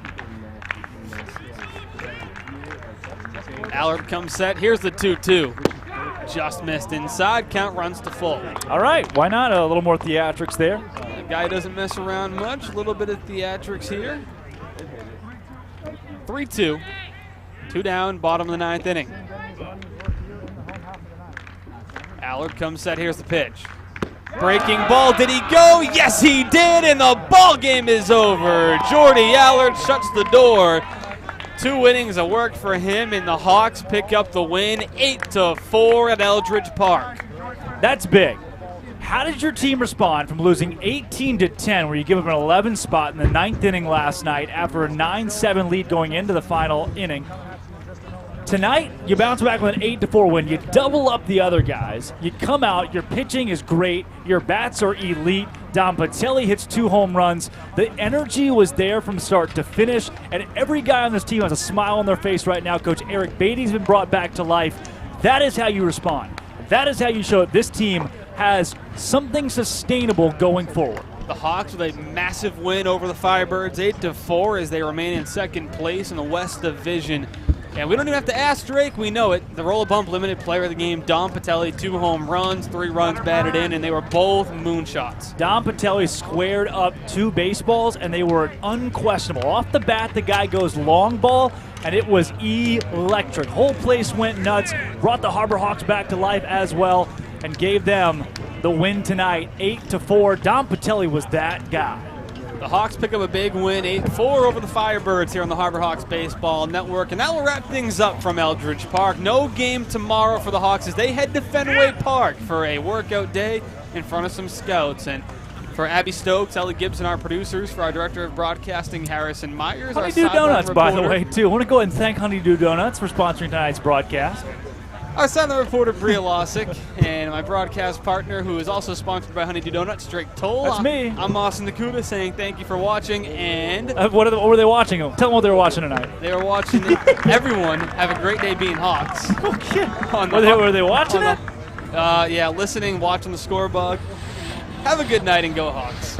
Allard comes set. Here's the 2-2. Just missed inside. Count runs to full. All right. Why not? A little more theatrics there. The guy doesn't mess around much. A little bit of theatrics here. 3-2. 2 down, bottom of the 9th inning. Allard comes set. Here's the pitch. Breaking ball. Did he go? Yes, he did, and the ball game is over. Jordy Allard shuts the door. 2 innings of work for him, and the Hawks pick up the win 8-4 at Eldridge Park. That's big. How did your team respond from losing 18-10, where you give up an 11 spot in the 9th inning last night after a 9-7 lead going into the final inning? Tonight, you bounce back with an 8-4 win. You double up the other guys. You come out, your pitching is great, your bats are elite. Dom Patelli hits 2 home runs. The energy was there from start to finish, and every guy on this team has a smile on their face right now. Coach Eric Beatty's been brought back to life. That is how you respond. That is how you show that this team has something sustainable going forward. The Hawks with a massive win over the Firebirds, 8-4, as they remain in 2nd place in the West Division. And we don't even have to ask Drake, we know it. The Roll-A-Bump limited player of the game, Dom Patelli, 2 home runs, 3 runs batted in, and they were both moonshots. Dom Patelli squared up 2 baseballs, and they were unquestionable. Off the bat, the guy goes long ball, and it was electric. Whole place went nuts, brought the Harbor Hawks back to life as well, and gave them the win tonight, 8-4. Dom Patelli was that guy. The Hawks pick up a big win, 8-4 over the Firebirds here on the Harbor Hawks Baseball Network. And that will wrap things up from Eldridge Park. No game tomorrow for the Hawks as they head to Fenway Park for a workout day in front of some scouts. And for Abby Stokes, Ellie Gibson, our producers, for our Director of Broadcasting, Harrison Myers. Honeydew Donuts, by the way, too. I want to go ahead and thank Honeydew Donuts for sponsoring tonight's broadcast. Our sideline reporter, Bria Losick, and my broadcast partner, who is also sponsored by Honeydew Donuts, Drake Toll. That's me. I'm Austin Nakuda saying thank you for watching. And what were they watching? Tell them what they were watching tonight. They were watching everyone have a great day being Hawks. Okay. Were they watching it? Yeah, listening, watching the scoreboard. Have a good night and go Hawks.